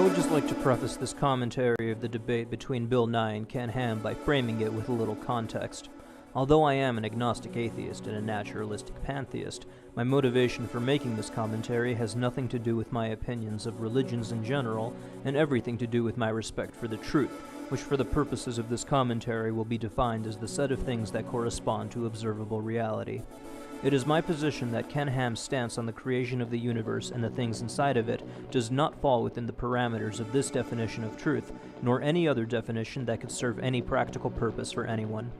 would just like to preface this commentary of the debate between Bill Nye and Ken Ham by framing it with a little context. Although I am an agnostic atheist and a naturalistic pantheist, my motivation for making this commentary has nothing to do with my opinions of religions in general, and everything to do with my respect for the truth, which for the purposes of this commentary will be defined as the set of things that correspond to observable reality. It is my position that Ken Ham's stance on the creation of the universe and the things inside of it does not fall within the parameters of this definition of truth, nor any other definition that could serve any practical purpose for anyone.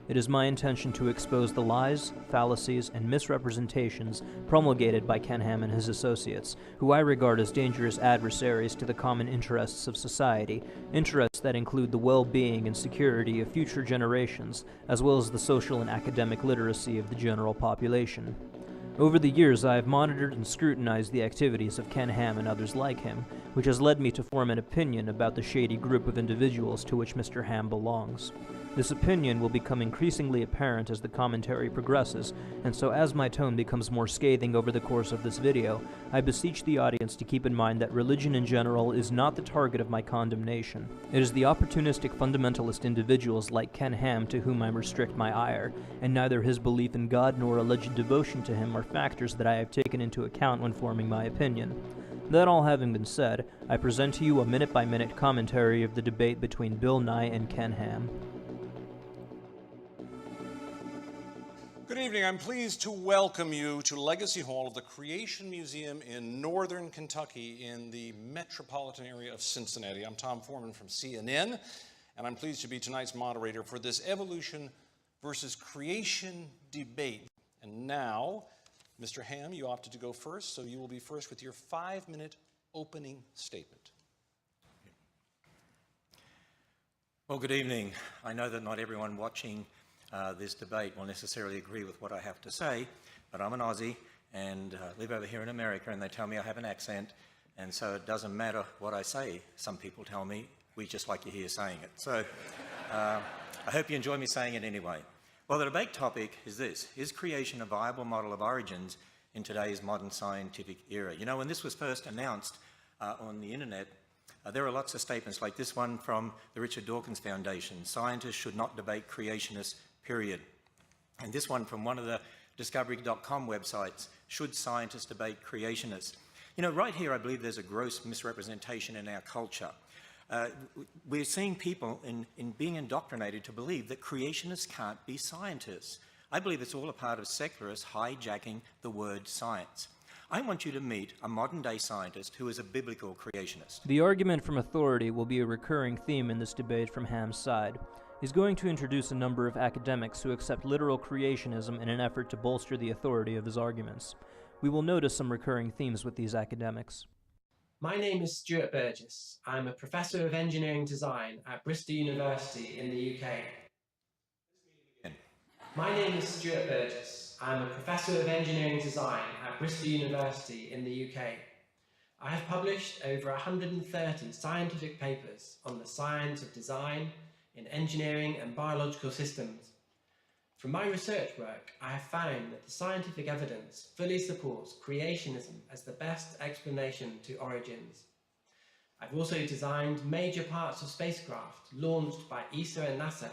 It is my intention to expose the lies, fallacies, and misrepresentations promulgated by Ken Ham and his associates, who I regard as dangerous adversaries to the common interests of society, interests that include the well-being and security of future generations, as well as the social and academic literacy of the general population. Over the years, I have monitored and scrutinized the activities of Ken Ham and others like him, which has led me to form an opinion about the shady group of individuals to which Mr. Ham belongs. This opinion will become increasingly apparent as the commentary progresses, and so as my tone becomes more scathing over the course of this video, I beseech the audience to keep in mind that religion in general is not the target of my condemnation. It is the opportunistic fundamentalist individuals like Ken Ham to whom I restrict my ire, and neither his belief in God nor alleged devotion to him are factors that I have taken into account when forming my opinion. That all having been said, I present to you a minute-by-minute commentary of the debate between Bill Nye and Ken Ham. Good evening. I'm pleased to welcome you to Legacy Hall of the Creation Museum in northern Kentucky in the metropolitan area of Cincinnati. I'm Tom Foreman from CNN, and I'm pleased to be tonight's moderator for this evolution versus creation debate. And now, Mr. Ham, you opted to go first, so you will be first with your 5-minute opening statement. Well, good evening. I know that not everyone watching this debate will necessarily agree with what I have to say, but I'm an Aussie and live over here in America, and they tell me I have an accent, and so it doesn't matter what I say. Some people tell me, we just like to hear saying it. So I hope you enjoy me saying it anyway. Well, the debate topic is this: is creation a viable model of origins in today's modern scientific era? You know, when this was first announced on the internet, there are lots of statements like this one from the Richard Dawkins Foundation: scientists should not debate creationists, period. And this one from one of the discovery.com websites: should scientists debate creationists? You know, right here I believe there's a gross misrepresentation in our culture. We're seeing people in being indoctrinated to believe that creationists can't be scientists. I believe it's all a part of secularists hijacking the word science. I want you to meet a modern-day scientist who is a biblical creationist. The argument from authority will be a recurring theme in this debate from Ham's side. He's going to introduce a number of academics who accept literal creationism in an effort to bolster the authority of his arguments. We will notice some recurring themes with these academics. My name is Stuart Burgess. I'm a Professor of Engineering Design at Bristol University in the UK. My name is Stuart Burgess. I'm a Professor of Engineering Design at Bristol University in the UK. I have published over 130 scientific papers on the science of design in engineering and biological systems. From my research work, I have found that the scientific evidence fully supports creationism as the best explanation to origins. I've also designed major parts of spacecraft launched by ESA and NASA.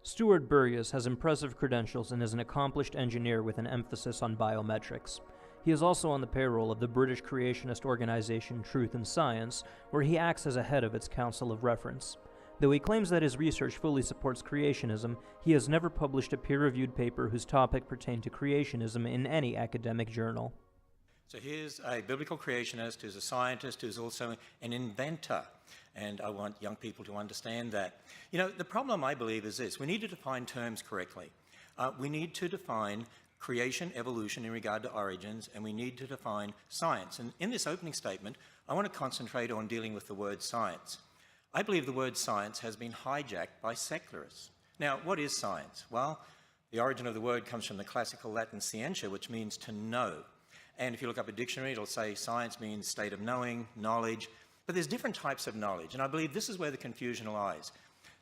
Stuart Burgess has impressive credentials and is an accomplished engineer with an emphasis on biometrics. He is also on the payroll of the British creationist organization Truth and Science, where he acts as a head of its Council of Reference. Though he claims that his research fully supports creationism, he has never published a peer-reviewed paper whose topic pertained to creationism in any academic journal. So here's a biblical creationist who's a scientist who's also an inventor, and I want young people to understand that. You know, the problem, I believe, is this: we need to define terms correctly. We need to define creation, evolution in regard to origins, and we need to define science. And in this opening statement, I want to concentrate on dealing with the word science. I believe the word science has been hijacked by secularists. Now, what is science? Well, the origin of the word comes from the classical Latin scientia, which means to know. And if you look up a dictionary, it'll say science means state of knowing, knowledge. But there's different types of knowledge, and I believe this is where the confusion lies.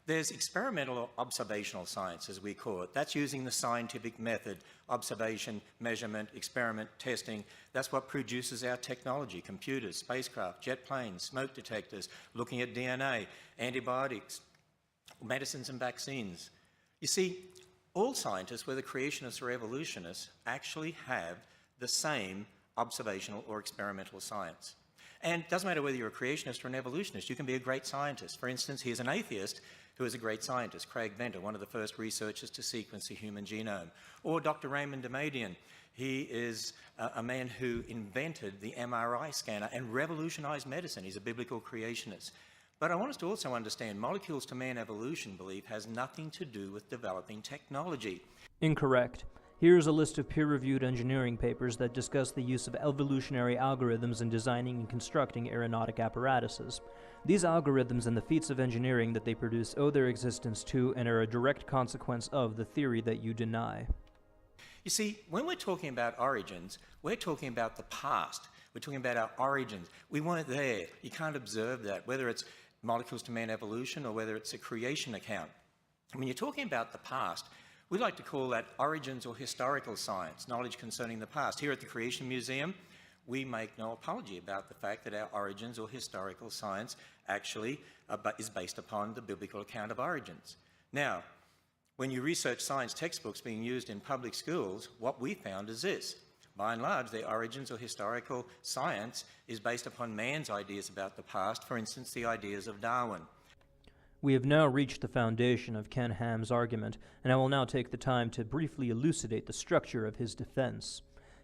There's experimental or observational science, as we call it. That's using the scientific method, observation, measurement, experiment, testing. That's what produces our technology, computers, spacecraft, jet planes, smoke detectors, looking at DNA, antibiotics, medicines and vaccines. You see, all scientists, whether creationists or evolutionists, actually have the same observational or experimental science. And it doesn't matter whether you're a creationist or an evolutionist, you can be a great scientist. For instance, here's an atheist who is a great scientist, Craig Venter, one of the first researchers to sequence the human genome. Or Dr. Raymond Damadian. He is a man who invented the MRI scanner and revolutionized medicine. He's a biblical creationist. But I want us to also understand molecules to man evolution belief has nothing to do with developing technology. Incorrect. Here's a list of peer-reviewed engineering papers that discuss the use of evolutionary algorithms in designing and constructing aeronautic apparatuses. These algorithms and the feats of engineering that they produce owe their existence to and are a direct consequence of the theory that you deny. You see, when we're talking about origins, we're talking about the past. We're talking about our origins. We weren't there. You can't observe that, whether it's molecules to man evolution or whether it's a creation account. When you're talking about the past, we like to call that origins or historical science, knowledge concerning the past. Here at the Creation Museum, we make no apology about the fact that our origins or historical science actually is based upon the biblical account of origins. Now, when you research science textbooks being used in public schools, what we found is this. By and large, the origins or historical science is based upon man's ideas about the past, for instance, the ideas of Darwin. We have now reached the foundation of Ken Ham's argument, and I will now take the time to briefly elucidate the structure of his defense.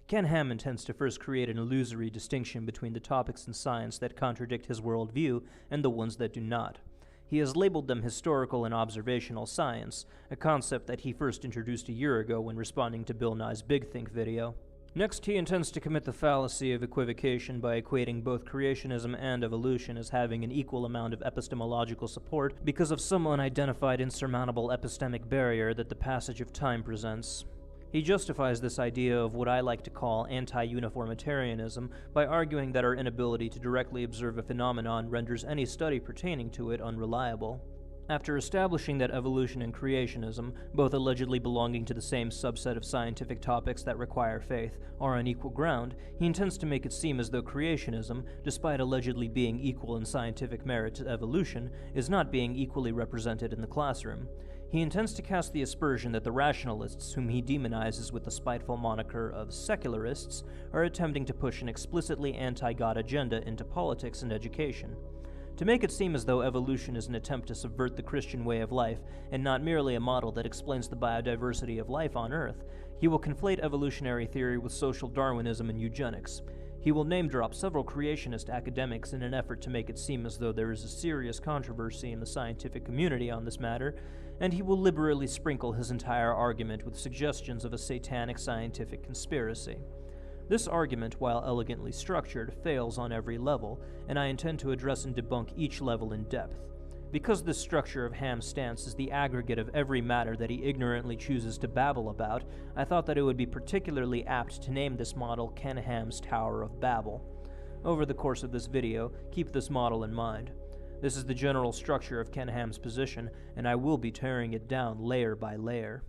Ken Ham intends to first create an illusory distinction between the topics in science that contradict his worldview and the ones that do not. He has labeled them historical and observational science, a concept that he first introduced a year ago when responding to Bill Nye's Big Think video. Next, he intends to commit the fallacy of equivocation by equating both creationism and evolution as having an equal amount of epistemological support because of some unidentified insurmountable epistemic barrier that the passage of time presents. He justifies this idea of what I like to call anti-uniformitarianism by arguing that our inability to directly observe a phenomenon renders any study pertaining to it unreliable. After establishing that evolution and creationism, both allegedly belonging to the same subset of scientific topics that require faith, are on equal ground, he intends to make it seem as though creationism, despite allegedly being equal in scientific merit to evolution, is not being equally represented in the classroom. He intends to cast the aspersion that the rationalists, whom he demonizes with the spiteful moniker of secularists, are attempting to push an explicitly anti-God agenda into politics and education. To make it seem as though evolution is an attempt to subvert the Christian way of life, and not merely a model that explains the biodiversity of life on Earth, he will conflate evolutionary theory with social Darwinism and eugenics. He will name-drop several creationist academics in an effort to make it seem as though there is a serious controversy in the scientific community on this matter, and he will liberally sprinkle his entire argument with suggestions of a satanic scientific conspiracy. This argument, while elegantly structured, fails on every level, and I intend to address and debunk each level in depth. Because this structure of Ham's stance is the aggregate of every matter that he ignorantly chooses to babble about, I thought that it would be particularly apt to name this model Ken Ham's Tower of Babel. Over the course of this video, keep this model in mind. This is the general structure of Ken Ham's position, and I will be tearing it down layer by layer.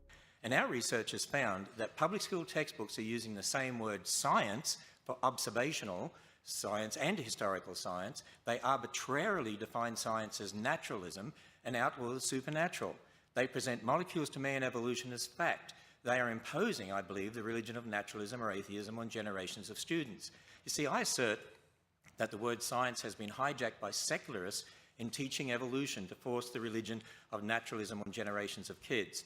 And our research has found that public school textbooks are using the same word science for observational science and historical science. They arbitrarily define science as naturalism and outlaw the supernatural. They present molecules to man evolution as fact. They are imposing, I believe, the religion of naturalism or atheism on generations of students. You see, I assert that the word science has been hijacked by secularists in teaching evolution to force the religion of naturalism on generations of kids.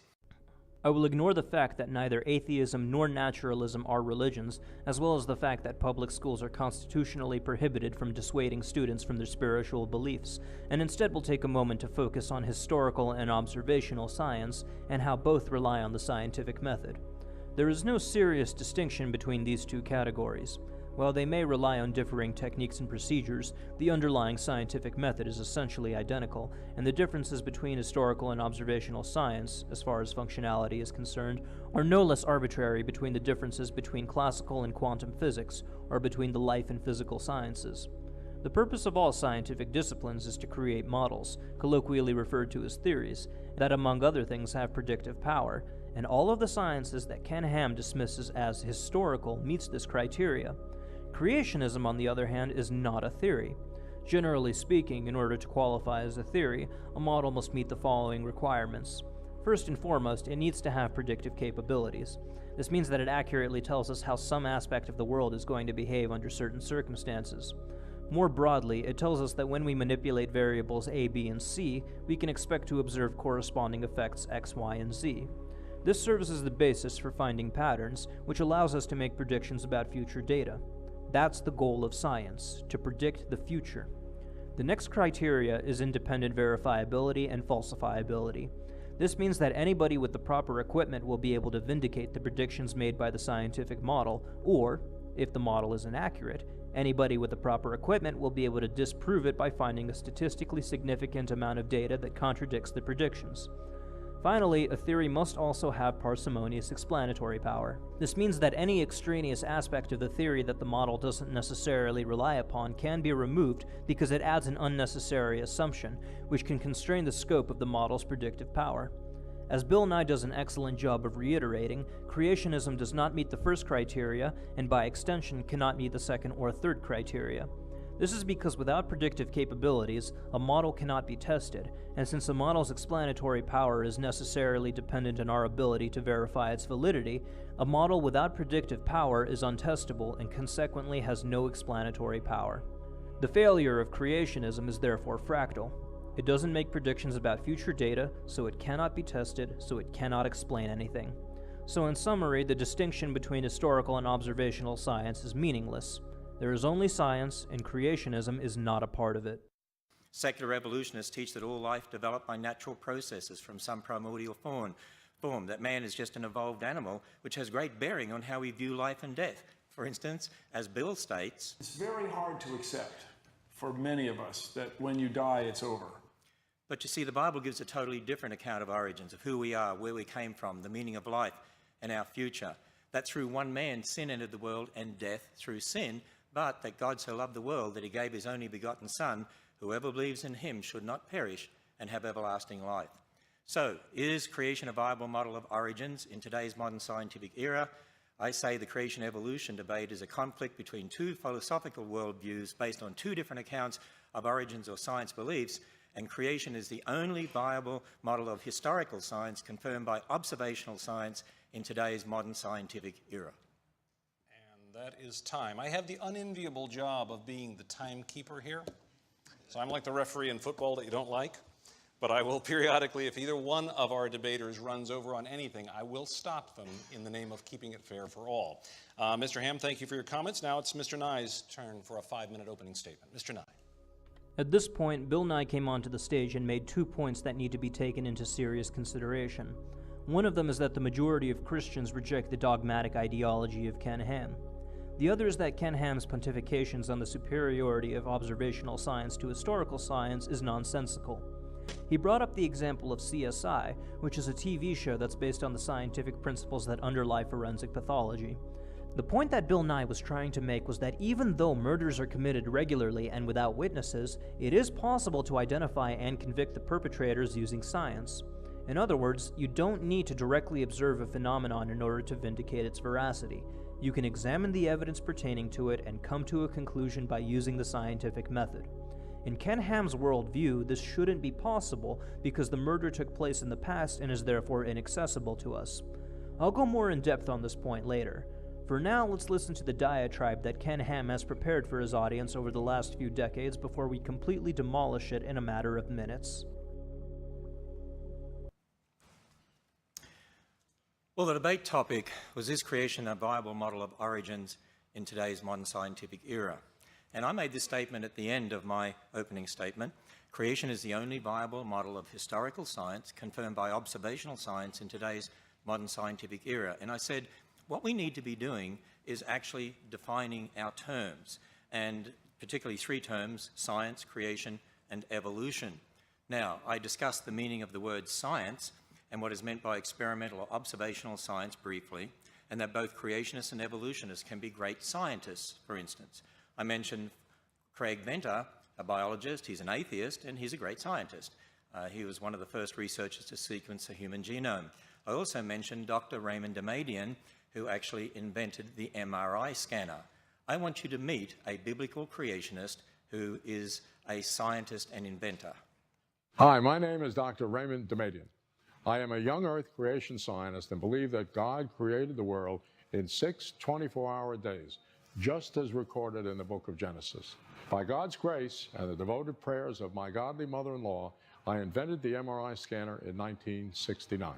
I will ignore the fact that neither atheism nor naturalism are religions, as well as the fact that public schools are constitutionally prohibited from dissuading students from their spiritual beliefs, and instead will take a moment to focus on historical and observational science and how both rely on the scientific method. There is no serious distinction between these two categories. While they may rely on differing techniques and procedures, the underlying scientific method is essentially identical, and the differences between historical and observational science, as far as functionality is concerned, are no less arbitrary between the differences between classical and quantum physics, or between the life and physical sciences. The purpose of all scientific disciplines is to create models, colloquially referred to as theories, that among other things have predictive power, and all of the sciences that Ken Ham dismisses as historical meets this criteria. Creationism, on the other hand, is not a theory. Generally speaking, in order to qualify as a theory, a model must meet the following requirements. First and foremost, it needs to have predictive capabilities. This means that it accurately tells us how some aspect of the world is going to behave under certain circumstances. More broadly, it tells us that when we manipulate variables a, b, and c, we can expect to observe corresponding effects x, y, and z. This serves as the basis for finding patterns, which allows us to make predictions about future data. That's the goal of science, to predict the future. The next criteria is independent verifiability and falsifiability. This means that anybody with the proper equipment will be able to vindicate the predictions made by the scientific model, or, if the model is inaccurate, anybody with the proper equipment will be able to disprove it by finding a statistically significant amount of data that contradicts the predictions. Finally, a theory must also have parsimonious explanatory power. This means that any extraneous aspect of the theory that the model doesn't necessarily rely upon can be removed because it adds an unnecessary assumption, which can constrain the scope of the model's predictive power. As Bill Nye does an excellent job of reiterating, creationism does not meet the first criteria, and by extension cannot meet the second or third criteria. This is because without predictive capabilities, a model cannot be tested, and since a model's explanatory power is necessarily dependent on our ability to verify its validity, a model without predictive power is untestable and consequently has no explanatory power. The failure of creationism is therefore fractal. It doesn't make predictions about future data, so it cannot be tested, so it cannot explain anything. So in summary, the distinction between historical and observational science is meaningless. There is only science, and creationism is not a part of it. Secular evolutionists teach that all life developed by natural processes from some primordial form, that man is just an evolved animal, which has great bearing on how we view life and death. For instance, as Bill states, it's very hard to accept for many of us that when you die, it's over. But you see, the Bible gives a totally different account of origins, of who we are, where we came from, the meaning of life, and our future. That through one man sin entered the world, and death through sin, but that God so loved the world that he gave his only begotten Son, whoever believes in him should not perish and have everlasting life. So, is creation a viable model of origins in today's modern scientific era? I say the creation-evolution debate is a conflict between two philosophical worldviews based on two different accounts of origins or science beliefs, and creation is the only viable model of historical science confirmed by observational science in today's modern scientific era. And that is time. I have the unenviable job of being the timekeeper here. So I'm like the referee in football that you don't like, but I will periodically, if either one of our debaters runs over on anything, I will stop them in the name of keeping it fair for all. Mr. Ham, thank you for your comments. Now it's Mr. Nye's turn for a 5-minute opening statement. Mr. Nye. At this point, Bill Nye came onto the stage and made 2 points that need to be taken into serious consideration. One of them is that the majority of Christians reject the dogmatic ideology of Ken Ham. The other is that Ken Ham's pontifications on the superiority of observational science to historical science is nonsensical. He brought up the example of CSI, which is a TV show that's based on the scientific principles that underlie forensic pathology. The point that Bill Nye was trying to make was that even though murders are committed regularly and without witnesses, it is possible to identify and convict the perpetrators using science. In other words, you don't need to directly observe a phenomenon in order to vindicate its veracity. You can examine the evidence pertaining to it and come to a conclusion by using the scientific method. In Ken Ham's worldview, this shouldn't be possible because the murder took place in the past and is therefore inaccessible to us. I'll go more in depth on this point later. For now, let's listen to the diatribe that Ken Ham has prepared for his audience over the last few decades before we completely demolish it in a matter of minutes. Well, the debate topic was, is creation a viable model of origins in today's modern scientific era? And I made this statement at the end of my opening statement. Creation is the only viable model of historical science confirmed by observational science in today's modern scientific era. And I said, what we need to be doing is actually defining our terms, and particularly 3 terms: science, creation, and evolution. Now, I discussed the meaning of the word science and what is meant by experimental or observational science briefly, and that both creationists and evolutionists can be great scientists, for instance. I mentioned Craig Venter, a biologist, he's an atheist, and he's a great scientist. He was one of the first researchers to sequence a human genome. I also mentioned Dr. Raymond Damadian, who actually invented the MRI scanner. I want you to meet a biblical creationist who is a scientist and inventor. Hi, my name is Dr. Raymond Damadian. I am a young Earth creation scientist and believe that God created the world in 6 24-hour days, just as recorded in the book of Genesis. By God's grace and the devoted prayers of my godly mother-in-law, I invented the MRI scanner in 1969.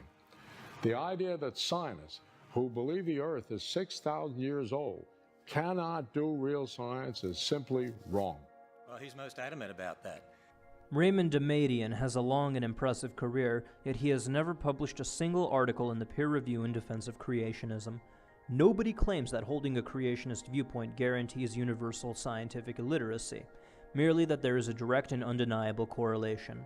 The idea that scientists who believe the Earth is 6,000 years old cannot do real science is simply wrong. Well, he's most adamant about that. Raymond Damadian has a long and impressive career, yet he has never published a single article in the peer review in defense of creationism. Nobody claims that holding a creationist viewpoint guarantees universal scientific illiteracy, merely that there is a direct and undeniable correlation.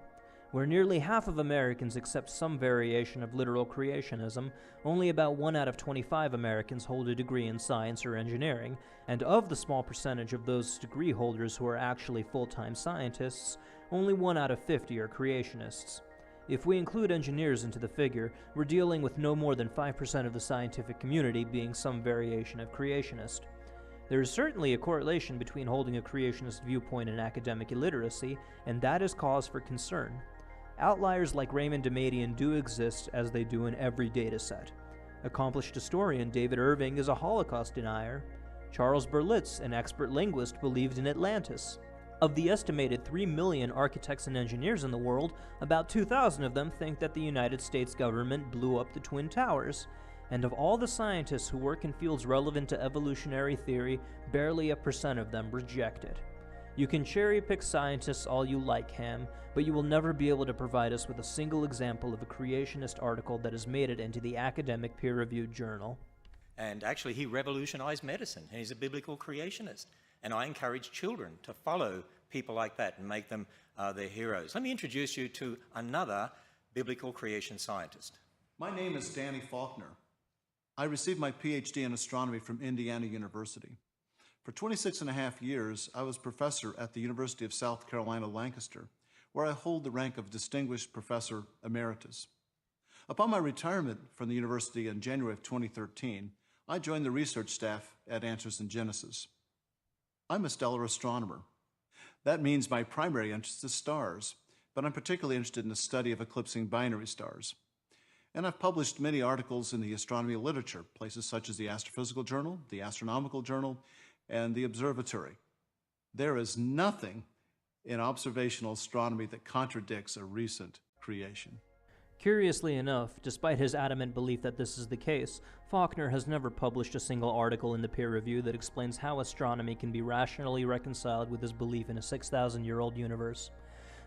Where nearly half of Americans accept some variation of literal creationism, only about 1 out of 25 Americans hold a degree in science or engineering, and of the small percentage of those degree holders who are actually full-time scientists, only 1 out of 50 are creationists. If we include engineers into the figure, we're dealing with no more than 5% of the scientific community being some variation of creationist. There is certainly a correlation between holding a creationist viewpoint and academic illiteracy, and that is cause for concern. Outliers like Raymond Damadian do exist, as they do in every dataset. Accomplished historian David Irving is a Holocaust denier. Charles Berlitz, an expert linguist, believed in Atlantis. Of the estimated 3 million architects and engineers in the world, about 2,000 of them think that the United States government blew up the Twin Towers. And of all the scientists who work in fields relevant to evolutionary theory, barely 1% of them reject it. You can cherry-pick scientists all you like, Ham, but you will never be able to provide us with a single example of a creationist article that has made it into the academic peer-reviewed journal. And actually, he revolutionized medicine, and he's a biblical creationist. And I encourage children to follow people like that and make them their heroes. Let me introduce you to another biblical creation scientist. My name is Danny Faulkner. I received my PhD in astronomy from Indiana University. For 26 and a half years, I was professor at the University of South Carolina, Lancaster, where I hold the rank of Distinguished Professor Emeritus. Upon my retirement from the university in January of 2013, I joined the research staff at Answers in Genesis. I'm a stellar astronomer. That means my primary interest is stars, but I'm particularly interested in the study of eclipsing binary stars. And I've published many articles in the astronomy literature, places such as the Astrophysical Journal, the Astronomical Journal, and the Observatory. There is nothing in observational astronomy that contradicts a recent creation. Curiously enough, despite his adamant belief that this is the case, Faulkner has never published a single article in the peer review that explains how astronomy can be rationally reconciled with his belief in a 6,000-year-old universe.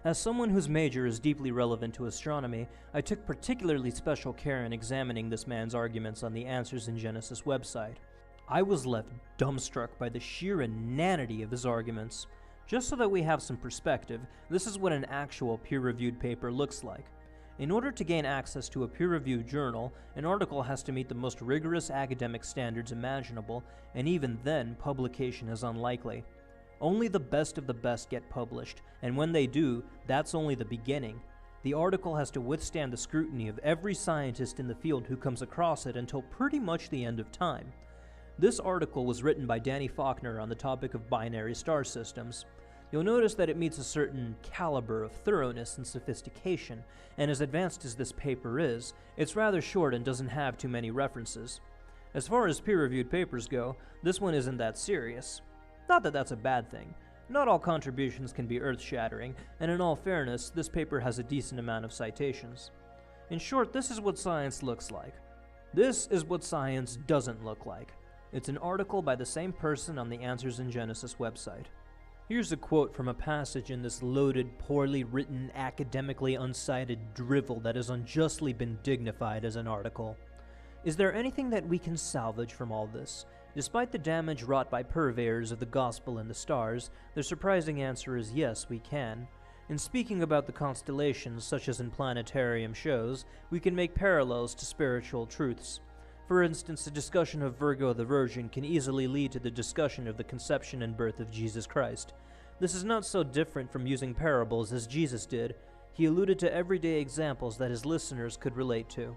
As someone whose major is deeply relevant to astronomy, I took particularly special care in examining this man's arguments on the Answers in Genesis website. I was left dumbstruck by the sheer inanity of his arguments. Just so that we have some perspective, this is what an actual peer-reviewed paper looks like. In order to gain access to a peer-reviewed journal, an article has to meet the most rigorous academic standards imaginable, and even then, publication is unlikely. Only the best of the best get published, and when they do, that's only the beginning. The article has to withstand the scrutiny of every scientist in the field who comes across it until pretty much the end of time. This article was written by Danny Faulkner on the topic of binary star systems. You'll notice that it meets a certain caliber of thoroughness and sophistication, and as advanced as this paper is, it's rather short and doesn't have too many references. As far as peer-reviewed papers go, this one isn't that serious. Not that that's a bad thing. Not all contributions can be earth-shattering, and in all fairness, this paper has a decent amount of citations. In short, this is what science looks like. This is what science doesn't look like. It's an article by the same person on the Answers in Genesis website. Here's a quote from a passage in this loaded, poorly written, academically uncited drivel that has unjustly been dignified as an article. Is there anything that we can salvage from all this? Despite the damage wrought by purveyors of the gospel and the stars, the surprising answer is yes, we can. In speaking about the constellations, such as in planetarium shows, we can make parallels to spiritual truths. For instance, a discussion of Virgo the Virgin can easily lead to the discussion of the conception and birth of Jesus Christ. This is not so different from using parables as Jesus did. He alluded to everyday examples that his listeners could relate to.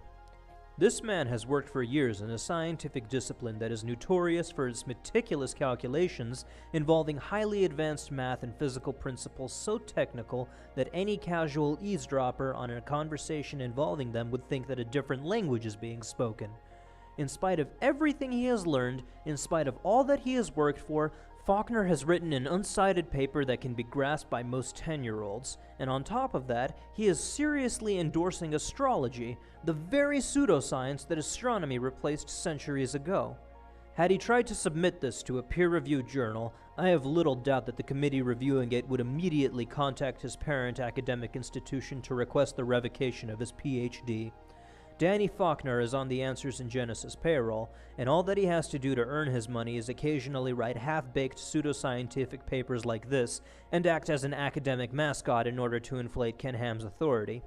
This man has worked for years in a scientific discipline that is notorious for its meticulous calculations involving highly advanced math and physical principles so technical that any casual eavesdropper on a conversation involving them would think that a different language is being spoken. In spite of everything he has learned, in spite of all that he has worked for, Faulkner has written an unsighted paper that can be grasped by most 10-year-olds, and on top of that, he is seriously endorsing astrology, the very pseudoscience that astronomy replaced centuries ago. Had he tried to submit this to a peer-reviewed journal, I have little doubt that the committee reviewing it would immediately contact his parent academic institution to request the revocation of his PhD. Danny Faulkner is on the Answers in Genesis payroll, and all that he has to do to earn his money is occasionally write half-baked pseudoscientific papers like this and act as an academic mascot in order to inflate Ken Ham's authority.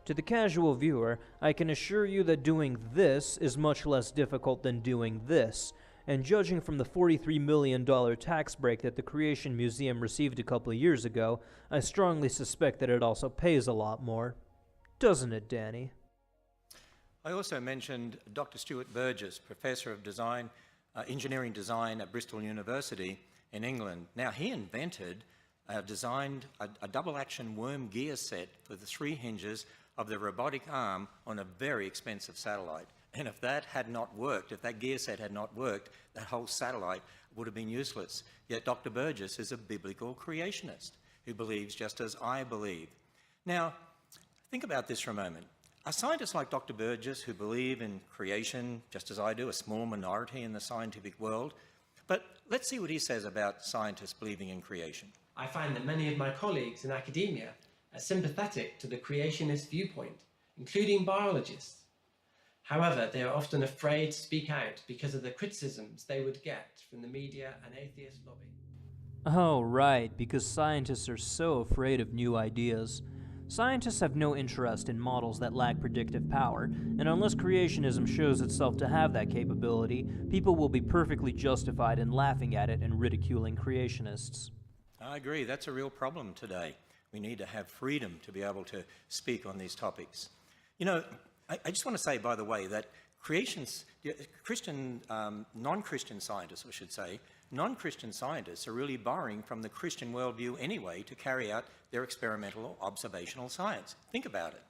To the casual viewer, I can assure you that doing this is much less difficult than doing this, and judging from the $43 million tax break that the Creation Museum received a couple of years ago, I strongly suspect that it also pays a lot more. Doesn't it, Danny? I also mentioned Dr. Stuart Burgess, Professor of Engineering Design at Bristol University in England. Now, he designed a double-action worm gear set for the 3 hinges of the robotic arm on a very expensive satellite. And if that had not worked, if that gear set had not worked, that whole satellite would have been useless. Yet Dr. Burgess is a biblical creationist who believes just as I believe. Now, think about this for a moment. Are scientists like Dr. Burgess, who believe in creation, just as I do, a small minority in the scientific world? But let's see what he says about scientists believing in creation. I find that many of my colleagues in academia are sympathetic to the creationist viewpoint, including biologists. However, they are often afraid to speak out because of the criticisms they would get from the media and atheist lobby. Oh, right, because scientists are so afraid of new ideas. Scientists have no interest in models that lack predictive power, and unless creationism shows itself to have that capability, people will be perfectly justified in laughing at it and ridiculing creationists. I agree, that's a real problem today. We need to have freedom to be able to speak on these topics. You know, I just want to say, by the way, that non-Christian scientists, I should say, non-Christian scientists are really borrowing from the Christian worldview anyway to carry out their experimental or observational science. Think about it.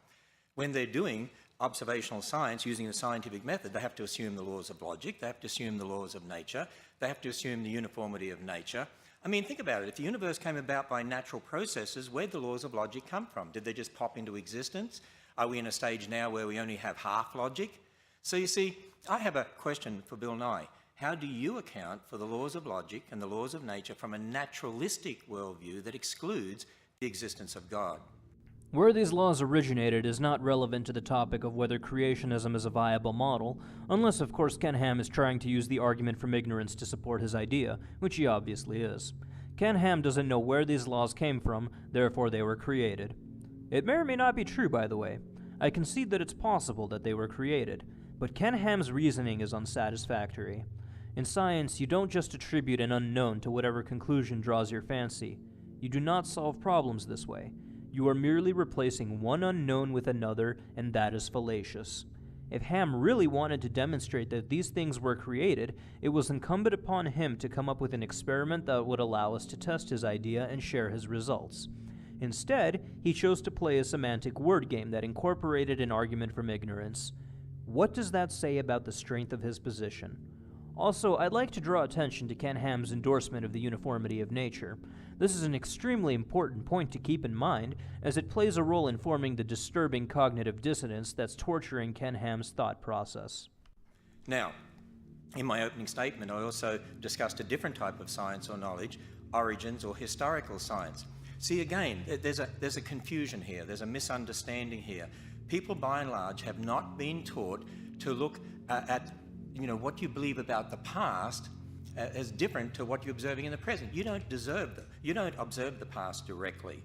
When they're doing observational science using the scientific method, they have to assume the laws of logic, they have to assume the laws of nature, they have to assume the uniformity of nature. I mean, think about it. If the universe came about by natural processes, where'd the laws of logic come from? Did they just pop into existence? Are we in a stage now where we only have half logic? So you see, I have a question for Bill Nye. How do you account for the laws of logic and the laws of nature from a naturalistic worldview that excludes the existence of God? Where these laws originated is not relevant to the topic of whether creationism is a viable model, unless of course Ken Ham is trying to use the argument from ignorance to support his idea, which he obviously is. Ken Ham doesn't know where these laws came from, therefore they were created. It may or may not be true, by the way. I concede that it's possible that they were created, but Ken Ham's reasoning is unsatisfactory. In science, you don't just attribute an unknown to whatever conclusion draws your fancy. You do not solve problems this way. You are merely replacing one unknown with another, and that is fallacious. If Ham really wanted to demonstrate that these things were created, it was incumbent upon him to come up with an experiment that would allow us to test his idea and share his results. Instead, he chose to play a semantic word game that incorporated an argument from ignorance. What does that say about the strength of his position? Also, I'd like to draw attention to Ken Ham's endorsement of the uniformity of nature. This is an extremely important point to keep in mind, as it plays a role in forming the disturbing cognitive dissonance that's torturing Ken Ham's thought process. Now, in my opening statement, I also discussed a different type of science or knowledge, origins or historical science. See, again, there's a confusion here, there's a misunderstanding here. People, by and large, have not been taught to look at what you believe about the past as different to what you're observing in the present. You don't observe the past directly.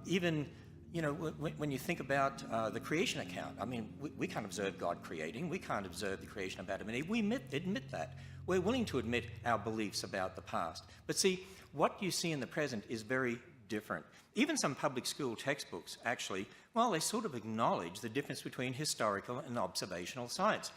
Even You know, when you think about the creation account, I mean, we can't observe God creating. We can't observe the creation of Adam and Eve. We admit that. We're willing to admit our beliefs about the past. But see, what you see in the present is very different. Even some public school textbooks, actually, well, they sort of acknowledge the difference between historical and observational science.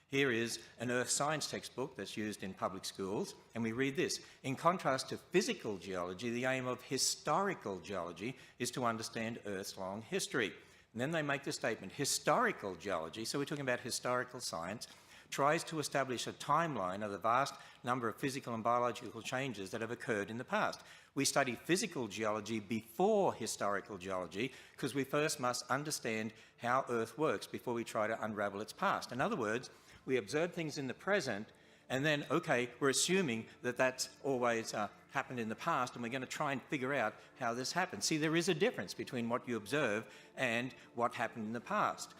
Here is an earth science textbook that's used in public schools, and we read this. In contrast to physical geology, the aim of historical geology is to understand Earth's long history. And then they make the statement, historical geology, so we're talking about historical science, tries to establish a timeline of the vast number of physical and biological changes that have occurred in the past. We study physical geology before historical geology because we first must understand how Earth works before we try to unravel its past. In other words, we observe things in the present, and then, okay, we're assuming that that's always happened in the past, and we're going to try and figure out how this happened. See, there is a difference between what you observe and what happened in the past.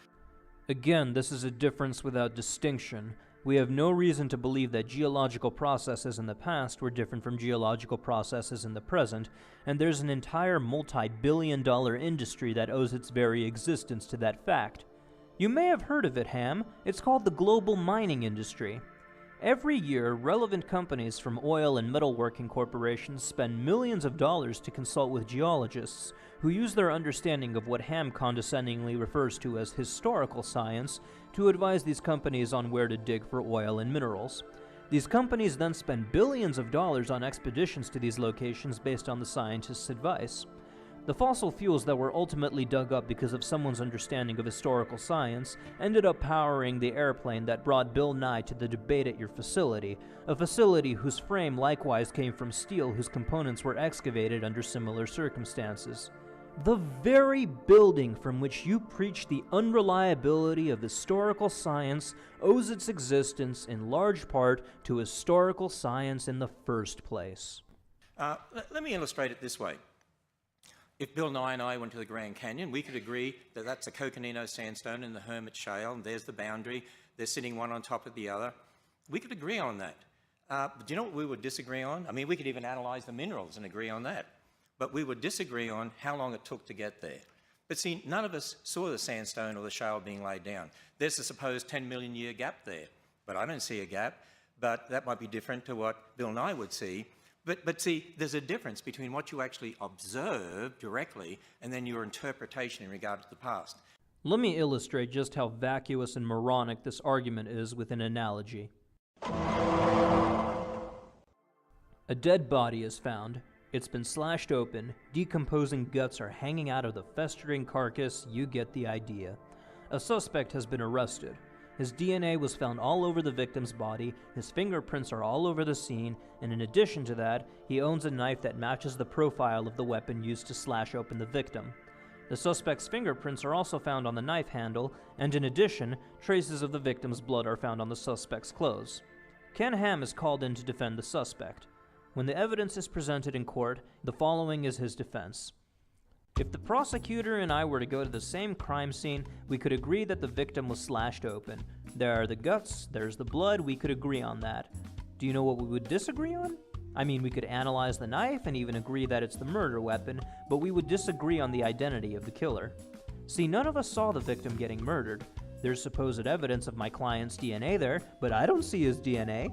Again, this is a difference without distinction. We have no reason to believe that geological processes in the past were different from geological processes in the present, and there's an entire multi-billion-dollar industry that owes its very existence to that fact. You may have heard of it, Ham. It's called the global mining industry. Every year, relevant companies from oil and metalworking corporations spend millions of dollars to consult with geologists, who use their understanding of what Ham condescendingly refers to as historical science to advise these companies on where to dig for oil and minerals. These companies then spend billions of dollars on expeditions to these locations based on the scientists' advice. The fossil fuels that were ultimately dug up because of someone's understanding of historical science ended up powering the airplane that brought Bill Nye to the debate at your facility, a facility whose frame likewise came from steel whose components were excavated under similar circumstances. The very building from which you preach the unreliability of historical science owes its existence in large part to historical science in the first place. Let me illustrate it this way. If Bill Nye and I went to the Grand Canyon, we could agree that that's a Coconino sandstone in the Hermit Shale, and there's the boundary. They're sitting one on top of the other. We could agree on that. But do you know what we would disagree on? I mean, we could even analyze the minerals and agree on that. But we would disagree on how long it took to get there. But see, none of us saw the sandstone or the shale being laid down. There's a supposed 10 million year gap there, but I don't see a gap. But that might be different to what Bill Nye would see. But see, there's a difference between what you actually observe directly and then your interpretation in regard to the past. Let me illustrate just how vacuous and moronic this argument is with an analogy. A dead body is found. It's been slashed open, decomposing guts are hanging out of the festering carcass, you get the idea. A suspect has been arrested. His DNA was found all over the victim's body, his fingerprints are all over the scene, and in addition to that, he owns a knife that matches the profile of the weapon used to slash open the victim. The suspect's fingerprints are also found on the knife handle, and in addition, traces of the victim's blood are found on the suspect's clothes. Ken Ham is called in to defend the suspect. When the evidence is presented in court, the following is his defense. If the prosecutor and I were to go to the same crime scene, we could agree that the victim was slashed open. There are the guts, there's the blood, we could agree on that. Do you know what we would disagree on? I mean, we could analyze the knife and even agree that it's the murder weapon, but we would disagree on the identity of the killer. See, none of us saw the victim getting murdered. There's supposed evidence of my client's DNA there, but I don't see his DNA.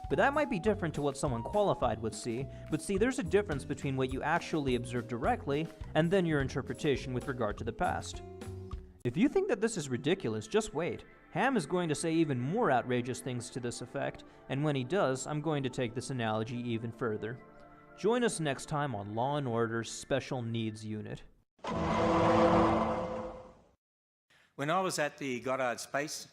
But that might be different to what someone qualified would see. But see, there's a difference between what you actually observe directly and then your interpretation with regard to the past. If you think that this is ridiculous, just wait. Ham is going to say even more outrageous things to this effect, and when he does, I'm going to take this analogy even further. Join us next time on Law & Order's Special Needs Unit. When I was at the Goddard Space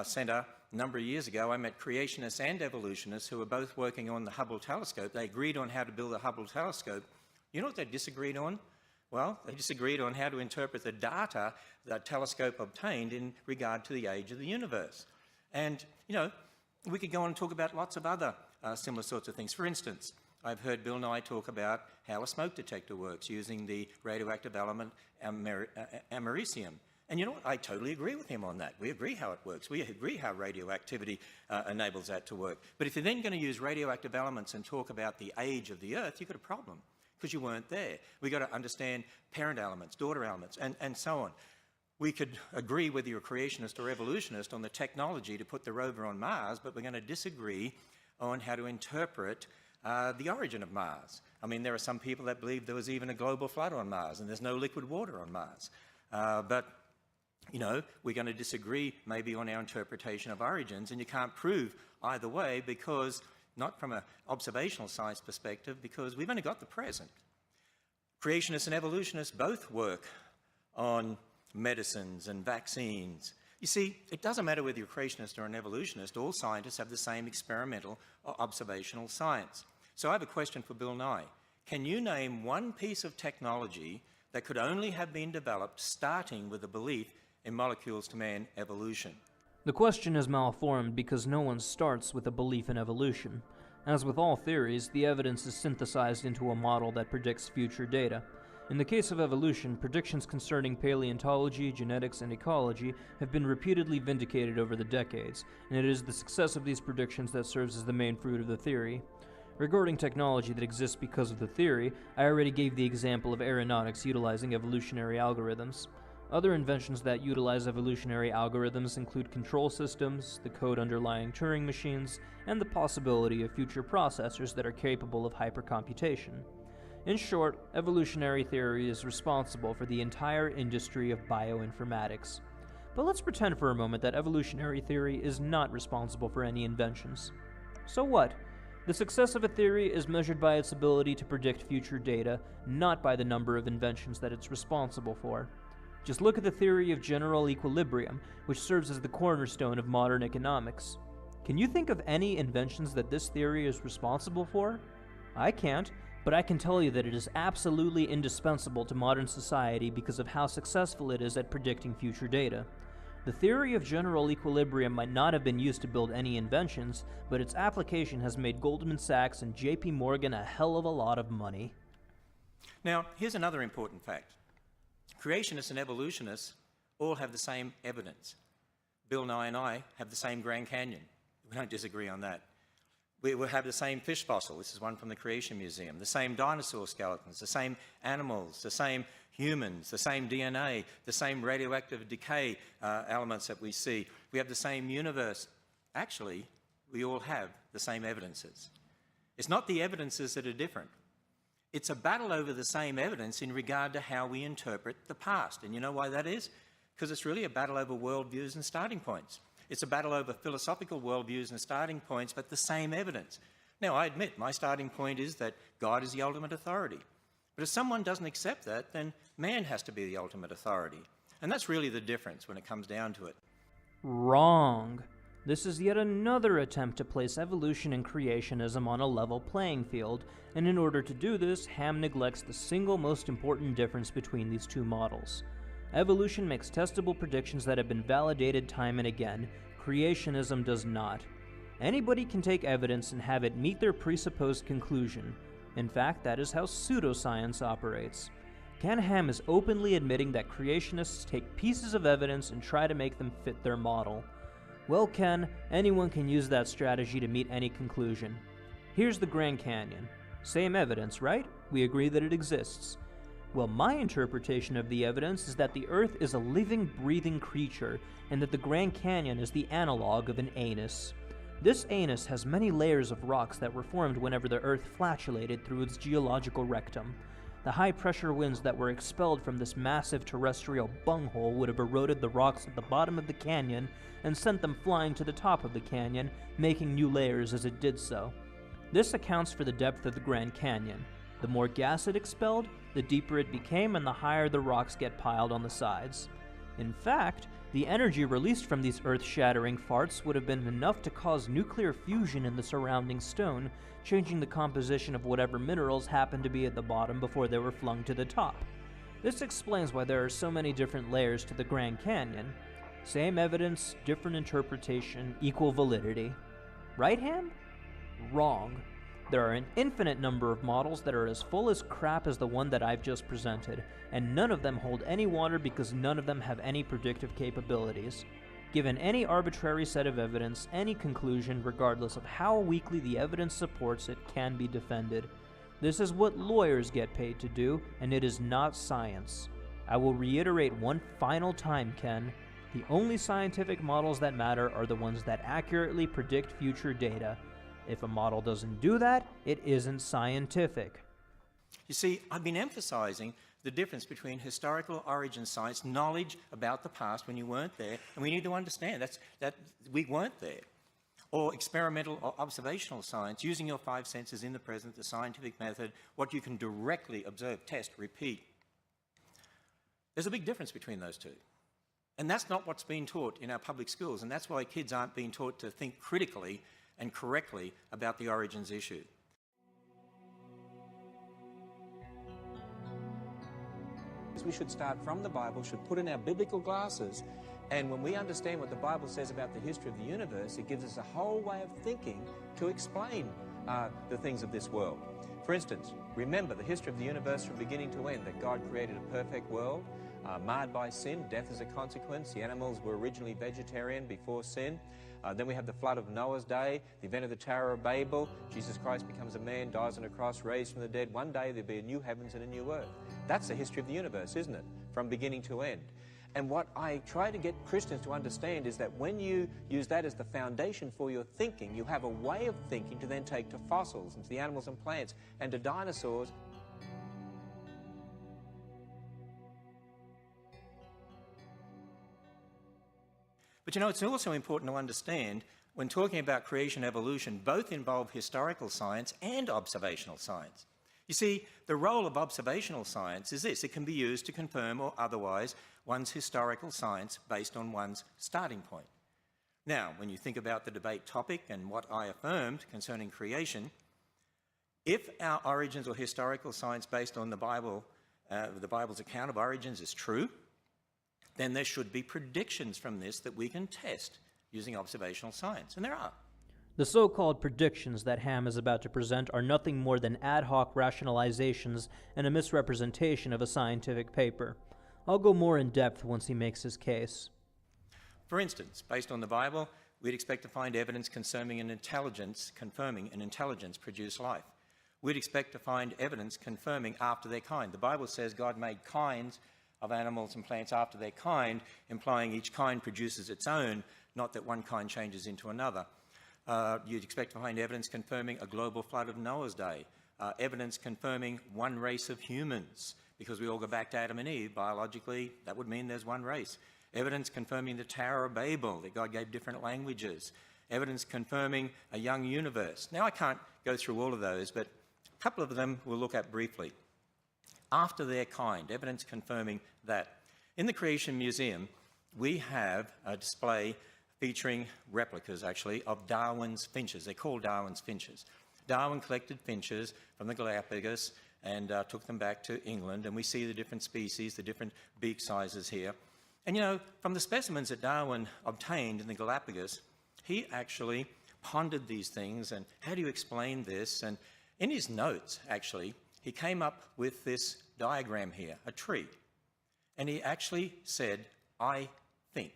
Center a number of years ago, I met creationists and evolutionists who were both working on the Hubble telescope. They agreed on how to build the Hubble telescope. You know what they disagreed on? Well, they disagreed on how to interpret the data that telescope obtained in regard to the age of the universe. And, you know, we could go on and talk about lots of other similar sorts of things. For instance, I've heard Bill Nye talk about how a smoke detector works using the radioactive element americium. And you know what? I totally agree with him on that. We agree how it works. We agree how radioactivity enables that to work. But if you're then going to use radioactive elements and talk about the age of the Earth, you've got a problem. because you weren't there. We've got to understand parent elements, daughter elements, and so on. We could agree whether you're a creationist or evolutionist on the technology to put the rover on Mars, but we're going to disagree on how to interpret the origin of Mars. I mean, there are some people that believe there was even a global flood on Mars and there's no liquid water on Mars. But, you know, we're going to disagree maybe on our interpretation of origins, and you can't prove either way because, not from an observational science perspective, because we've only got the present. Creationists and evolutionists both work on medicines and vaccines. You see, it doesn't matter whether you're a creationist or an evolutionist, all scientists have the same experimental or observational science. So I have a question for Bill Nye. Can you name one piece of technology that could only have been developed starting with a belief in molecules to man evolution? The question is malformed because no one starts with a belief in evolution. As with all theories, the evidence is synthesized into a model that predicts future data. In the case of evolution, predictions concerning paleontology, genetics, and ecology have been repeatedly vindicated over the decades, and it is the success of these predictions that serves as the main fruit of the theory. Regarding technology that exists because of the theory, I already gave the example of aeronautics utilizing evolutionary algorithms. Other inventions that utilize evolutionary algorithms include control systems, the code underlying Turing machines, and the possibility of future processors that are capable of hypercomputation. In short, evolutionary theory is responsible for the entire industry of bioinformatics. But let's pretend for a moment that evolutionary theory is not responsible for any inventions. So what? The success of a theory is measured by its ability to predict future data, not by the number of inventions that it's responsible for. Just look at the theory of general equilibrium, which serves as the cornerstone of modern economics. Can you think of any inventions that this theory is responsible for? I can't, but I can tell you that it is absolutely indispensable to modern society because of how successful it is at predicting future data. The theory of general equilibrium might not have been used to build any inventions, but its application has made Goldman Sachs and JP Morgan a hell of a lot of money. Now, here's another important fact. Creationists and evolutionists all have the same evidence. Bill Nye and I have the same Grand Canyon. We don't disagree on that. We will have the same fish fossil. This is one from the Creation Museum. The same dinosaur skeletons, the same animals, the same humans, the same DNA, the same radioactive decay elements that we see. We have the same universe. Actually, we all have the same evidences. It's not the evidences that are different. It's a battle over the same evidence in regard to how we interpret the past. And you know why that is? Because it's really a battle over worldviews and starting points. It's a battle over philosophical worldviews and starting points, but the same evidence. Now, I admit my starting point is that God is the ultimate authority. But if someone doesn't accept that, then man has to be the ultimate authority. And that's really the difference when it comes down to it. Wrong. This is yet another attempt to place evolution and creationism on a level playing field, and in order to do this, Ham neglects the single most important difference between these two models. Evolution makes testable predictions that have been validated time and again. Creationism does not. Anybody can take evidence and have it meet their presupposed conclusion. In fact, that is how pseudoscience operates. Ken Ham is openly admitting that creationists take pieces of evidence and try to make them fit their model. Well, Ken, anyone can use that strategy to meet any conclusion. Here's the Grand Canyon. Same evidence, right? We agree that it exists. Well, my interpretation of the evidence is that the Earth is a living, breathing creature, and that the Grand Canyon is the analog of an anus. This anus has many layers of rocks that were formed whenever the Earth flatulated through its geological rectum. The high-pressure winds that were expelled from this massive terrestrial bunghole would have eroded the rocks at the bottom of the canyon and sent them flying to the top of the canyon, making new layers as it did so. This accounts for the depth of the Grand Canyon. The more gas it expelled, the deeper it became and the higher the rocks get piled on the sides. In fact, the energy released from these earth-shattering farts would have been enough to cause nuclear fusion in the surrounding stone, changing the composition of whatever minerals happened to be at the bottom before they were flung to the top. This explains why there are so many different layers to the Grand Canyon. Same evidence, different interpretation, equal validity. Right, Ham? Wrong. There are an infinite number of models that are as full as crap as the one that I've just presented, and none of them hold any water because none of them have any predictive capabilities. Given any arbitrary set of evidence, any conclusion, regardless of how weakly the evidence supports it, can be defended. This is what lawyers get paid to do, and it is not science. I will reiterate one final time, Ken. The only scientific models that matter are the ones that accurately predict future data. If a model doesn't do that, it isn't scientific. You see, I've been emphasizing the difference between historical origin science, knowledge about the past when you weren't there, and we need to understand that we weren't there, or experimental or observational science, using your five senses in the present, the scientific method, what you can directly observe, test, repeat. There's a big difference between those two. And that's not what's being taught in our public schools, and that's why kids aren't being taught to think critically and correctly about the origins issue. We should start from the Bible, should put in our biblical glasses, and when we understand what the Bible says about the history of the universe, it gives us a whole way of thinking to explain the things of this world. For instance, remember the history of the universe from beginning to end, that God created a perfect world, marred by sin, death is a consequence. The animals were originally vegetarian before sin. Then we have the flood of Noah's day, the event of the Tower of Babel. Jesus Christ becomes a man, dies on a cross, raised from the dead. One day there'll be a new heavens and a new earth. That's the history of the universe, isn't it? From beginning to end. And what I try to get Christians to understand is that when you use that as the foundation for your thinking, you have a way of thinking to then take to fossils and to the animals and plants and to dinosaurs. But you know, it's also important to understand, when talking about creation evolution, both involve historical science and observational science. You see, the role of observational science is this: it can be used to confirm or otherwise one's historical science based on one's starting point. Now, when you think about the debate topic and what I affirmed concerning creation, if our origins or historical science based on the Bible's account of origins is true, then there should be predictions from this that we can test using observational science, and there are. The so-called predictions that Ham is about to present are nothing more than ad hoc rationalizations and a misrepresentation of a scientific paper. I'll go more in depth once he makes his case. For instance, based on the Bible, we'd expect to find evidence confirming an intelligence produced life. We'd expect to find evidence confirming after their kind. The Bible says God made kinds of animals and plants after their kind, implying each kind produces its own, not that one kind changes into another. You'd expect to find evidence confirming a global flood of Noah's day, evidence confirming one race of humans, because we all go back to Adam and Eve. Biologically, that would mean there's one race. Evidence confirming the Tower of Babel, that God gave different languages. Evidence confirming a young universe. Now, I can't go through all of those, but a couple of them we'll look at briefly. After their kind, evidence confirming that. In the Creation Museum, we have a display featuring replicas, actually, of Darwin's finches. They're called Darwin's finches. Darwin collected finches from the Galapagos and took them back to England, and we see the different species, the different beak sizes here. And you know, from the specimens that Darwin obtained in the Galapagos, he actually pondered these things, and how do you explain this? And in his notes, actually, he came up with this diagram here, a tree. And he actually said, I think.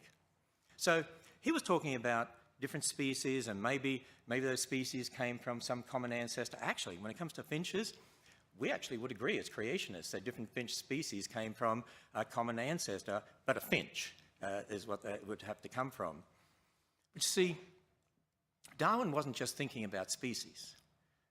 So he was talking about different species, and maybe those species came from some common ancestor. Actually, when it comes to finches, we actually would agree as creationists that different finch species came from a common ancestor, but a finch is what that would have to come from. But you see, Darwin wasn't just thinking about species.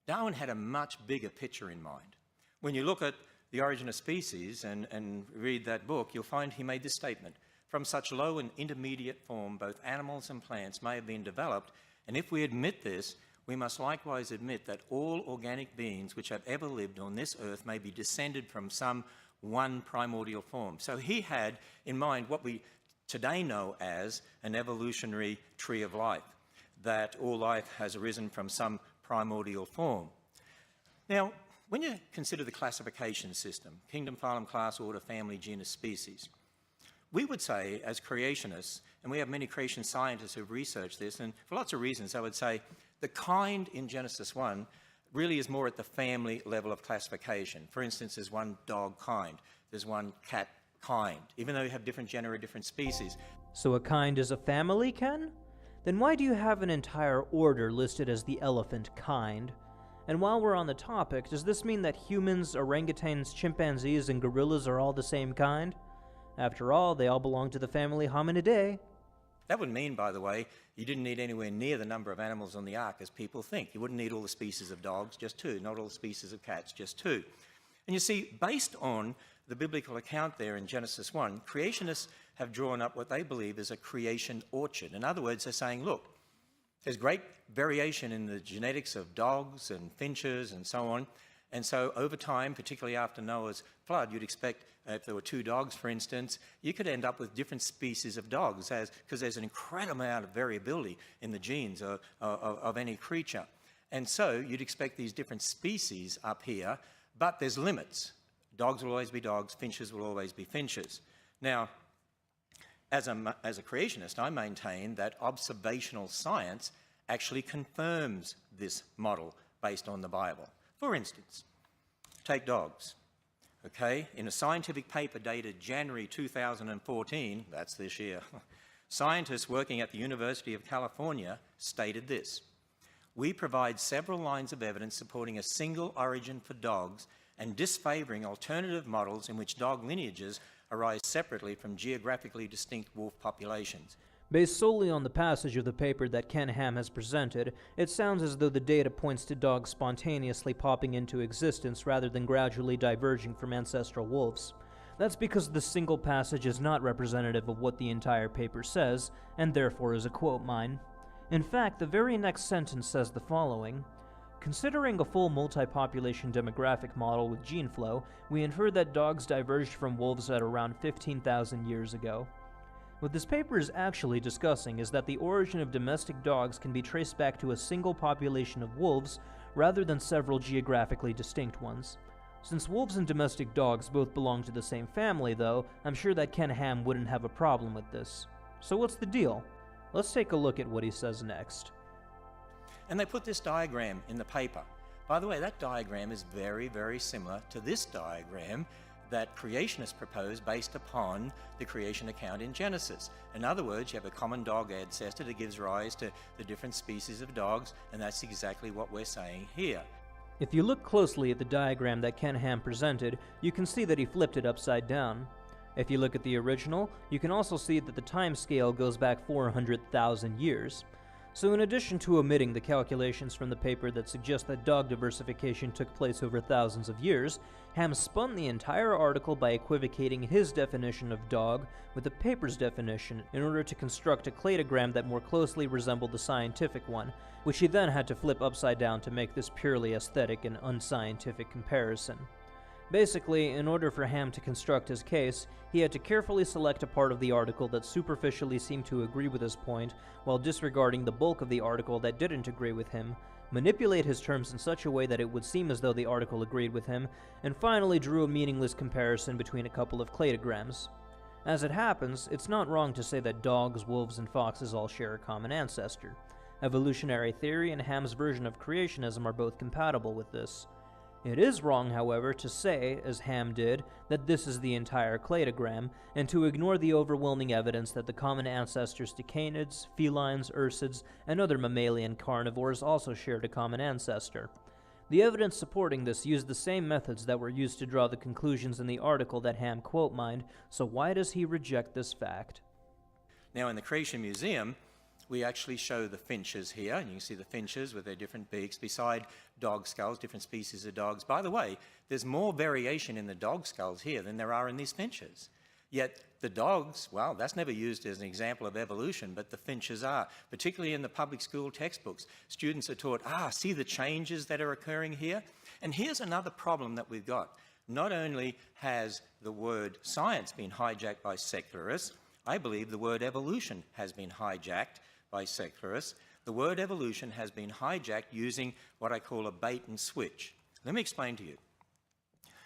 Darwin had a much bigger picture in mind. When you look at The Origin of Species and read that book, you'll find he made this statement: from such low and intermediate form, both animals and plants may have been developed, and if we admit this, we must likewise admit that all organic beings which have ever lived on this earth may be descended from some one primordial form. So he had in mind what we today know as an evolutionary tree of life, that all life has arisen from some primordial form. Now, when you consider the classification system, kingdom, phylum, class, order, family, genus, species, we would say, as creationists, and we have many creation scientists who've researched this, and for lots of reasons, I would say the kind in Genesis 1 really is more at the family level of classification. For instance, there's one dog kind, there's one cat kind, even though you have different genera, different species. So a kind is a family, Ken? Then why do you have an entire order listed as the elephant kind? And while we're on the topic, does this mean that humans, orangutans, chimpanzees, and gorillas are all the same kind? After all, they all belong to the family Hominidae. That would mean, by the way, you didn't need anywhere near the number of animals on the ark as people think. You wouldn't need all the species of dogs, just 2. Not all the species of cats, just 2. And you see, based on the biblical account there in Genesis 1, creationists have drawn up what they believe is a creation orchard. In other words, they're saying, look, there's great variation in the genetics of dogs and finches and so on. And so over time, particularly after Noah's flood, you'd expect if there were 2 dogs, for instance, you could end up with different species of dogs because there's an incredible amount of variability in the genes of any creature. And so you'd expect these different species up here, but there's limits. Dogs will always be dogs, finches will always be finches. Now, as a creationist, I maintain that observational science actually confirms this model based on the Bible. For instance, take dogs. Okay, in a scientific paper dated January 2014, that's this year, scientists working at the University of California stated this: "We provide several lines of evidence supporting a single origin for dogs and disfavoring alternative models in which dog lineages arise separately from geographically distinct wolf populations." Based solely on the passage of the paper that Ken Ham has presented, it sounds as though the data points to dogs spontaneously popping into existence rather than gradually diverging from ancestral wolves. That's because the single passage is not representative of what the entire paper says, and therefore is a quote mine. In fact, the very next sentence says the following: "Considering a full multi-population demographic model with gene flow, we infer that dogs diverged from wolves at around 15,000 years ago." What this paper is actually discussing is that the origin of domestic dogs can be traced back to a single population of wolves rather than several geographically distinct ones. Since wolves and domestic dogs both belong to the same family, though, I'm sure that Ken Ham wouldn't have a problem with this. So what's the deal? Let's take a look at what he says next. And they put this diagram in the paper. By the way, that diagram is very, very similar to this diagram that creationists proposed based upon the creation account in Genesis. In other words, you have a common dog ancestor that gives rise to the different species of dogs, and that's exactly what we're saying here. If you look closely at the diagram that Ken Ham presented, you can see that he flipped it upside down. If you look at the original, you can also see that the time scale goes back 400,000 years. So in addition to omitting the calculations from the paper that suggest that dog diversification took place over thousands of years, Ham spun the entire article by equivocating his definition of dog with the paper's definition in order to construct a cladogram that more closely resembled the scientific one, which he then had to flip upside down to make this purely aesthetic and unscientific comparison. Basically, in order for Ham to construct his case, he had to carefully select a part of the article that superficially seemed to agree with his point, while disregarding the bulk of the article that didn't agree with him, manipulate his terms in such a way that it would seem as though the article agreed with him, and finally drew a meaningless comparison between a couple of cladograms. As it happens, it's not wrong to say that dogs, wolves, and foxes all share a common ancestor. Evolutionary theory and Ham's version of creationism are both compatible with this. It is wrong, however, to say, as Ham did, that this is the entire cladogram, and to ignore the overwhelming evidence that the common ancestors to canids, felines, ursids, and other mammalian carnivores also shared a common ancestor. The evidence supporting this used the same methods that were used to draw the conclusions in the article that Ham quote-mined, so why does he reject this fact? Now, in the Creation Museum, we actually show the finches here, and you can see the finches with their different beaks beside dog skulls, different species of dogs. By the way, there's more variation in the dog skulls here than there are in these finches. Yet the dogs, well, that's never used as an example of evolution, but the finches are, particularly in the public school textbooks. Students are taught, see the changes that are occurring here? And here's another problem that we've got. Not only has the word science been hijacked by secularists, I believe the word evolution has been hijacked by secularists. The word evolution has been hijacked using what I call a bait and switch. Let me explain to you.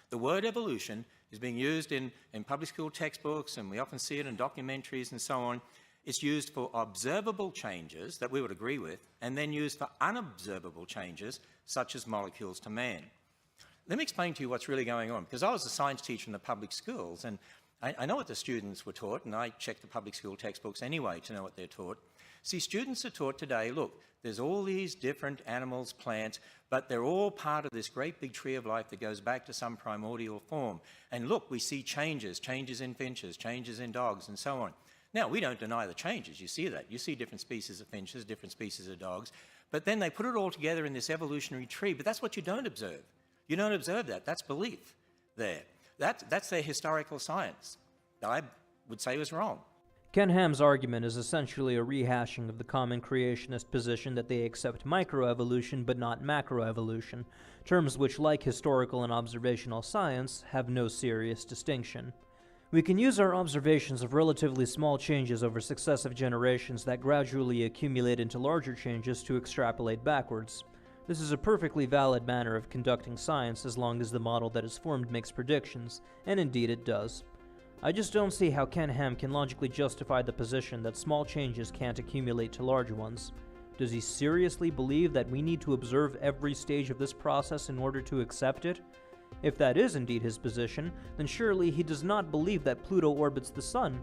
The word evolution is being used in public school textbooks, and we often see it in documentaries and so on. It's used for observable changes that we would agree with, and then used for unobservable changes, such as molecules to man. Let me explain to you what's really going on, because I was a science teacher in the public schools, and I know what the students were taught, and I check the public school textbooks anyway to know what they're taught. See, students are taught today, look, there's all these different animals, plants, but they're all part of this great big tree of life that goes back to some primordial form. And look, we see changes in finches, changes in dogs, and so on. Now, we don't deny the changes. You see that. You see different species of finches, different species of dogs. But then they put it all together in this evolutionary tree. But that's what you don't observe. You don't observe that. That's belief there. That's their historical science. I would say was wrong. Ken Ham's argument is essentially a rehashing of the common creationist position that they accept microevolution but not macroevolution, terms which, like historical and observational science, have no serious distinction. We can use our observations of relatively small changes over successive generations that gradually accumulate into larger changes to extrapolate backwards. This is a perfectly valid manner of conducting science as long as the model that is formed makes predictions, and indeed it does. I just don't see how Ken Ham can logically justify the position that small changes can't accumulate to large ones. Does he seriously believe that we need to observe every stage of this process in order to accept it? If that is indeed his position, then surely he does not believe that Pluto orbits the Sun.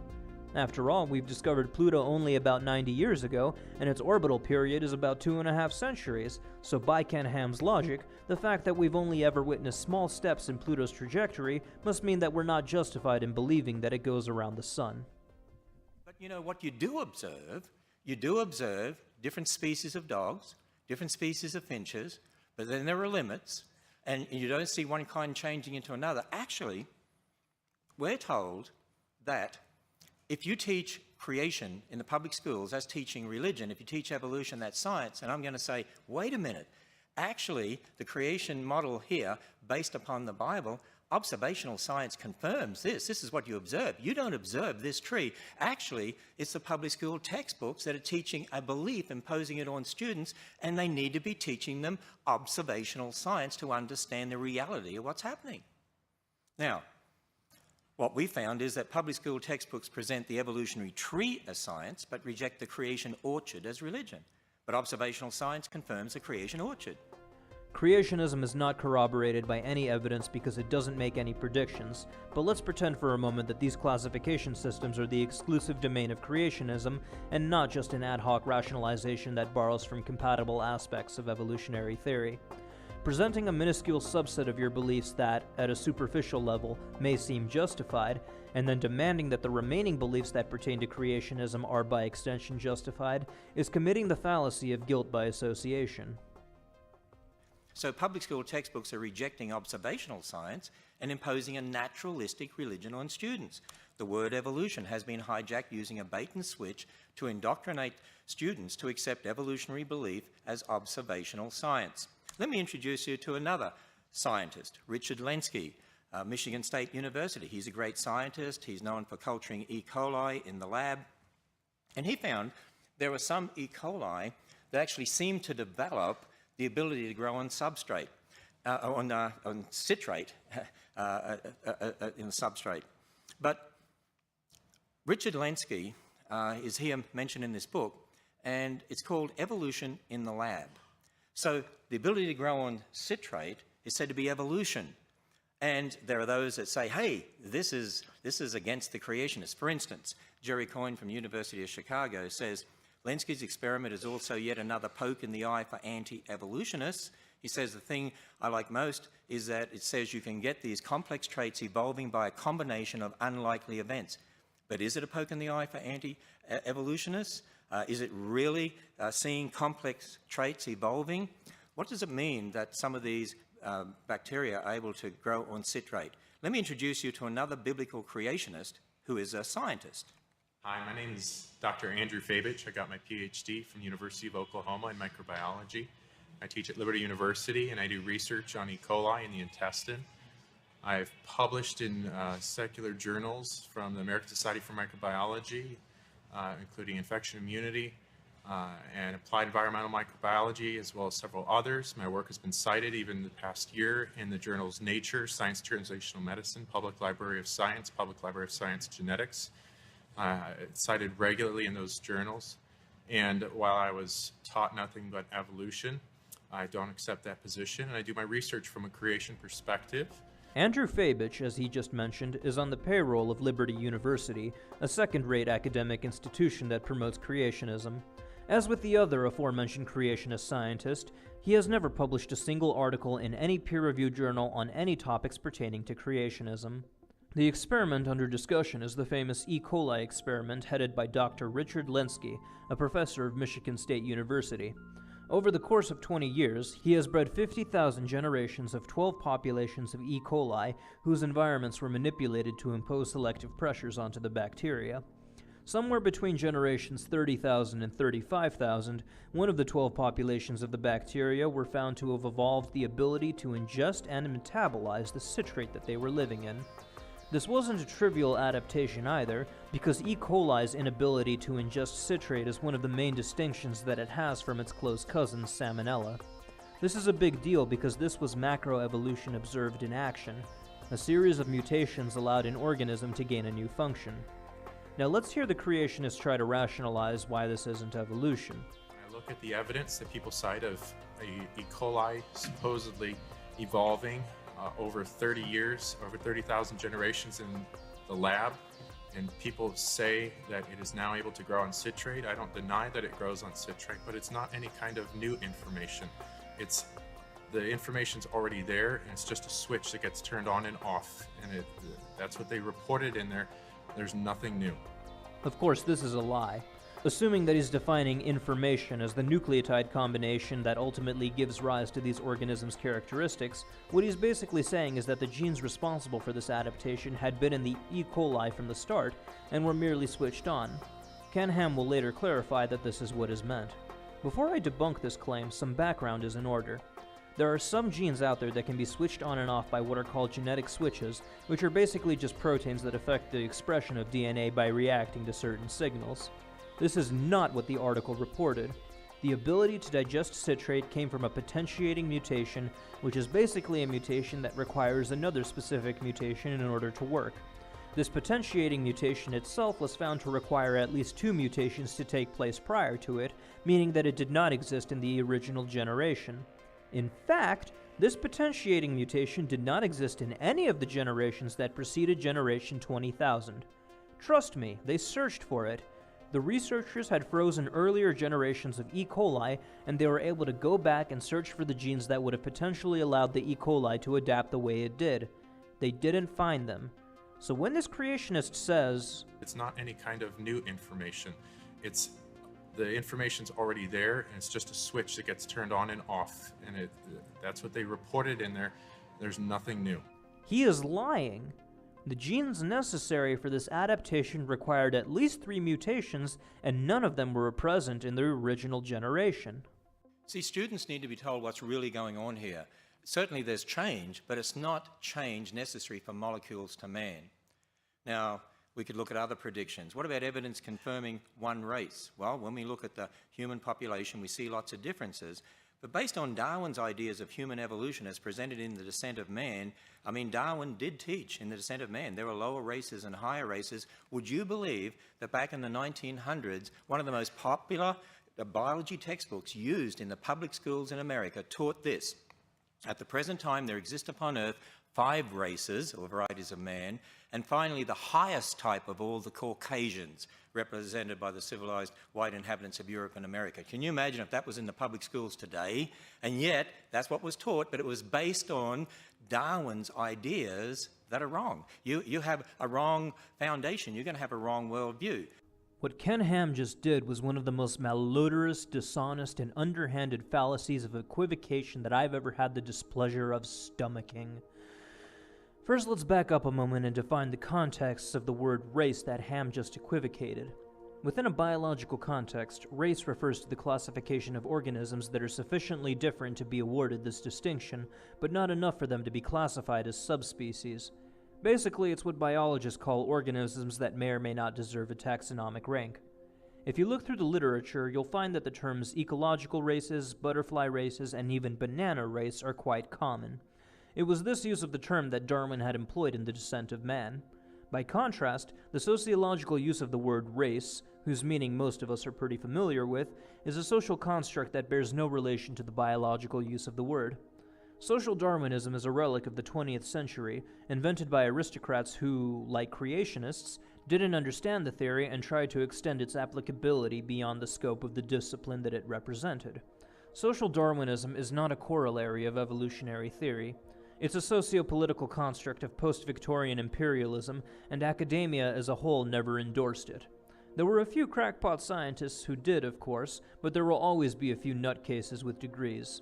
After all, we've discovered Pluto only about 90 years ago, and its orbital period is about 2.5 centuries, so by Ken Ham's logic, the fact that we've only ever witnessed small steps in Pluto's trajectory must mean that we're not justified in believing that it goes around the Sun. But you know what you do observe different species of dogs, different species of finches, but then there are limits, and you don't see one kind changing into another. Actually, we're told that if you teach creation in the public schools, that's teaching religion. If you teach evolution, that's science. And I'm going to say, wait a minute. Actually, the creation model here, based upon the Bible, observational science confirms this. This is what you observe. You don't observe this tree. Actually, it's the public school textbooks that are teaching a belief, imposing it on students, and they need to be teaching them observational science to understand the reality of what's happening. Now, what we found is that public school textbooks present the evolutionary tree as science, but reject the creation orchard as religion. But observational science confirms the creation orchard. Creationism is not corroborated by any evidence because it doesn't make any predictions, but let's pretend for a moment that these classification systems are the exclusive domain of creationism and not just an ad hoc rationalization that borrows from compatible aspects of evolutionary theory. Presenting a minuscule subset of your beliefs that, at a superficial level, may seem justified, and then demanding that the remaining beliefs that pertain to creationism are by extension justified, is committing the fallacy of guilt by association. So public school textbooks are rejecting observational science and imposing a naturalistic religion on students. The word evolution has been hijacked using a bait and switch to indoctrinate students to accept evolutionary belief as observational science. Let me introduce you to another scientist, Richard Lenski, Michigan State University. He's a great scientist. He's known for culturing E. coli in the lab. And he found there were some E. coli that actually seemed to develop the ability to grow on substrate, on citrate in the substrate. But Richard Lenski is here mentioned in this book, and it's called Evolution in the Lab. So the ability to grow on citrate is said to be evolution. And there are those that say, hey, this is against the creationists. For instance, Jerry Coyne from the University of Chicago says, Lenski's experiment is also yet another poke in the eye for anti-evolutionists. He says the thing I like most is that it says you can get these complex traits evolving by a combination of unlikely events. But is it a poke in the eye for anti-evolutionists? Is it really seeing complex traits evolving? What does it mean that some of these bacteria are able to grow on citrate? Let me introduce you to another biblical creationist who is a scientist. Hi, my name is Dr. Andrew Fabich. I got my PhD from the University of Oklahoma in microbiology. I teach at Liberty University, and I do research on E. coli in the intestine. I've published in secular journals from the American Society for Microbiology, including infection immunity and applied environmental microbiology, as well as several others. My work has been cited even the past year in the journals Nature, Science Translational Medicine, Public Library of Science, Public Library of Science Genetics. It's cited regularly in those journals. And while I was taught nothing but evolution, I don't accept that position, and I do my research from a creation perspective. Andrew Fabich, as he just mentioned, is on the payroll of Liberty University, a second-rate academic institution that promotes creationism. As with the other aforementioned creationist scientist, he has never published a single article in any peer-reviewed journal on any topics pertaining to creationism. The experiment under discussion is the famous E. coli experiment headed by Dr. Richard Lenski, a professor of Michigan State University. Over the course of 20 years, he has bred 50,000 generations of 12 populations of E. coli whose environments were manipulated to impose selective pressures onto the bacteria. Somewhere between generations 30,000 and 35,000, one of the 12 populations of the bacteria were found to have evolved the ability to ingest and metabolize the citrate that they were living in. This wasn't a trivial adaptation either, because E. coli's inability to ingest citrate is one of the main distinctions that it has from its close cousin, Salmonella. This is a big deal because this was macroevolution observed in action. A series of mutations allowed an organism to gain a new function. Now let's hear the creationists try to rationalize why this isn't evolution. I look at the evidence that people cite of E. coli supposedly evolving over 30 years, over 30,000 generations in the lab, and people say that it is now able to grow on citrate. I don't deny that it grows on citrate, but it's not any kind of new information. The information's already there, and it's just a switch that gets turned on and off, and that's what they reported in there. There's nothing new. Of course, this is a lie. Assuming that he's defining information as the nucleotide combination that ultimately gives rise to these organisms' characteristics, what he's basically saying is that the genes responsible for this adaptation had been in the E. coli from the start and were merely switched on. Ken Ham will later clarify that this is what is meant. Before I debunk this claim, some background is in order. There are some genes out there that can be switched on and off by what are called genetic switches, which are basically just proteins that affect the expression of DNA by reacting to certain signals. This is not what the article reported. The ability to digest citrate came from a potentiating mutation, which is basically a mutation that requires another specific mutation in order to work. This potentiating mutation itself was found to require at least 2 mutations to take place prior to it, meaning that it did not exist in the original generation. In fact, this potentiating mutation did not exist in any of the generations that preceded generation 20,000. Trust me, they searched for it. The researchers had frozen earlier generations of E. coli, and they were able to go back and search for the genes that would have potentially allowed the E. coli to adapt the way it did. They didn't find them. So when this creationist says, it's not any kind of new information. The information's already there, and it's just a switch that gets turned on and off, and that's what they reported in there. There's nothing new. He is lying. The genes necessary for this adaptation required at least 3 mutations, and none of them were present in the original generation. See, students need to be told what's really going on here. Certainly there's change, but it's not change necessary from molecules to man. Now, we could look at other predictions. What about evidence confirming one race? Well, when we look at the human population, we see lots of differences. But based on Darwin's ideas of human evolution as presented in The Descent of Man, I mean, Darwin did teach in The Descent of Man there were lower races and higher races. Would you believe that back in the 1900s, one of the most popular biology textbooks used in the public schools in America taught this? At the present time, there exist upon Earth 5 races, or varieties of man, and finally the highest type of all, the Caucasians, represented by the civilized white inhabitants of Europe and America. Can you imagine if that was in the public schools today? And yet, that's what was taught, but it was based on Darwin's ideas that are wrong. You have a wrong foundation. You're going to have a wrong worldview. What Ken Ham just did was one of the most malodorous, dishonest, and underhanded fallacies of equivocation that I've ever had the displeasure of stomaching. First, let's back up a moment and define the context of the word race that Ham just equivocated. Within a biological context, race refers to the classification of organisms that are sufficiently different to be awarded this distinction, but not enough for them to be classified as subspecies. Basically, it's what biologists call organisms that may or may not deserve a taxonomic rank. If you look through the literature, you'll find that the terms ecological races, butterfly races, and even banana race are quite common. It was this use of the term that Darwin had employed in The Descent of Man. By contrast, the sociological use of the word race, whose meaning most of us are pretty familiar with, is a social construct that bears no relation to the biological use of the word. Social Darwinism is a relic of the 20th century, invented by aristocrats who, like creationists, didn't understand the theory, and tried to extend its applicability beyond the scope of the discipline that it represented. Social Darwinism is not a corollary of evolutionary theory. It's a socio-political construct of post-Victorian imperialism, and academia as a whole never endorsed it. There were a few crackpot scientists who did, of course, but there will always be a few nutcases with degrees.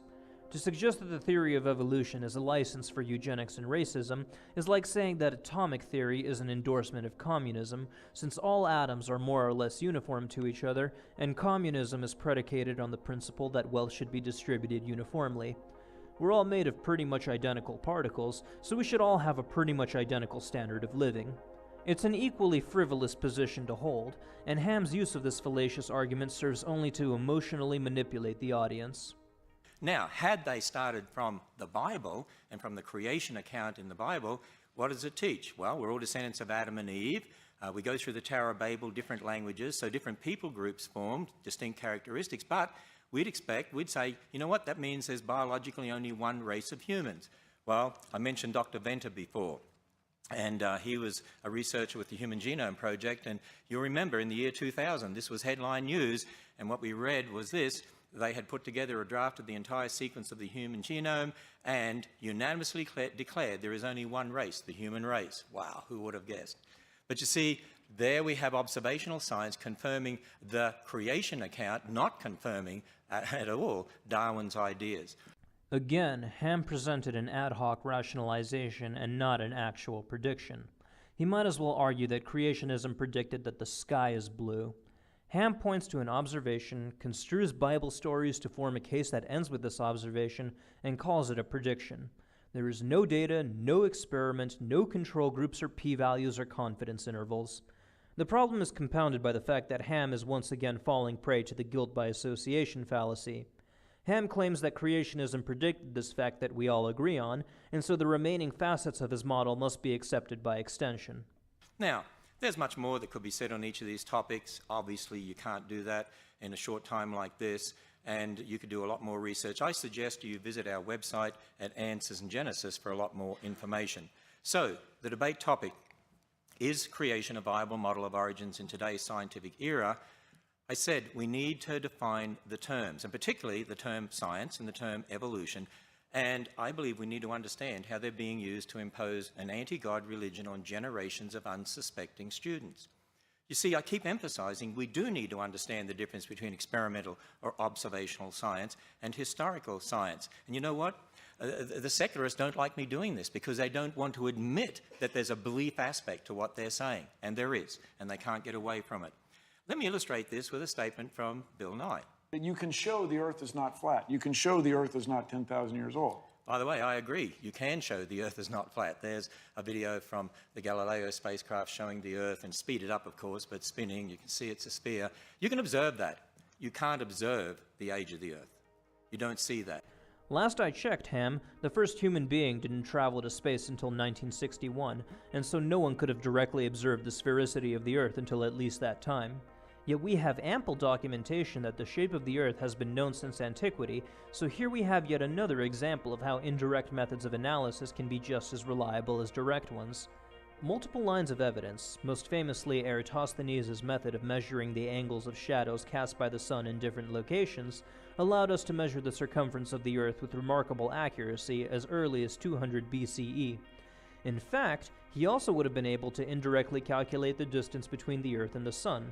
To suggest that the theory of evolution is a license for eugenics and racism is like saying that atomic theory is an endorsement of communism, since all atoms are more or less uniform to each other, and communism is predicated on the principle that wealth should be distributed uniformly. We're all made of pretty much identical particles, so we should all have a pretty much identical standard of living. It's an equally frivolous position to hold, and Ham's use of this fallacious argument serves only to emotionally manipulate the audience. Now, had they started from the Bible and from the creation account in the Bible, what does it teach? Well, we're all descendants of Adam and Eve. We go through the Tower of Babel, different languages, so different people groups formed, distinct characteristics, but we'd say, you know what, that means there's biologically only one race of humans. Well, I mentioned Dr. Venter before. And he was a researcher with the Human Genome Project, and you'll remember in the year 2000, this was headline news, and what we read was this: they had put together a draft of the entire sequence of the human genome and unanimously declared there is only one race, the human race. Wow, who would have guessed? But you see, there we have observational science confirming the creation account, not confirming at all Darwin's ideas. Again, Ham presented an ad hoc rationalization and not an actual prediction. He might as well argue that creationism predicted that the sky is blue. Ham points to an observation, construes Bible stories to form a case that ends with this observation, and calls it a prediction. There is no data, no experiment, no control groups or p-values or confidence intervals. The problem is compounded by the fact that Ham is once again falling prey to the guilt by association fallacy. Ham claims that creationism predicted this fact that we all agree on, and so the remaining facets of his model must be accepted by extension. Now, there's much more that could be said on each of these topics. Obviously, you can't do that in a short time like this, and you could do a lot more research. I suggest you visit our website at Answers in Genesis for a lot more information. So, the debate topic: is creation a viable model of origins in today's scientific era? I said we need to define the terms, and particularly the term science and the term evolution, and I believe we need to understand how they're being used to impose an anti-God religion on generations of unsuspecting students. You see, I keep emphasizing we do need to understand the difference between experimental or observational science and historical science. And you know what? The secularists don't like me doing this because they don't want to admit that there's a belief aspect to what they're saying, and there is, and they can't get away from it. Let me illustrate this with a statement from Bill Nye. You can show the Earth is not flat. You can show the Earth is not 10,000 years old. By the way, I agree. You can show the Earth is not flat. There's a video from the Galileo spacecraft showing the Earth, and speeded up, of course, but spinning. You can see it's a sphere. You can observe that. You can't observe the age of the Earth. You don't see that. Last I checked, Ham, the first human being didn't travel to space until 1961, and so no one could have directly observed the sphericity of the Earth until at least that time. Yet we have ample documentation that the shape of the Earth has been known since antiquity, so here we have yet another example of how indirect methods of analysis can be just as reliable as direct ones. Multiple lines of evidence, most famously Eratosthenes' method of measuring the angles of shadows cast by the sun in different locations, allowed us to measure the circumference of the Earth with remarkable accuracy as early as 200 BCE. In fact, he also would have been able to indirectly calculate the distance between the Earth and the sun.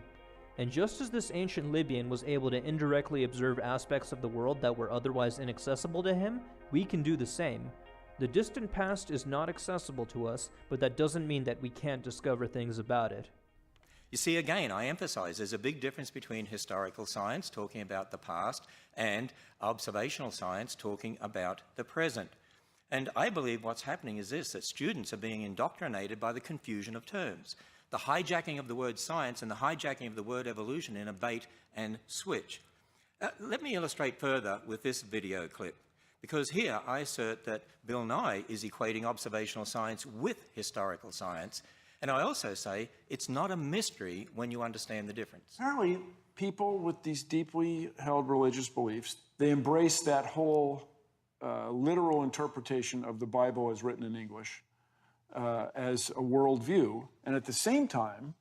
And just as this ancient Libyan was able to indirectly observe aspects of the world that were otherwise inaccessible to him, we can do the same. The distant past is not accessible to us, but that doesn't mean that we can't discover things about it. You see, again, I emphasize there's a big difference between historical science, talking about the past, and observational science, talking about the present. And I believe what's happening is this, that students are being indoctrinated by the confusion of terms. The hijacking of the word science and the hijacking of the word evolution in a bait and switch. Let me illustrate further with this video clip, because here I assert that Bill Nye is equating observational science with historical science, and I also say it's not a mystery when you understand the difference. Apparently, people with these deeply held religious beliefs, they embrace that whole literal interpretation of the Bible as written in English as a worldview, and at the same time,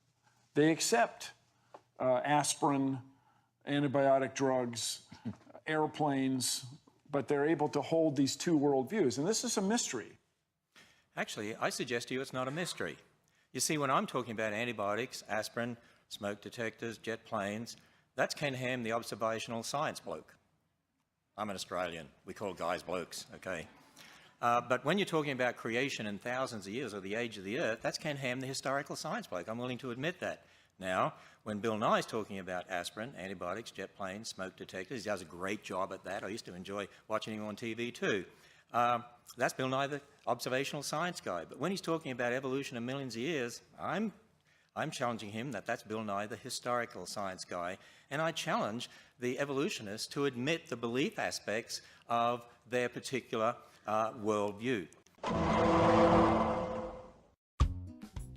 They accept aspirin, antibiotic drugs, airplanes, but they're able to hold these two worldviews. And this is a mystery. Actually, I suggest to you it's not a mystery. You see, when I'm talking about antibiotics, aspirin, smoke detectors, jet planes, that's Ken Ham, the observational science bloke. I'm an Australian. We call guys blokes, okay? But when you're talking about creation in thousands of years or the age of the earth, that's Ken Ham, the historical science bloke. I'm willing to admit that. Now, when Bill Nye's talking about aspirin, antibiotics, jet planes, smoke detectors, he does a great job at that. I used to enjoy watching him on TV too. That's Bill Nye, the observational science guy. But when he's talking about evolution of millions of years, I'm challenging him that that's Bill Nye, the historical science guy. And I challenge the evolutionists to admit the belief aspects of their particular worldview.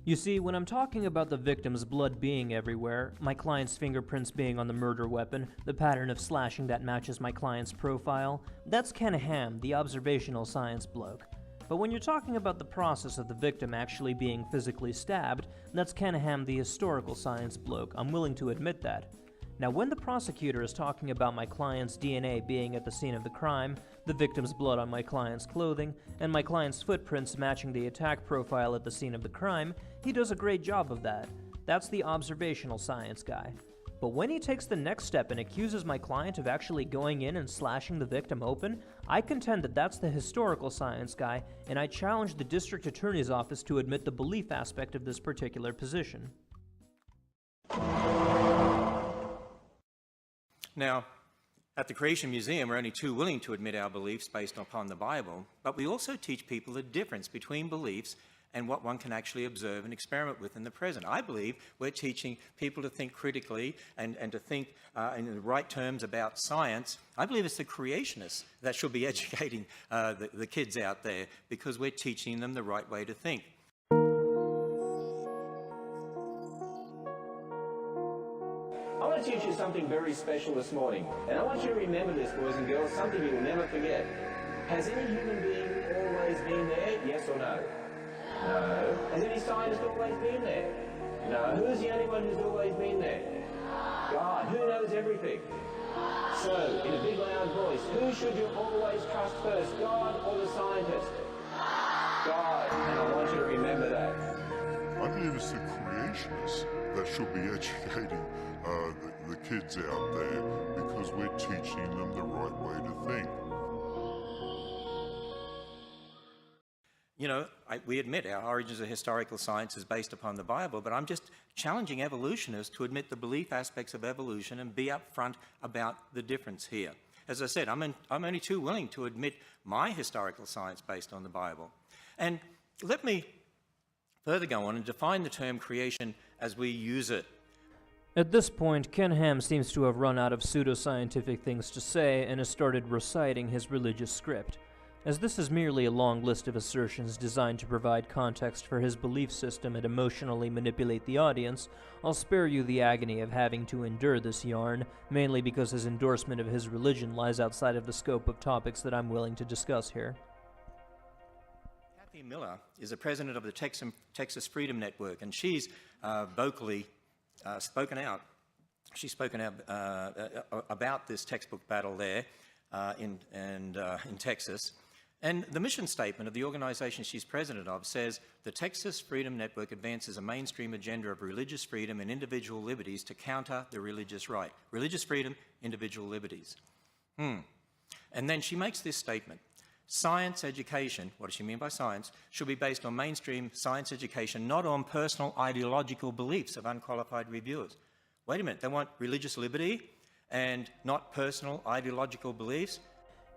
You see, when I'm talking about the victim's blood being everywhere, my client's fingerprints being on the murder weapon, the pattern of slashing that matches my client's profile, that's Ken Ham, the observational science bloke. But when you're talking about the process of the victim actually being physically stabbed, that's Ken Ham, the historical science bloke. I'm willing to admit that. Now, when the prosecutor is talking about my client's DNA being at the scene of the crime, the victim's blood on my client's clothing, and my client's footprints matching the attack profile at the scene of the crime, he does a great job of that. That's the observational science guy. But when he takes the next step and accuses my client of actually going in and slashing the victim open, I contend that that's the historical science guy, and I challenge the district attorney's office to admit the belief aspect of this particular position. Now, at the Creation Museum, we're only too willing to admit our beliefs based upon the Bible, but we also teach people the difference between beliefs and what one can actually observe and experiment with in the present. I believe we're teaching people to think critically and to think in the right terms about science. I believe it's the creationists that should be educating the kids out there, because we're teaching them the right way to think. I want to teach you something very special this morning. And I want you to remember this, boys and girls, something you'll never forget. Has any human being always been there? Yes or no? No. Has any scientist always been there? No. Who's the only one who's always been there? God. Who knows everything? So, in a big loud voice, who should you always trust first, God or the scientist? God. And I want you to remember that. I believe it's the creationists that should be educating the kids out there, because we're teaching them the right way to think. You know, we admit our origins of historical science is based upon the Bible, but I'm just challenging evolutionists to admit the belief aspects of evolution and be upfront about the difference here. As I said, I'm only too willing to admit my historical science based on the Bible. And let me further go on and define the term creation as we use it. At this point, Ken Ham seems to have run out of pseudoscientific things to say and has started reciting his religious script. As this is merely a long list of assertions designed to provide context for his belief system and emotionally manipulate the audience, I'll spare you the agony of having to endure this yarn, mainly because his endorsement of his religion lies outside of the scope of topics that I'm willing to discuss here. Kathy Miller is the president of the Texas Freedom Network, and she's vocally spoken out. She's spoken out about this textbook battle there in Texas. And the mission statement of the organization she's president of says, the Texas Freedom Network advances a mainstream agenda of religious freedom and individual liberties to counter the religious right. Religious freedom, individual liberties. And then she makes this statement. Science education, what does she mean by science, should be based on mainstream science education, not on personal ideological beliefs of unqualified reviewers. Wait a minute, they want religious liberty and not personal ideological beliefs?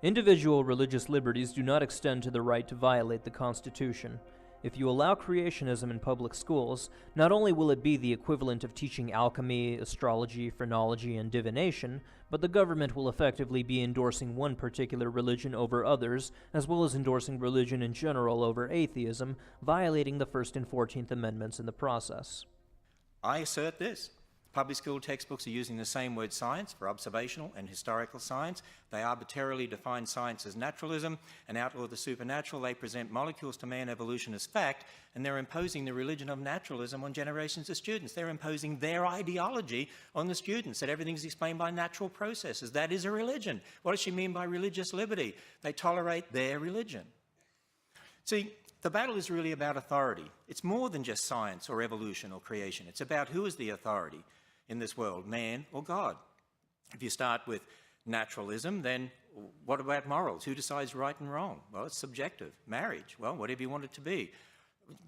Individual religious liberties do not extend to the right to violate the Constitution. If you allow creationism in public schools, not only will it be the equivalent of teaching alchemy, astrology, phrenology, and divination, but the government will effectively be endorsing one particular religion over others, as well as endorsing religion in general over atheism, violating the First and 14th Amendments in the process. I assert this. Public school textbooks are using the same word science for observational and historical science. They arbitrarily define science as naturalism and outlaw the supernatural. They present molecules to man evolution as fact, and they're imposing the religion of naturalism on generations of students. They're imposing their ideology on the students, that everything's explained by natural processes. That is a religion. What does she mean by religious liberty? They tolerate their religion. See, the battle is really about authority. It's more than just science or evolution or creation. It's about who is the authority in this world, man or God. If you start with naturalism, then what about morals? Who decides right and wrong? Well, it's subjective. Marriage, well, whatever you want it to be.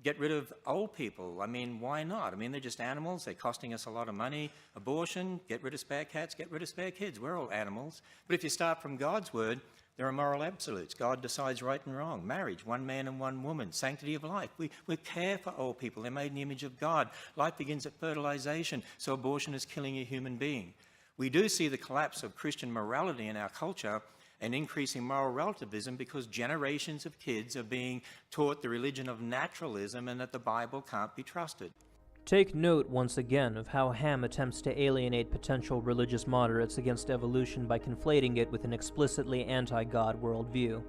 Get rid of old people. I mean, why not? I mean, they're just animals. They're costing us a lot of money. Abortion, get rid of spare cats, get rid of spare kids. We're all animals. But if you start from God's word, there are moral absolutes. God decides right and wrong. Marriage, one man and one woman. Sanctity of life. We care for old people. They're made in the image of God. Life begins at fertilization, so abortion is killing a human being. We do see the collapse of Christian morality in our culture and increasing moral relativism because generations of kids are being taught the religion of naturalism and that the Bible can't be trusted. Take note once again of how Ham attempts to alienate potential religious moderates against evolution by conflating it with an explicitly anti-God worldview.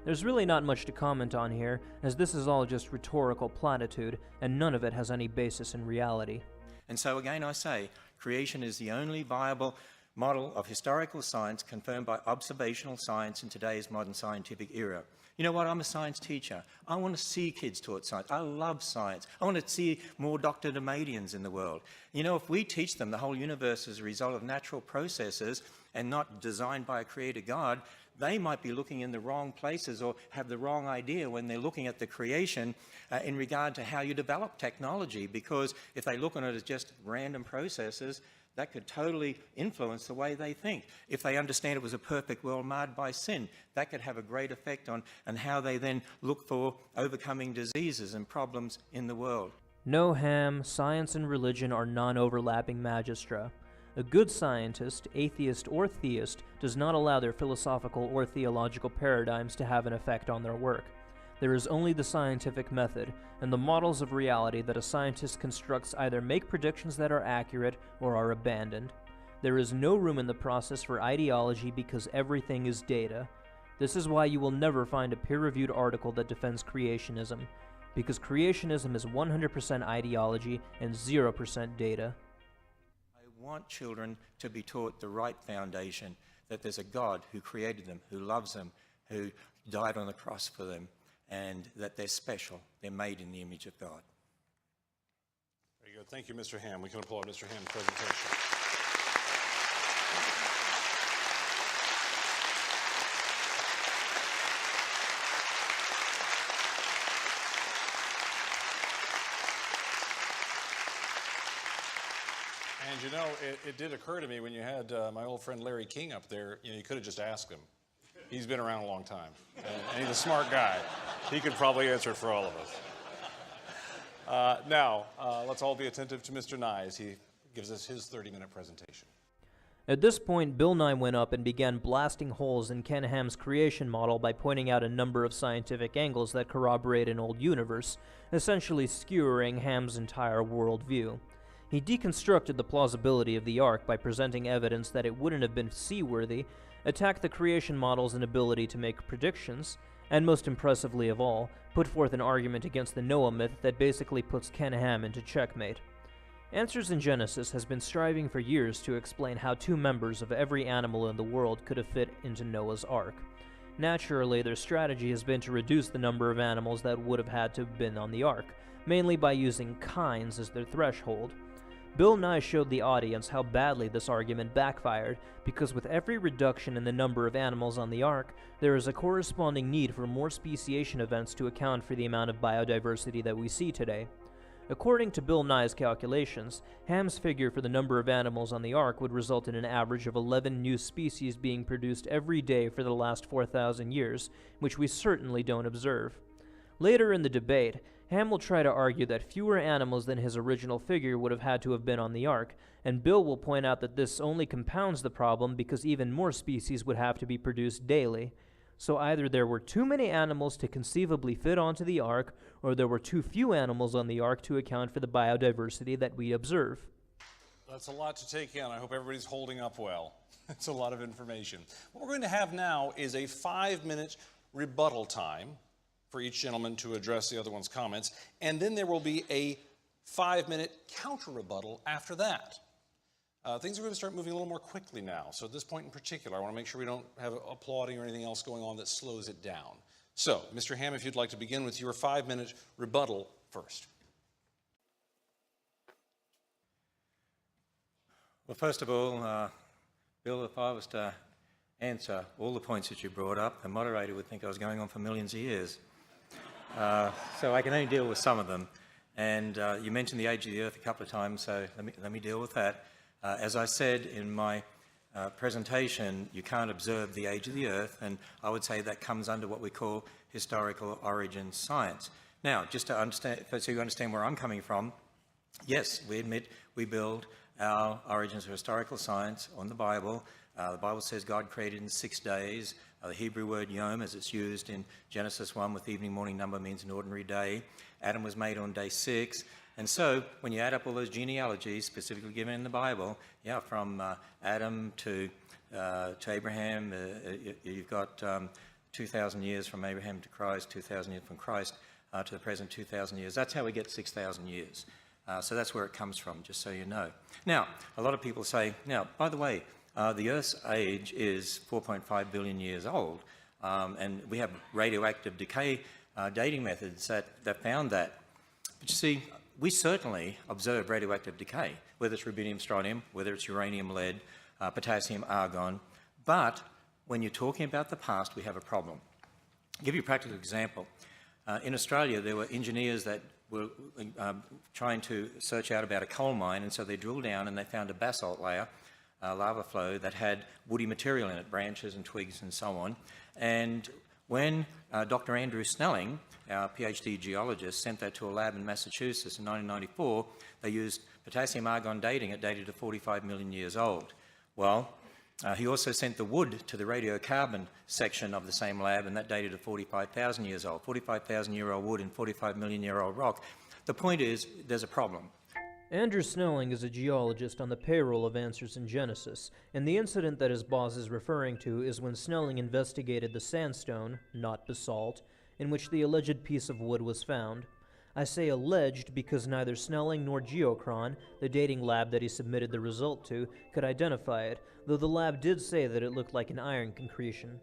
There's really not much to comment on here, as this is all just rhetorical platitude, and none of it has any basis in reality. And so again I say, creation is the only viable model of historical science confirmed by observational science in today's modern scientific era. You know what? I'm a science teacher. I want to see kids taught science. I love science. I want to see more Dr. Demadians in the world. You know, if we teach them the whole universe is a result of natural processes and not designed by a creator God, they might be looking in the wrong places or have the wrong idea when they're looking at the creation in regard to how you develop technology, because if they look on it as just random processes, that could totally influence the way they think. If they understand it was a perfect world marred by sin, that could have a great effect on how they then look for overcoming diseases and problems in the world. No, Ham, science and religion are non-overlapping magistra. A good scientist, atheist or theist, does not allow their philosophical or theological paradigms to have an effect on their work. There is only the scientific method, and the models of reality that a scientist constructs either make predictions that are accurate or are abandoned. There is no room in the process for ideology because everything is data. This is why you will never find a peer-reviewed article that defends creationism, because creationism is 100% ideology and 0% data. I want children to be taught the right foundation, that there's a God who created them, who loves them, who died on the cross for them, and that they're special. They're made in the image of God. Very good. Thank you, Mr. Ham. We can applaud Mr. Ham's presentation. And you know, it did occur to me when you had my old friend Larry King up there, you know, you could have just asked him. He's been around a long time, and he's a smart guy. He could probably answer it for all of us. Now, let's all be attentive to Mr. Nye as he gives us his 30-minute presentation. At this point, Bill Nye went up and began blasting holes in Ken Ham's creation model by pointing out a number of scientific angles that corroborate an old universe, essentially skewering Ham's entire worldview. He deconstructed the plausibility of the Ark by presenting evidence that it wouldn't have been seaworthy, attacked the creation model's inability to make predictions, and most impressively of all, put forth an argument against the Noah myth that basically puts Ken Ham into checkmate. Answers in Genesis has been striving for years to explain how 2 members of every animal in the world could have fit into Noah's Ark. Naturally, their strategy has been to reduce the number of animals that would have had to have been on the Ark, mainly by using kinds as their threshold. Bill Nye showed the audience how badly this argument backfired, because with every reduction in the number of animals on the Ark, there is a corresponding need for more speciation events to account for the amount of biodiversity that we see today. According to Bill Nye's calculations, Ham's figure for the number of animals on the Ark would result in an average of 11 new species being produced every day for the last 4,000 years, which we certainly don't observe. Later in the debate, Ham will try to argue that fewer animals than his original figure would have had to have been on the Ark, and Bill will point out that this only compounds the problem because even more species would have to be produced daily. So either there were too many animals to conceivably fit onto the Ark, or there were too few animals on the Ark to account for the biodiversity that we observe. That's a lot to take in. I hope everybody's holding up well. It's a lot of information. What we're going to have now is a 5-minute rebuttal time for each gentleman to address the other one's comments, and then there will be a 5-minute counter-rebuttal after that. Things are going to start moving a little more quickly now, so at this point in particular, I want to make sure we don't have applauding or anything else going on that slows it down. So, Mr. Ham, if you'd like to begin with your 5-minute rebuttal first. Well, first of all, Bill, if I was to answer all the points that you brought up, the moderator would think I was going on for millions of years. So I can only deal with some of them. And you mentioned the age of the Earth a couple of times, so let me deal with that. As I said in my presentation, you can't observe the age of the Earth, and I would say that comes under what we call historical origin science. Now, just to understand, so you understand where I'm coming from, yes, we admit we build our origins of historical science on the Bible. The Bible says God created in 6 days. The Hebrew word yom, as it's used in Genesis 1 with the evening morning number, means an ordinary day. Adam was made on day 6. And so when you add up all those genealogies specifically given in the Bible, yeah, from Adam to Abraham, you've got 2,000 years from Abraham to Christ, 2,000 years from Christ to the present 2,000 years. That's how we get 6,000 years. So that's where it comes from, just so you know. Now, a lot of people say, now, by the way, the Earth's age is 4.5 billion years old, and we have radioactive decay dating methods that found that. But you see, we certainly observe radioactive decay, whether it's rubidium, strontium, whether it's uranium, lead, potassium, argon. But when you're talking about the past, we have a problem. I'll give you a practical example. In Australia, there were engineers that were trying to search out about a coal mine, and so they drilled down and they found a basalt layer, lava flow, that had woody material in it, branches and twigs and so on. And when Dr. Andrew Snelling, our PhD geologist, sent that to a lab in Massachusetts in 1994, they used potassium argon dating. It dated to 45 million years old. Well, he also sent the wood to the radiocarbon section of the same lab, and that dated to 45,000 years old. 45,000-year-old wood and 45 million-year-old rock. The point is, there's a problem. Andrew Snelling is a geologist on the payroll of Answers in Genesis, and the incident that his boss is referring to is when Snelling investigated the sandstone, not basalt, in which the alleged piece of wood was found. I say alleged because neither Snelling nor Geochron, the dating lab that he submitted the result to, could identify it, though the lab did say that it looked like an iron concretion.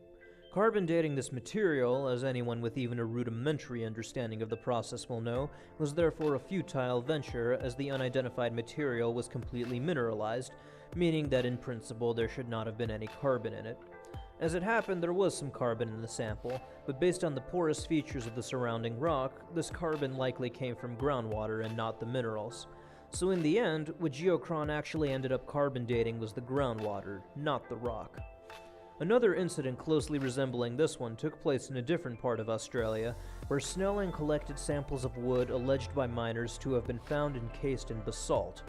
Carbon dating this material, as anyone with even a rudimentary understanding of the process will know, was therefore a futile venture, as the unidentified material was completely mineralized, meaning that in principle there should not have been any carbon in it. As it happened, there was some carbon in the sample, but based on the porous features of the surrounding rock, this carbon likely came from groundwater and not the minerals. So in the end, what Geochron actually ended up carbon dating was the groundwater, not the rock. Another incident closely resembling this one took place in a different part of Australia, where Snelling collected samples of wood alleged by miners to have been found encased in basalt.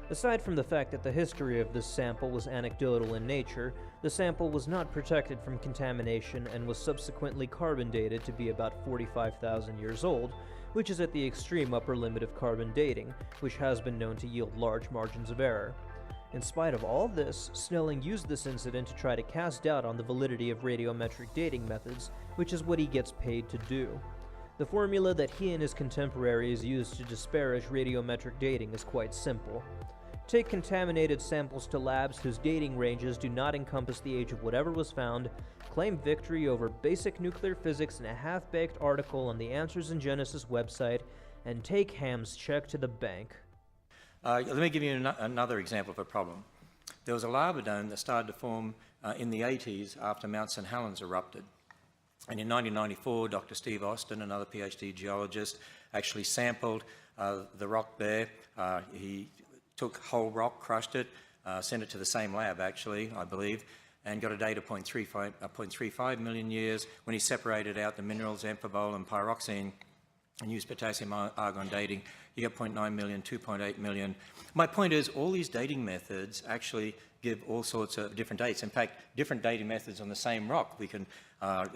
Aside from the fact that the history of this sample was anecdotal in nature, the sample was not protected from contamination and was subsequently carbon dated to be about 45,000 years old, which is at the extreme upper limit of carbon dating, which has been known to yield large margins of error. In spite of all this, Snelling used this incident to try to cast doubt on the validity of radiometric dating methods, which is what he gets paid to do. The formula that he and his contemporaries used to disparage radiometric dating is quite simple. Take contaminated samples to labs whose dating ranges do not encompass the age of whatever was found, claim victory over basic nuclear physics in a half-baked article on the Answers in Genesis website, and take Ham's check to the bank. Let me give you another example of a problem. There was a lava dome that started to form in the 80s after Mount St. Helens erupted. And in 1994, Dr. Steve Austin, another PhD geologist, actually sampled the rock there. He took whole rock, crushed it, sent it to the same lab, actually, I believe, and got a date of 0.35 million years. When he separated out the minerals, amphibole and pyroxene, and used potassium argon dating, you get 0.9 million, 2.8 million. My point is, all these dating methods actually give all sorts of different dates. In fact, different dating methods on the same rock we can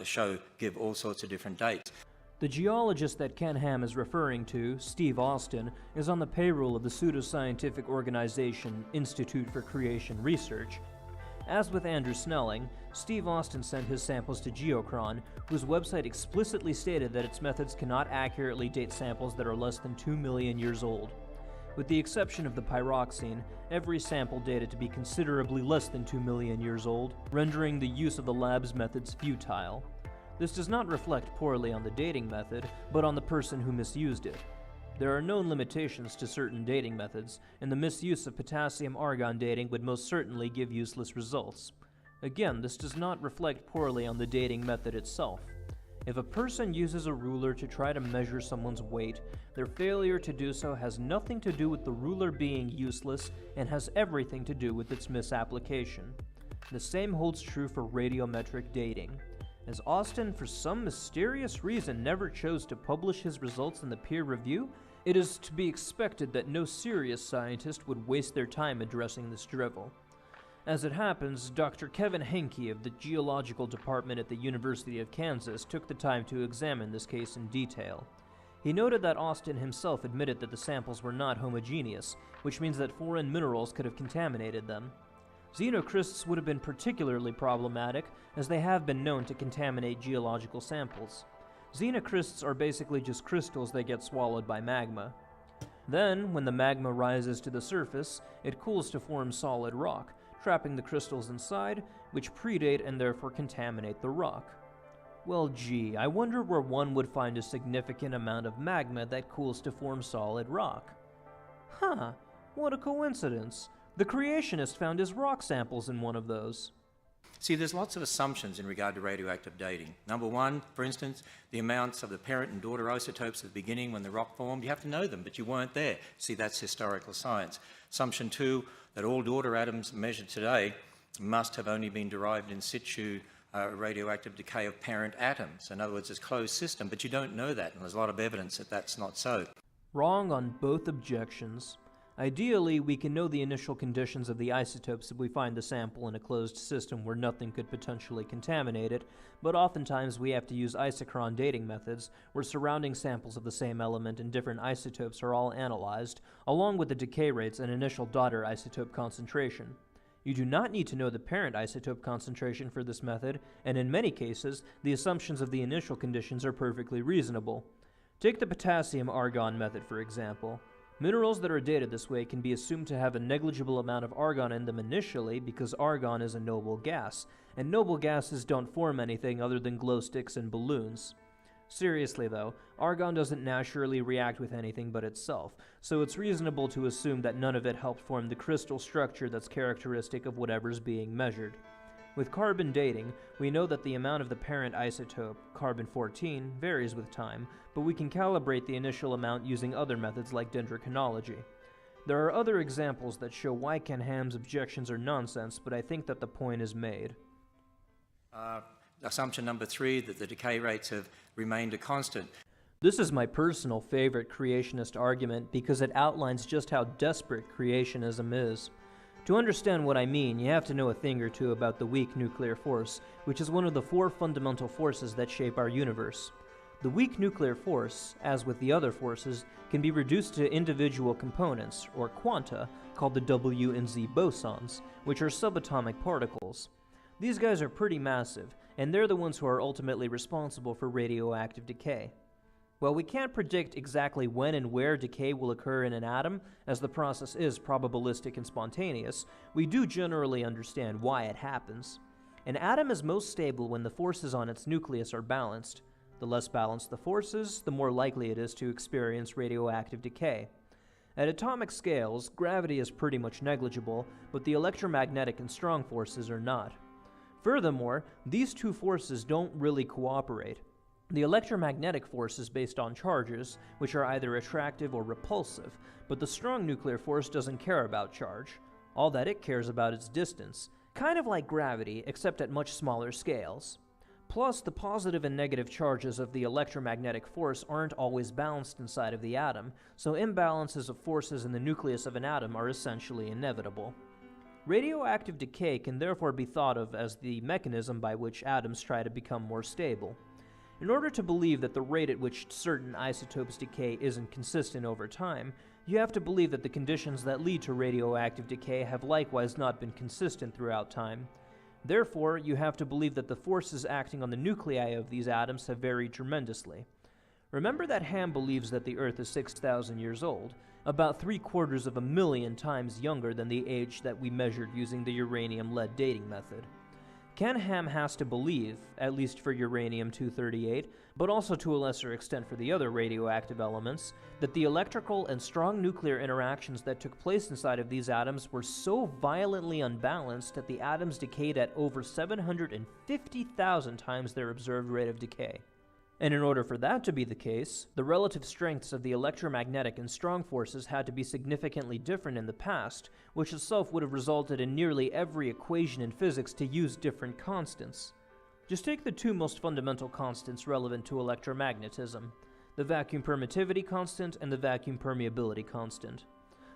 show give all sorts of different dates. The geologist that Ken Ham is referring to, Steve Austin, is on the payroll of the pseudoscientific organization Institute for Creation Research. As with Andrew Snelling, Steve Austin sent his samples to Geochron, whose website explicitly stated that its methods cannot accurately date samples that are less than 2 million years old. With the exception of the pyroxene, every sample dated to be considerably less than 2 million years old, rendering the use of the lab's methods futile. This does not reflect poorly on the dating method, but on the person who misused it. There are known limitations to certain dating methods, and the misuse of potassium-argon dating would most certainly give useless results. Again, this does not reflect poorly on the dating method itself. If a person uses a ruler to try to measure someone's weight, their failure to do so has nothing to do with the ruler being useless and has everything to do with its misapplication. The same holds true for radiometric dating. As Austin, for some mysterious reason, never chose to publish his results in the peer review, it is to be expected that no serious scientist would waste their time addressing this drivel. As it happens, Dr. Kevin Henke of the Geological Department at the University of Kansas took the time to examine this case in detail. He noted that Austin himself admitted that the samples were not homogeneous, which means that foreign minerals could have contaminated them. Xenocrysts would have been particularly problematic, as they have been known to contaminate geological samples. Xenocrysts are basically just crystals that get swallowed by magma. Then, when the magma rises to the surface, it cools to form solid rock, trapping the crystals inside, which predate and therefore contaminate the rock. Well, gee, I wonder where one would find a significant amount of magma that cools to form solid rock. Huh, what a coincidence. The creationist found his rock samples in one of those. See, there's lots of assumptions in regard to radioactive dating. Number one, for instance, the amounts of the parent and daughter isotopes at the beginning when the rock formed, you have to know them, but you weren't there. See, that's historical science. Assumption two, that all daughter atoms measured today must have only been derived in situ radioactive decay of parent atoms. In other words, it's a closed system, but you don't know that, and there's a lot of evidence that that's not so. Wrong on both objections. Ideally, we can know the initial conditions of the isotopes if we find the sample in a closed system where nothing could potentially contaminate it, but oftentimes we have to use isochron dating methods, where surrounding samples of the same element and different isotopes are all analyzed, along with the decay rates and initial daughter isotope concentration. You do not need to know the parent isotope concentration for this method, and in many cases, the assumptions of the initial conditions are perfectly reasonable. Take the potassium-argon method, for example. Minerals that are dated this way can be assumed to have a negligible amount of argon in them initially because argon is a noble gas, and noble gases don't form anything other than glow sticks and balloons. Seriously though, argon doesn't naturally react with anything but itself, so it's reasonable to assume that none of it helped form the crystal structure that's characteristic of whatever's being measured. With carbon dating, we know that the amount of the parent isotope, carbon-14, varies with time, but we can calibrate the initial amount using other methods like dendrochronology. There are other examples that show why Ken Ham's objections are nonsense, but I think that the point is made. Assumption number three, that the decay rates have remained a constant. This is my personal favorite creationist argument because it outlines just how desperate creationism is. To understand what I mean, you have to know a thing or two about the weak nuclear force, which is one of the four fundamental forces that shape our universe. The weak nuclear force, as with the other forces, can be reduced to individual components, or quanta, called the W and Z bosons, which are subatomic particles. These guys are pretty massive, and they're the ones who are ultimately responsible for radioactive decay. While we can't predict exactly when and where decay will occur in an atom, as the process is probabilistic and spontaneous, we do generally understand why it happens. An atom is most stable when the forces on its nucleus are balanced. The less balanced the forces, the more likely it is to experience radioactive decay. At atomic scales, gravity is pretty much negligible, but the electromagnetic and strong forces are not. Furthermore, these two forces don't really cooperate. The electromagnetic force is based on charges, which are either attractive or repulsive, but the strong nuclear force doesn't care about charge. All that it cares about is distance, kind of like gravity, except at much smaller scales. Plus, the positive and negative charges of the electromagnetic force aren't always balanced inside of the atom, so imbalances of forces in the nucleus of an atom are essentially inevitable. Radioactive decay can therefore be thought of as the mechanism by which atoms try to become more stable. In order to believe that the rate at which certain isotopes decay isn't consistent over time, you have to believe that the conditions that lead to radioactive decay have likewise not been consistent throughout time. Therefore, you have to believe that the forces acting on the nuclei of these atoms have varied tremendously. Remember that Ham believes that the Earth is 6,000 years old, about 750,000 times younger than the age that we measured using the uranium-lead dating method. Ken Ham has to believe, at least for uranium-238, but also to a lesser extent for the other radioactive elements, that the electrical and strong nuclear interactions that took place inside of these atoms were so violently unbalanced that the atoms decayed at over 750,000 times their observed rate of decay. And in order for that to be the case, the relative strengths of the electromagnetic and strong forces had to be significantly different in the past, which itself would have resulted in nearly every equation in physics to use different constants. Just take the two most fundamental constants relevant to electromagnetism, the vacuum permittivity constant and the vacuum permeability constant.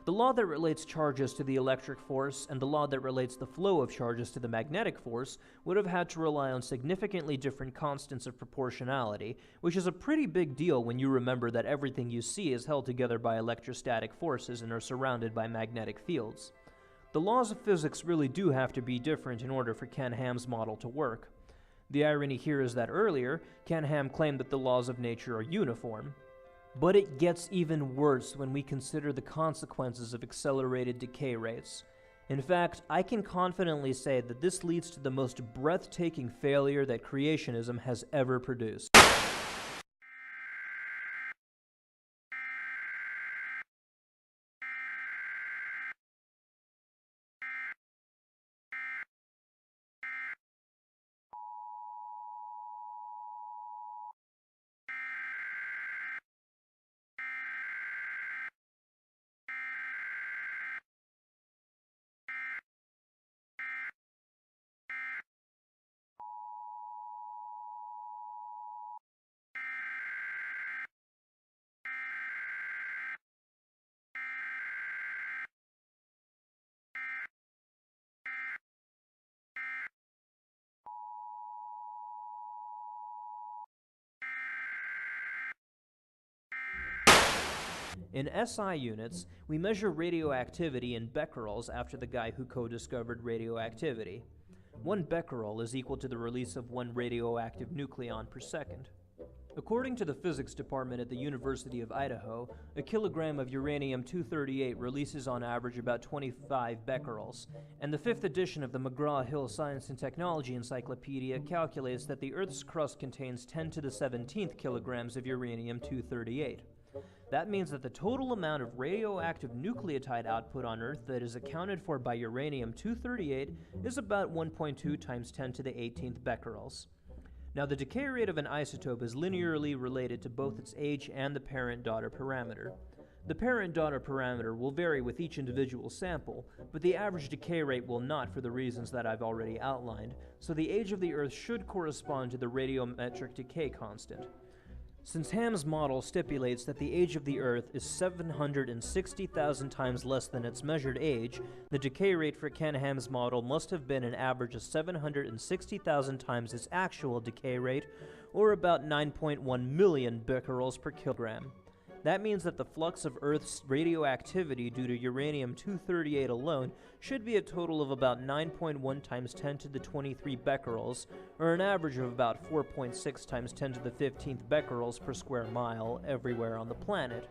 The law that relates charges to the electric force and the law that relates the flow of charges to the magnetic force would have had to rely on significantly different constants of proportionality, which is a pretty big deal when you remember that everything you see is held together by electrostatic forces and are surrounded by magnetic fields. The laws of physics really do have to be different in order for Ken Ham's model to work. The irony here is that earlier, Ken Ham claimed that the laws of nature are uniform. But it gets even worse when we consider the consequences of accelerated decay rates. In fact, I can confidently say that this leads to the most breathtaking failure that creationism has ever produced. In SI units, we measure radioactivity in becquerels after the guy who co-discovered radioactivity. 1 becquerel is equal to the release of 1 radioactive nucleon per second. According to the physics department at the University of Idaho, a kilogram of uranium-238 releases on average about 25 becquerels, and the 5th edition of the McGraw-Hill Science and Technology Encyclopedia calculates that the Earth's crust contains 10 to the 17th kilograms of uranium-238. That means that the total amount of radioactive nucleotide output on Earth that is accounted for by uranium-238 is about 1.2 times 10 to the 18th becquerels. Now, the decay rate of an isotope is linearly related to both its age and the parent-daughter parameter. The parent-daughter parameter will vary with each individual sample, but the average decay rate will not for the reasons that I've already outlined, so the age of the Earth should correspond to the radiometric decay constant. Since Ham's model stipulates that the age of the Earth is 760,000 times less than its measured age, the decay rate for Ken Ham's model must have been an average of 760,000 times its actual decay rate, or about 9.1 million becquerels per kilogram. That means that the flux of Earth's radioactivity due to uranium-238 alone should be a total of about 9.1 times 10 to the 23 becquerels, or an average of about 4.6 times 10 to the 15th becquerels per square mile everywhere on the planet.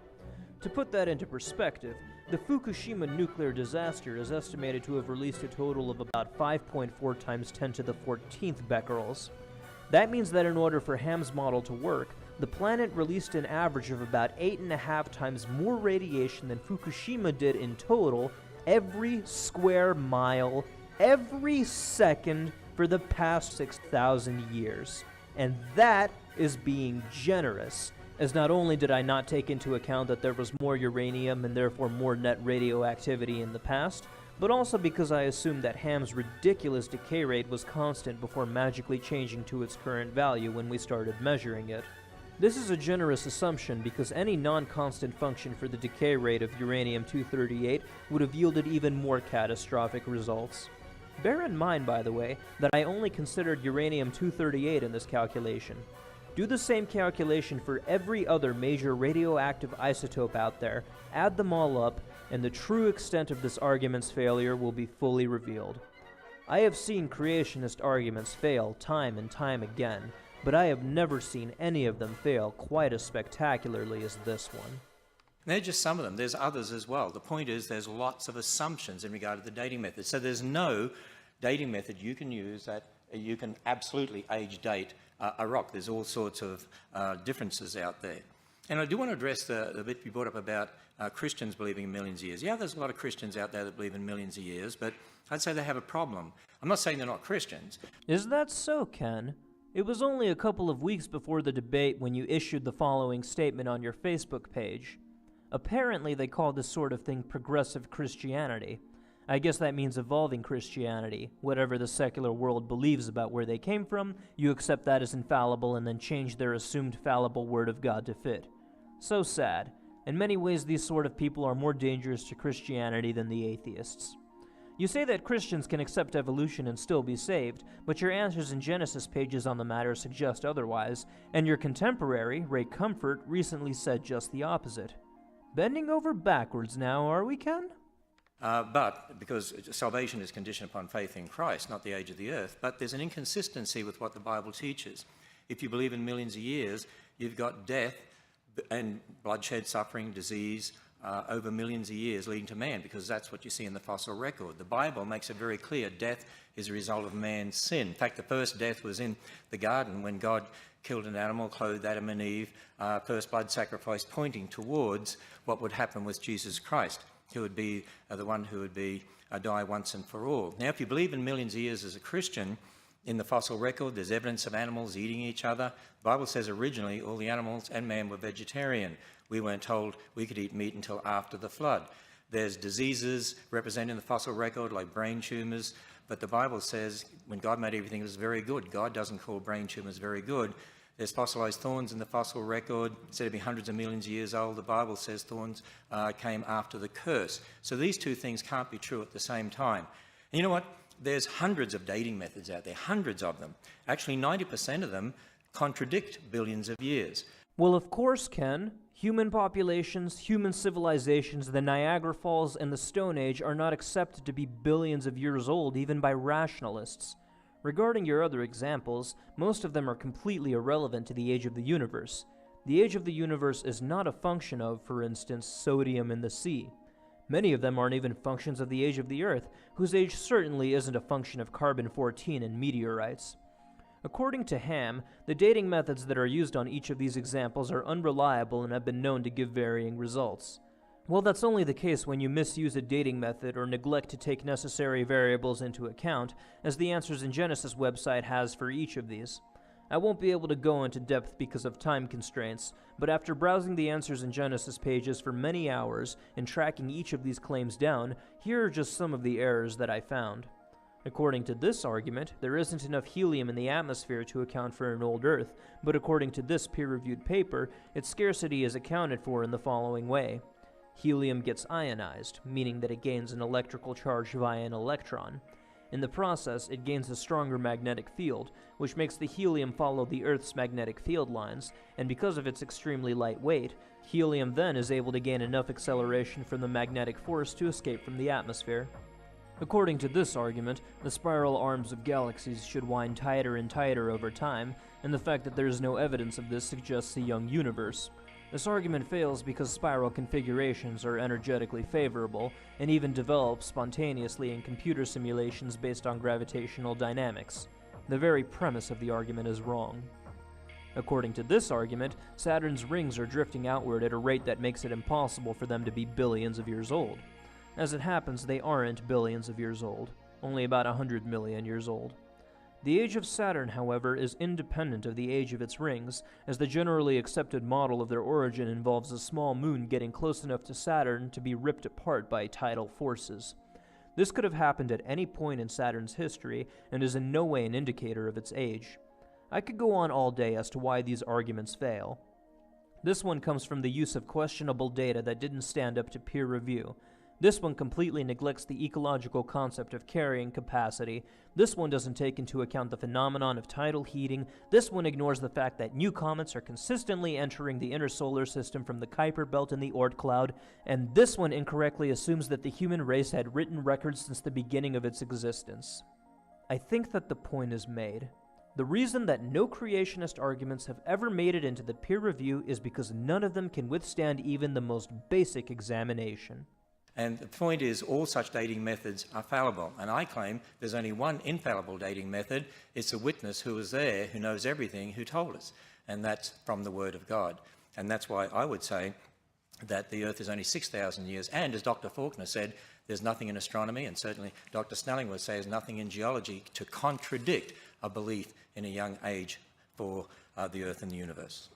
To put that into perspective, the Fukushima nuclear disaster is estimated to have released a total of about 5.4 times 10 to the 14th becquerels. That means that in order for Ham's model to work, the planet released an average of about 8.5 times more radiation than Fukushima did in total every square mile, every second for the past 6,000 years. And that is being generous, as not only did I not take into account that there was more uranium and therefore more net radioactivity in the past, but also because I assumed that Ham's ridiculous decay rate was constant before magically changing to its current value when we started measuring it. This is a generous assumption because any non-constant function for the decay rate of uranium-238 would have yielded even more catastrophic results. Bear in mind, by the way, that I only considered uranium-238 in this calculation. Do the same calculation for every other major radioactive isotope out there, add them all up, and the true extent of this argument's failure will be fully revealed. I have seen creationist arguments fail time and time again, but I have never seen any of them fail quite as spectacularly as this one. They're just some of them. There's others as well. The point is there's lots of assumptions in regard to the dating method. So there's no dating method you can use that you can absolutely age date a rock. There's all sorts of differences out there. And I do want to address the bit you brought up about Christians believing in millions of years. Yeah, there's a lot of Christians out there that believe in millions of years, but I'd say they have a problem. I'm not saying they're not Christians. Is that so, Ken? It was only a couple of weeks before the debate when you issued the following statement on your Facebook page. Apparently, they call this sort of thing progressive Christianity. I guess that means evolving Christianity. Whatever the secular world believes about where they came from, you accept that as infallible and then change their assumed fallible word of God to fit. So sad. In many ways, these sort of people are more dangerous to Christianity than the atheists. You say that Christians can accept evolution and still be saved, but your Answers in Genesis pages on the matter suggest otherwise, and your contemporary, Ray Comfort, recently said just the opposite. Bending over backwards now, are we, Ken? But because salvation is conditioned upon faith in Christ, not the age of the earth, but there's an inconsistency with what the Bible teaches. If you believe in millions of years, you've got death and bloodshed, suffering, disease over millions of years leading to man, because that's what you see in the fossil record. The Bible makes it very clear death is a result of man's sin. In fact, the first death was in the garden when God killed an animal, clothed Adam and Eve, first blood sacrifice, pointing towards what would happen with Jesus Christ, who would be the one who would be die once and for all. Now, if you believe in millions of years as a Christian, in the fossil record, there's evidence of animals eating each other. The Bible says originally all the animals and man were vegetarian. We weren't told we could eat meat until after the flood. There's diseases represented in the fossil record, like brain tumours, but the Bible says when God made everything, it was very good. God doesn't call brain tumours very good. There's fossilized thorns in the fossil record. Instead of being hundreds of millions of years old, the Bible says thorns came after the curse. So these two things can't be true at the same time. And you know what? There's hundreds of dating methods out there, hundreds of them. Actually, 90% of them contradict billions of years. Well, of course, Ken. Human populations, human civilizations, the Niagara Falls, and the Stone Age are not accepted to be billions of years old even by rationalists. Regarding your other examples, most of them are completely irrelevant to the age of the universe. The age of the universe is not a function of, for instance, sodium in the sea. Many of them aren't even functions of the age of the Earth, whose age certainly isn't a function of carbon-14 and meteorites. According to Ham, the dating methods that are used on each of these examples are unreliable and have been known to give varying results. Well, that's only the case when you misuse a dating method or neglect to take necessary variables into account, as the Answers in Genesis website has for each of these. I won't be able to go into depth because of time constraints, but after browsing the Answers in Genesis pages for many hours and tracking each of these claims down, here are just some of the errors that I found. According to this argument, there isn't enough helium in the atmosphere to account for an old Earth, but according to this peer-reviewed paper, its scarcity is accounted for in the following way. Helium gets ionized, meaning that it gains an electrical charge via an electron. In the process, it gains a stronger magnetic field, which makes the helium follow the Earth's magnetic field lines, and because of its extremely light weight, helium then is able to gain enough acceleration from the magnetic force to escape from the atmosphere. According to this argument, the spiral arms of galaxies should wind tighter and tighter over time, and the fact that there is no evidence of this suggests a young universe. This argument fails because spiral configurations are energetically favorable, and even develop spontaneously in computer simulations based on gravitational dynamics. The very premise of the argument is wrong. According to this argument, Saturn's rings are drifting outward at a rate that makes it impossible for them to be billions of years old. As it happens, they aren't billions of years old, only about 100 million years old. The age of Saturn, however, is independent of the age of its rings, as the generally accepted model of their origin involves a small moon getting close enough to Saturn to be ripped apart by tidal forces. This could have happened at any point in Saturn's history, and is in no way an indicator of its age. I could go on all day as to why these arguments fail. This one comes from the use of questionable data that didn't stand up to peer review. This one completely neglects the ecological concept of carrying capacity. This one doesn't take into account the phenomenon of tidal heating. This one ignores the fact that new comets are consistently entering the inner solar system from the Kuiper Belt and the Oort cloud. And this one incorrectly assumes that the human race had written records since the beginning of its existence. I think that the point is made. The reason that no creationist arguments have ever made it into the peer review is because none of them can withstand even the most basic examination. And the point is, all such dating methods are fallible. And I claim there's only one infallible dating method. It's a witness who was there, who knows everything, who told us. And that's from the Word of God. And that's why I would say that the Earth is only 6,000 years. And as Dr. Faulkner said, there's nothing in astronomy, and certainly Dr. Snelling would say there's nothing in geology to contradict a belief in a young age for the Earth and the universe.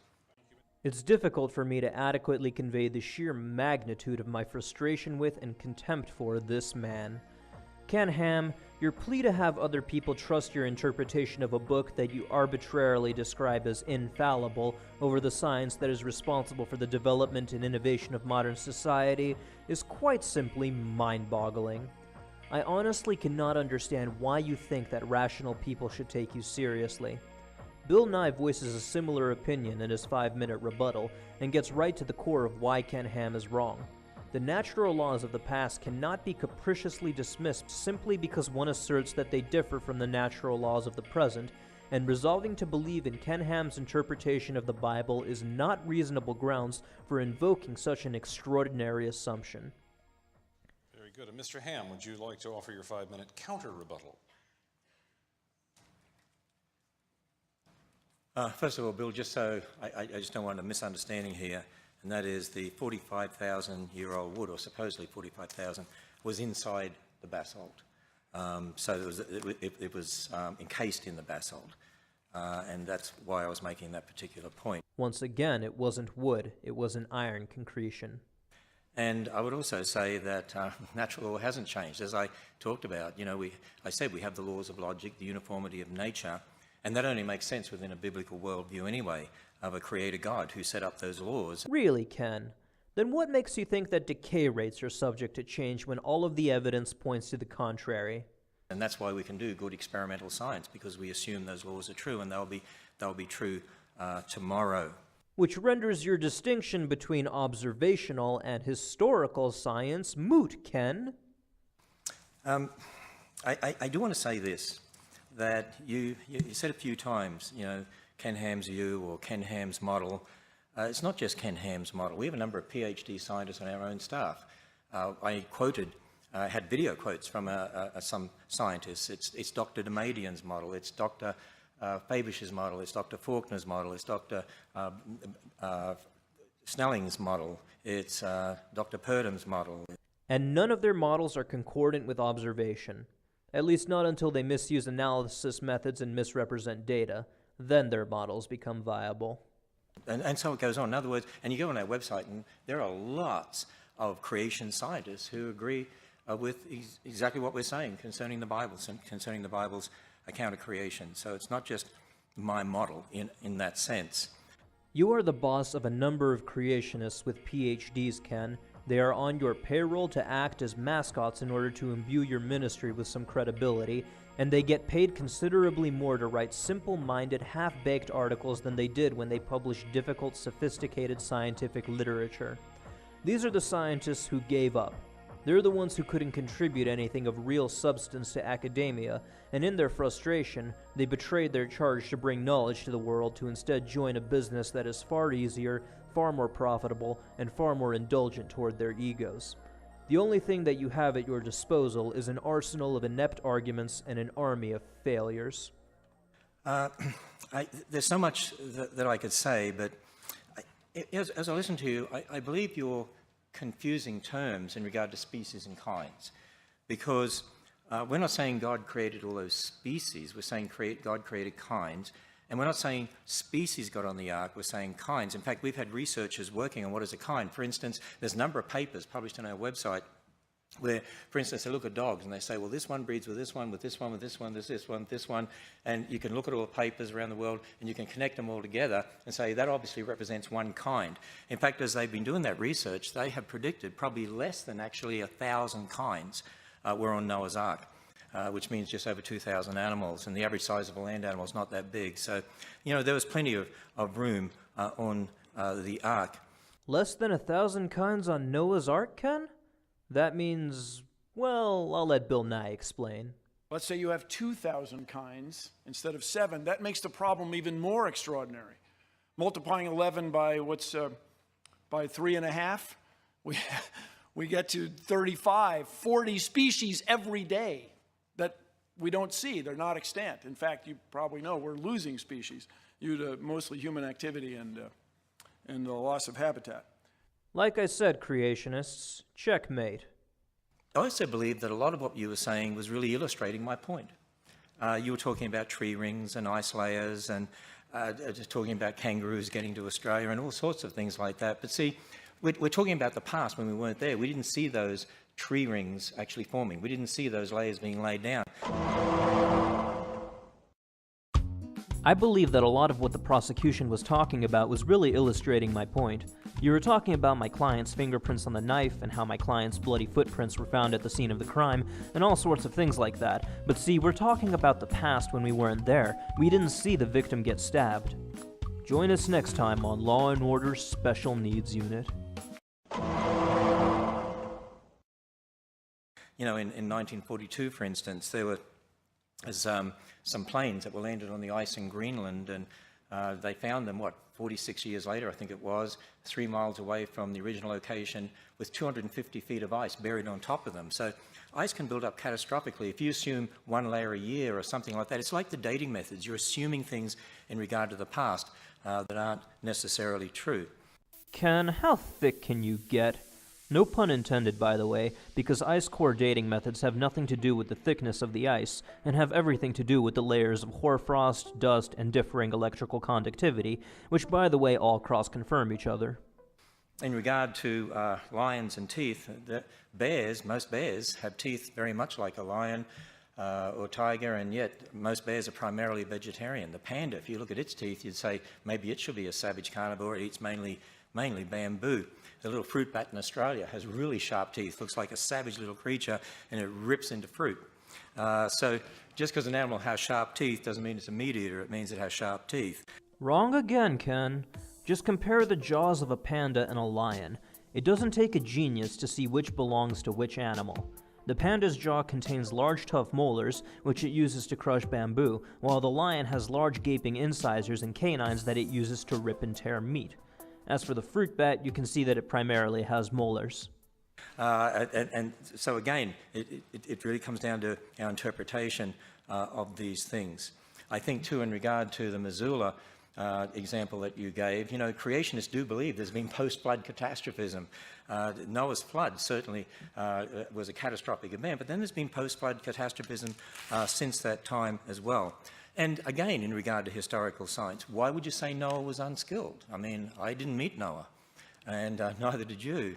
It's difficult for me to adequately convey the sheer magnitude of my frustration with and contempt for this man. Ken Ham, your plea to have other people trust your interpretation of a book that you arbitrarily describe as infallible over the science that is responsible for the development and innovation of modern society is quite simply mind-boggling. I honestly cannot understand why you think that rational people should take you seriously. Bill Nye voices a similar opinion in his 5-minute rebuttal and gets right to the core of why Ken Ham is wrong. The natural laws of the past cannot be capriciously dismissed simply because one asserts that they differ from the natural laws of the present, and resolving to believe in Ken Ham's interpretation of the Bible is not reasonable grounds for invoking such an extraordinary assumption. Very good. And Mr. Ham, would you like to offer your 5-minute counter-rebuttal? First of all, Bill, just so I just don't want a misunderstanding here, and that is the 45,000-year-old wood, or supposedly 45,000, was inside the basalt. So it was encased in the basalt, and that's why I was making that particular point. Once again, it wasn't wood, it was an iron concretion. And I would also say that natural law hasn't changed. As I talked about, I said we have the laws of logic, the uniformity of nature, and that only makes sense within a biblical worldview anyway, of a creator God who set up those laws. Really, Ken? Then what makes you think that decay rates are subject to change when all of the evidence points to the contrary? And that's why we can do good experimental science, because we assume those laws are true, and they'll be true tomorrow. Which renders your distinction between observational and historical science moot, Ken. I do want to say this, that you said a few times, Ken Ham's view or Ken Ham's model. It's not just Ken Ham's model. We have a number of PhD scientists on our own staff. I had video quotes from some scientists. It's Dr. Damadian's model, it's Dr. Fabish's model, it's Dr. Faulkner's model, it's Dr. Snelling's model, it's Dr. Purdham's model. And none of their models are concordant with observation. At least not until they misuse analysis methods and misrepresent data. Then their models become viable. And so it goes on. In other words, and you go on our website, and there are lots of creation scientists who agree with exactly what we're saying concerning the Bible, concerning the Bible's account of creation. So it's not just my model in that sense. You are the boss of a number of creationists with PhDs, Ken. They are on your payroll to act as mascots in order to imbue your ministry with some credibility, and they get paid considerably more to write simple-minded, half-baked articles than they did when they published difficult, sophisticated scientific literature. These are the scientists who gave up. They're the ones who couldn't contribute anything of real substance to academia, and in their frustration, they betrayed their charge to bring knowledge to the world to instead join a business that is far easier, far more profitable, and far more indulgent toward their egos. The only thing that you have at your disposal is an arsenal of inept arguments and an army of failures. There's so much that I could say, but as I listen to you, I believe you're confusing terms in regard to species and kinds, because we're not saying God created all those species, we're saying God created kinds, and we're not saying species got on the ark, we're saying kinds. In fact, we've had researchers working on what is a kind. For instance, there's a number of papers published on our website where, for instance, they look at dogs and they say, well, this one breeds with this one, with this one, with this one, there's this one, and you can look at all the papers around the world and you can connect them all together and say that obviously represents one kind. In fact, as they've been doing that research, they have predicted probably less than actually 1,000 kinds were on Noah's Ark. Which means just over 2,000 animals, and the average size of a land animal is not that big. So, there was plenty of room on the Ark. Less than 1,000 kinds on Noah's Ark, Ken? That means, well, I'll let Bill Nye explain. Let's say you have 2,000 kinds instead of 7. That makes the problem even more extraordinary. Multiplying 11 by by 3.5, we get to 35, 40 species every day that we don't see. They're not extant. In fact, you probably know we're losing species due to mostly human activity and the loss of habitat. Like I said, creationists, checkmate. I also believe that a lot of what you were saying was really illustrating my point. You were talking about tree rings and ice layers and just talking about kangaroos getting to Australia and all sorts of things like that. But see, we're talking about the past when we weren't there. We didn't see those tree rings actually forming. We didn't see those layers being laid down. I believe that a lot of what the prosecution was talking about was really illustrating my point. You were talking about my client's fingerprints on the knife and how my client's bloody footprints were found at the scene of the crime and all sorts of things like that. But see, we're talking about the past when we weren't there. We didn't see the victim get stabbed. Join us next time on Law & Order's Special Needs Unit. In 1942, for instance, there were some planes that were landed on the ice in Greenland, and they found them, 46 years later, I think it was, 3 miles away from the original location with 250 feet of ice buried on top of them. So ice can build up catastrophically. If you assume 1 layer a year or something like that, it's like the dating methods. You're assuming things in regard to the past that aren't necessarily true. Ken, how thick can you get? No pun intended, by the way, because ice core dating methods have nothing to do with the thickness of the ice, and have everything to do with the layers of hoarfrost, dust, and differing electrical conductivity, which, by the way, all cross-confirm each other. In regard to lions and teeth, most bears have teeth very much like a lion or tiger, and yet most bears are primarily vegetarian. The panda, if you look at its teeth, you'd say maybe it should be a savage carnivore. It eats mainly bamboo. The little fruit bat in Australia has really sharp teeth, looks like a savage little creature, and it rips into fruit. So just because an animal has sharp teeth doesn't mean it's a meat eater, it means it has sharp teeth. Wrong again, Ken. Just compare the jaws of a panda and a lion. It doesn't take a genius to see which belongs to which animal. The panda's jaw contains large tough molars, which it uses to crush bamboo, while the lion has large gaping incisors and canines that it uses to rip and tear meat. As for the fruit bat, you can see that it primarily has molars. And so again, it really comes down to our interpretation of these things. I think too, in regard to the Missoula example that you gave, creationists do believe there's been post-flood catastrophism. Noah's flood certainly was a catastrophic event, but then there's been post-flood catastrophism since that time as well. And again, in regard to historical science, why would you say Noah was unskilled? I mean, I didn't meet Noah, and neither did you.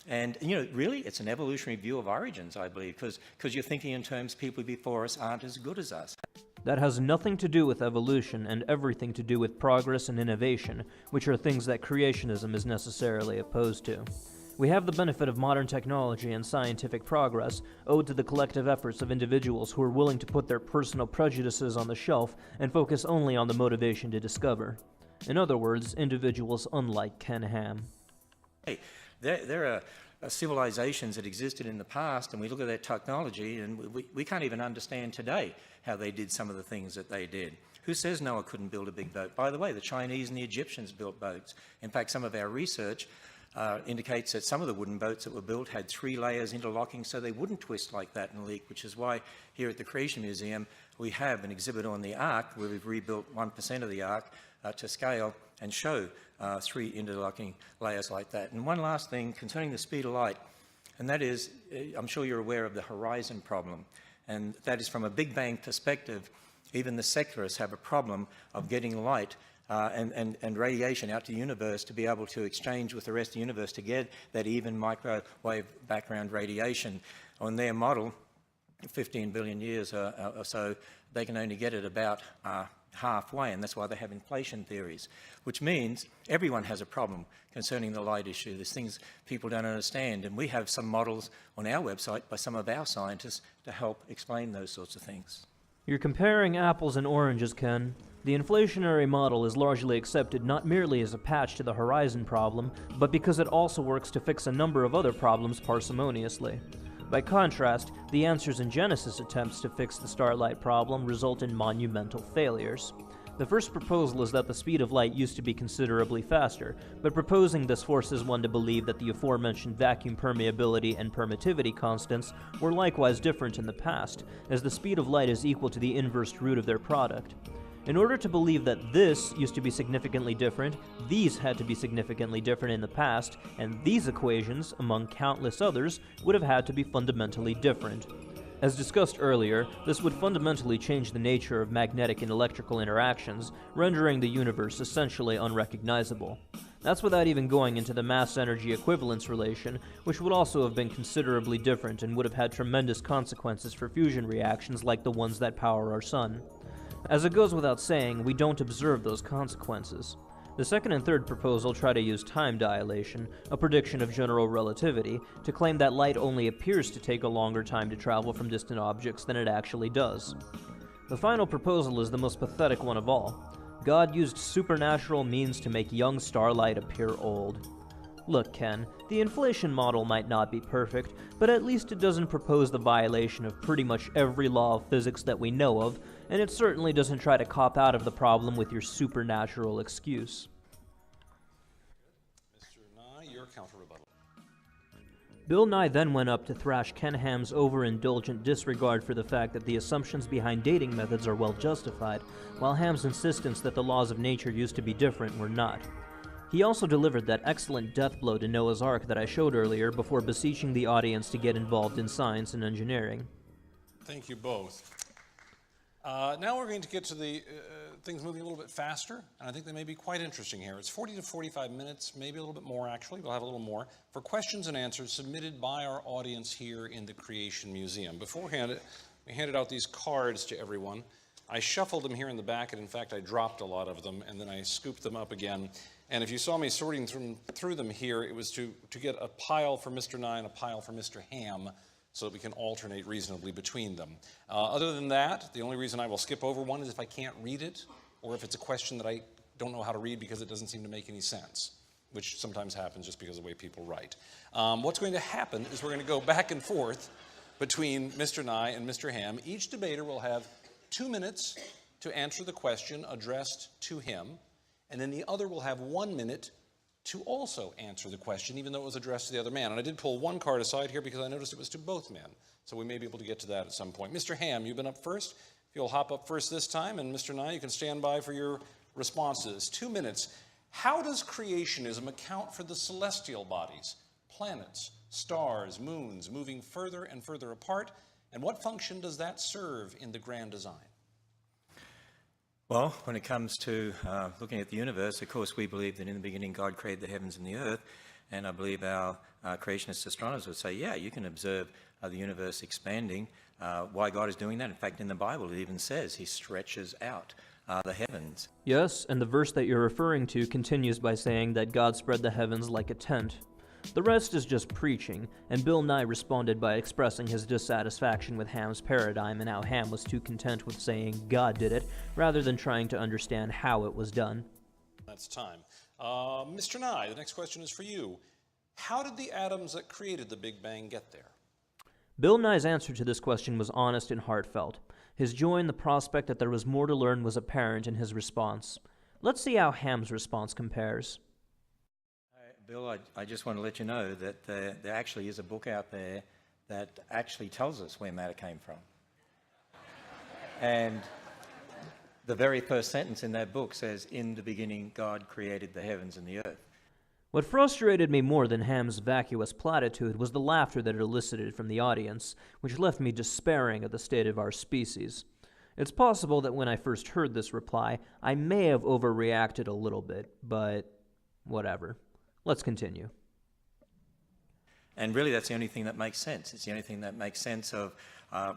And, really, it's an evolutionary view of origins, I believe, because you're thinking in terms people before us aren't as good as us. That has nothing to do with evolution and everything to do with progress and innovation, which are things that creationism is necessarily opposed to. We have the benefit of modern technology and scientific progress, owed to the collective efforts of individuals who are willing to put their personal prejudices on the shelf and focus only on the motivation to discover. In other words, individuals unlike Ken Ham. Hey, there are civilizations that existed in the past, and we look at their technology, and we can't even understand today how they did some of the things that they did. Who says Noah couldn't build a big boat? By the way, the Chinese and the Egyptians built boats. In fact, some of our research indicates that some of the wooden boats that were built had 3 layers interlocking so they wouldn't twist like that and leak, which is why here at the Creation Museum we have an exhibit on the Ark where we've rebuilt 1% of the Ark to scale and show 3 interlocking layers like that. And one last thing concerning the speed of light, and that is, I'm sure you're aware of the horizon problem, and that is from a Big Bang perspective, even the secularists have a problem of getting light and radiation out to the universe to be able to exchange with the rest of the universe to get that even microwave background radiation. On their model, 15 billion years or so, they can only get it about halfway, and that's why they have inflation theories, which means everyone has a problem concerning the light issue. There's things people don't understand, and we have some models on our website by some of our scientists to help explain those sorts of things. You're comparing apples and oranges, Ken. The inflationary model is largely accepted not merely as a patch to the horizon problem, but because it also works to fix a number of other problems parsimoniously. By contrast, the answers in Genesis' attempts to fix the starlight problem result in monumental failures. The first proposal is that the speed of light used to be considerably faster, but proposing this forces one to believe that the aforementioned vacuum permeability and permittivity constants were likewise different in the past, as the speed of light is equal to the inverse root of their product. In order to believe that this used to be significantly different, these had to be significantly different in the past, and these equations, among countless others, would have had to be fundamentally different. As discussed earlier, this would fundamentally change the nature of magnetic and electrical interactions, rendering the universe essentially unrecognizable. That's without even going into the mass-energy equivalence relation, which would also have been considerably different and would have had tremendous consequences for fusion reactions like the ones that power our sun. As it goes without saying, we don't observe those consequences. The second and third proposal try to use time dilation, a prediction of general relativity, to claim that light only appears to take a longer time to travel from distant objects than it actually does. The final proposal is the most pathetic one of all. God used supernatural means to make young starlight appear old. Look, Ken, the inflation model might not be perfect, but at least it doesn't propose the violation of pretty much every law of physics that we know of, and it certainly doesn't try to cop out of the problem with your supernatural excuse. Mr. Nye, your counter-rebuttal. Bill Nye then went up to thrash Ken Ham's overindulgent disregard for the fact that the assumptions behind dating methods are well justified, while Ham's insistence that the laws of nature used to be different were not. He also delivered that excellent death blow to Noah's Ark that I showed earlier before beseeching the audience to get involved in science and engineering. Thank you both. Now we're going to get to the things moving a little bit faster, and I think they may be quite interesting here. It's 40 to 45 minutes, maybe a little bit more actually, we'll have a little more, for questions and answers submitted by our audience here in the Creation Museum. Beforehand, we handed out these cards to everyone. I shuffled them here in the back, and in fact I dropped a lot of them, and then I scooped them up again. And if you saw me sorting through them here, it was to get a pile for Mr. Nye and a pile for Mr. Ham, so that we can alternate reasonably between them. Other than that, the only reason I will skip over one is if I can't read it, or if it's a question that I don't know how to read because it doesn't seem to make any sense, which sometimes happens just because of the way people write. What's going to happen is we're going to go back and forth between Mr. Nye and Mr. Ham. Each debater will have 2 minutes to answer the question addressed to him, and then the other will have 1 minute to also answer the question, even though it was addressed to the other man. And I did pull one card aside here because I noticed it was to both men. So we may be able to get to that at some point. Mr. Ham, you've been up first. If you'll hop up first this time, and Mr. Nye, you can stand by for your responses. 2 minutes. How does creationism account for the celestial bodies, planets, stars, moons, moving further and further apart? And what function does that serve in the grand design? Well, when it comes to looking at the universe, of course, we believe that in the beginning God created the heavens and the earth, and I believe our creationist astronomers would say, yeah, you can observe the universe expanding. Why God is doing that? In fact, in the Bible, it even says he stretches out the heavens. Yes, and the verse that you're referring to continues by saying that God spread the heavens like a tent. The rest is just preaching, and Bill Nye responded by expressing his dissatisfaction with Ham's paradigm and how Ham was too content with saying God did it, rather than trying to understand how it was done. That's time. Mr. Nye, the next question is for you. How did the atoms that created the Big Bang get there? Bill Nye's answer to this question was honest and heartfelt. His joy in the prospect that there was more to learn was apparent in his response. Let's see how Ham's response compares. Bill, I just want to let you know that there actually is a book out there that actually tells us where matter came from. And the very first sentence in that book says, in the beginning, God created the heavens and the earth. What frustrated me more than Ham's vacuous platitude was the laughter that it elicited from the audience, which left me despairing at the state of our species. It's possible that when I first heard this reply, I may have overreacted a little bit, but whatever. Let's continue. And really, that's the only thing that makes sense. It's the only thing that makes sense of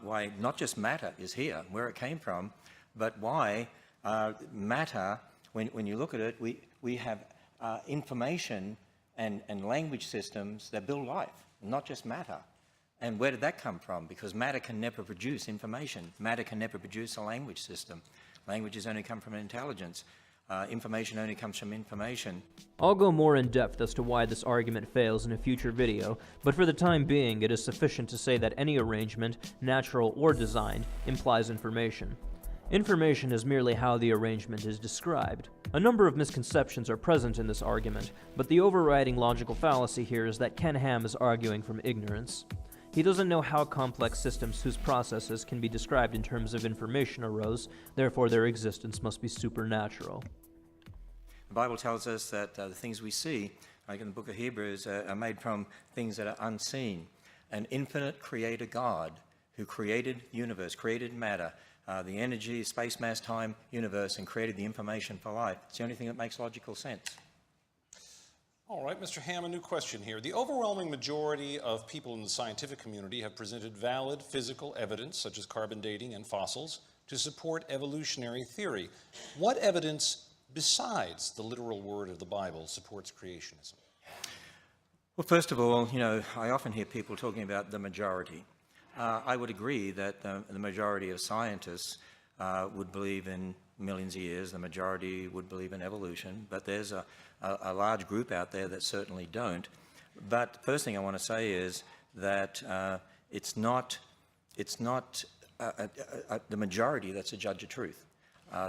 why not just matter is here, where it came from, but why matter, when you look at it, we have information and language systems that build life, not just matter. And where did that come from? Because matter can never produce information. Matter can never produce a language system. Languages only come from intelligence. Information only comes from information. I'll go more in depth as to why this argument fails in a future video, but for the time being it is sufficient to say that any arrangement, natural or designed, implies information. Information is merely how the arrangement is described. A number of misconceptions are present in this argument, but the overriding logical fallacy here is that Ken Ham is arguing from ignorance. He doesn't know how complex systems whose processes can be described in terms of information arose, therefore their existence must be supernatural. The Bible tells us that the things we see, like in the book of Hebrews, are made from things that are unseen. An infinite creator God who created the universe, created matter, the energy, space, mass, time, universe, and created the information for life. It's the only thing that makes logical sense. All right, Mr. Ham, a new question here. The overwhelming majority of people in the scientific community have presented valid physical evidence, such as carbon dating and fossils, to support evolutionary theory. What evidence besides the literal word of the Bible supports creationism? Well, first of all, I often hear people talking about the majority. I would agree that the majority of scientists would believe in millions of years. The majority would believe in evolution, but there's a large group out there that certainly don't. But the first thing I want to say is that it's not the majority that's a judge of truth.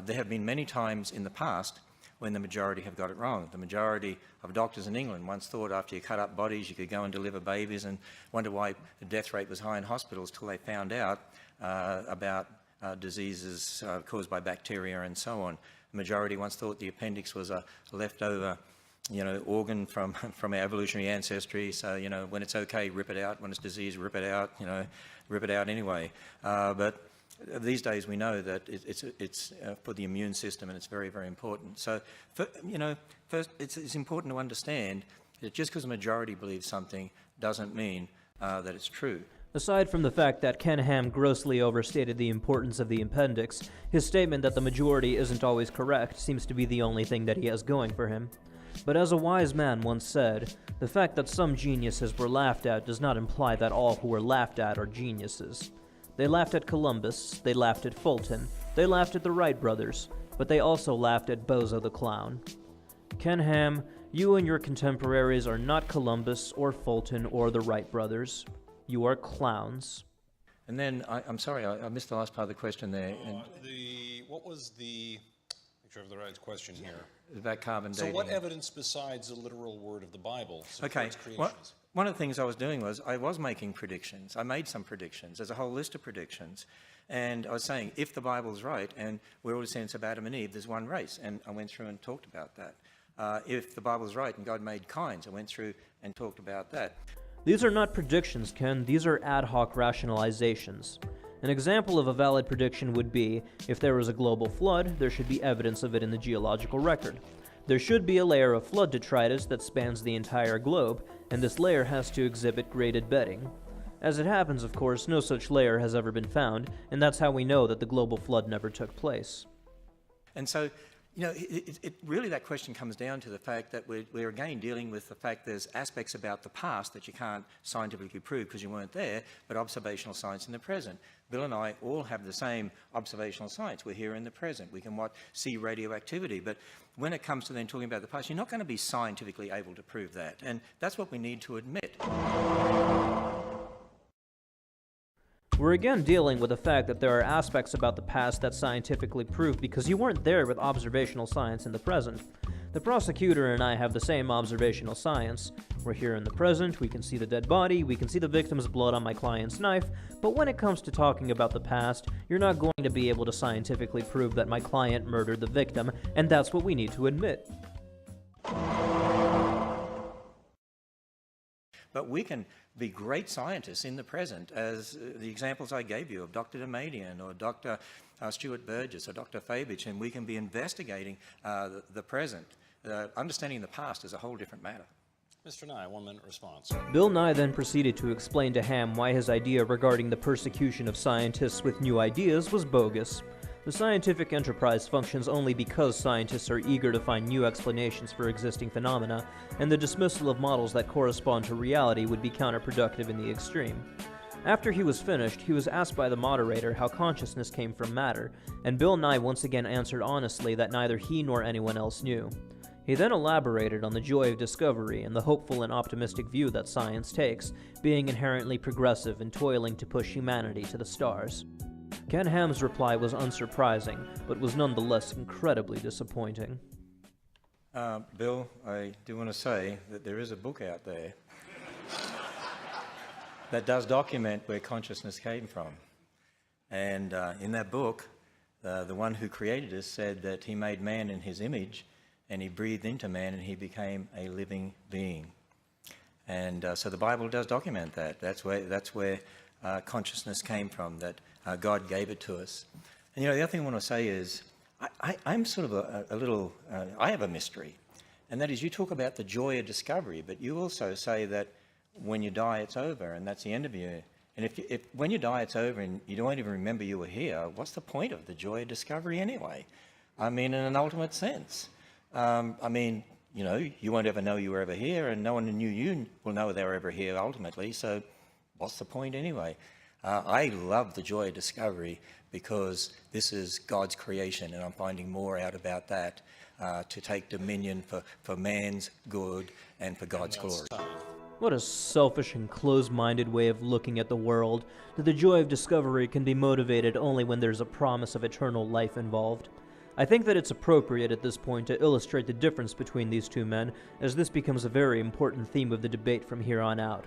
There have been many times in the past when the majority have got it wrong. The majority of doctors in England once thought after you cut up bodies you could go and deliver babies, and wonder why the death rate was high in hospitals till they found out about diseases caused by bacteria and so on. The majority once thought the appendix was a leftover organ from our evolutionary ancestry, so when it's okay, rip it out. When it's disease, rip it out. Rip it out anyway. But these days we know that it's for the immune system, and it's very, very important. So, first it's important to understand that just because a majority believes something doesn't mean that it's true. Aside from the fact that Ken Ham grossly overstated the importance of the appendix, his statement that the majority isn't always correct seems to be the only thing that he has going for him. But as a wise man once said, the fact that some geniuses were laughed at does not imply that all who were laughed at are geniuses. They laughed at Columbus, they laughed at Fulton, they laughed at the Wright brothers, but they also laughed at Bozo the Clown. Ken Ham, you and your contemporaries are not Columbus or Fulton or the Wright brothers. You are clowns. And then, I'm sorry, I missed the last part of the question there. What was the, make sure I have the right question here. About carbon dating. So what evidence besides the literal word of the Bible supports creationism? Well, one of the things I was doing was I was making predictions. I made some predictions. There's a whole list of predictions. And I was saying, if the Bible's right, and we're all descendants of Adam and Eve, there's one race. And I went through and talked about that. If the Bible's right and God made kinds, I went through and talked about that. These are not predictions, Ken. These are ad hoc rationalizations. An example of a valid prediction would be, if there was a global flood, there should be evidence of it in the geological record. There should be a layer of flood detritus that spans the entire globe, and this layer has to exhibit graded bedding. As it happens, of course, no such layer has ever been found, and that's how we know that the global flood never took place. And so, really that question comes down to the fact that we're again dealing with the fact there's aspects about the past that you can't scientifically prove because you weren't there, but observational science in the present. Bill and I all have the same observational science. We're here in the present. We can see radioactivity, but when it comes to then talking about the past, you're not going to be scientifically able to prove that, and that's what we need to admit. We're again dealing with the fact that there are aspects about the past that scientifically prove because you weren't there with observational science in the present. The prosecutor and I have the same observational science. We're here in the present, we can see the dead body, we can see the victim's blood on my client's knife, but when it comes to talking about the past, you're not going to be able to scientifically prove that my client murdered the victim, and that's what we need to admit. But we can be great scientists in the present, as the examples I gave you of Dr. Damadian or Dr. Stuart Burgess or Dr. Fabich, and we can be investigating the present. Understanding the past is a whole different matter. Mr. Nye, 1 minute response. Bill Nye then proceeded to explain to Ham why his idea regarding the persecution of scientists with new ideas was bogus. The scientific enterprise functions only because scientists are eager to find new explanations for existing phenomena, and the dismissal of models that correspond to reality would be counterproductive in the extreme. After he was finished, he was asked by the moderator how consciousness came from matter, and Bill Nye once again answered honestly that neither he nor anyone else knew. He then elaborated on the joy of discovery and the hopeful and optimistic view that science takes, being inherently progressive and toiling to push humanity to the stars. Ken Ham's reply was unsurprising, but was nonetheless incredibly disappointing. Bill, I do want to say that there is a book out there that does document where consciousness came from. And in that book, the one who created us said that he made man in his image, and he breathed into man, and he became a living being. And so the Bible does document that. That's where consciousness came from, that God gave it to us. And the other thing I want to say is, I'm sort of I have a mystery. And that is, you talk about the joy of discovery, but you also say that when you die, it's over, and that's the end of you. And if when you die, it's over, and you don't even remember you were here, what's the point of the joy of discovery anyway? I mean, in an ultimate sense. You won't ever know you were ever here, and no one who knew you will know they were ever here ultimately, so what's the point anyway? I love the joy of discovery because this is God's creation, and I'm finding more out about that to take dominion for man's good and for God's glory. What a selfish and closed-minded way of looking at the world, that the joy of discovery can be motivated only when there's a promise of eternal life involved. I think that it's appropriate at this point to illustrate the difference between these two men, as this becomes a very important theme of the debate from here on out.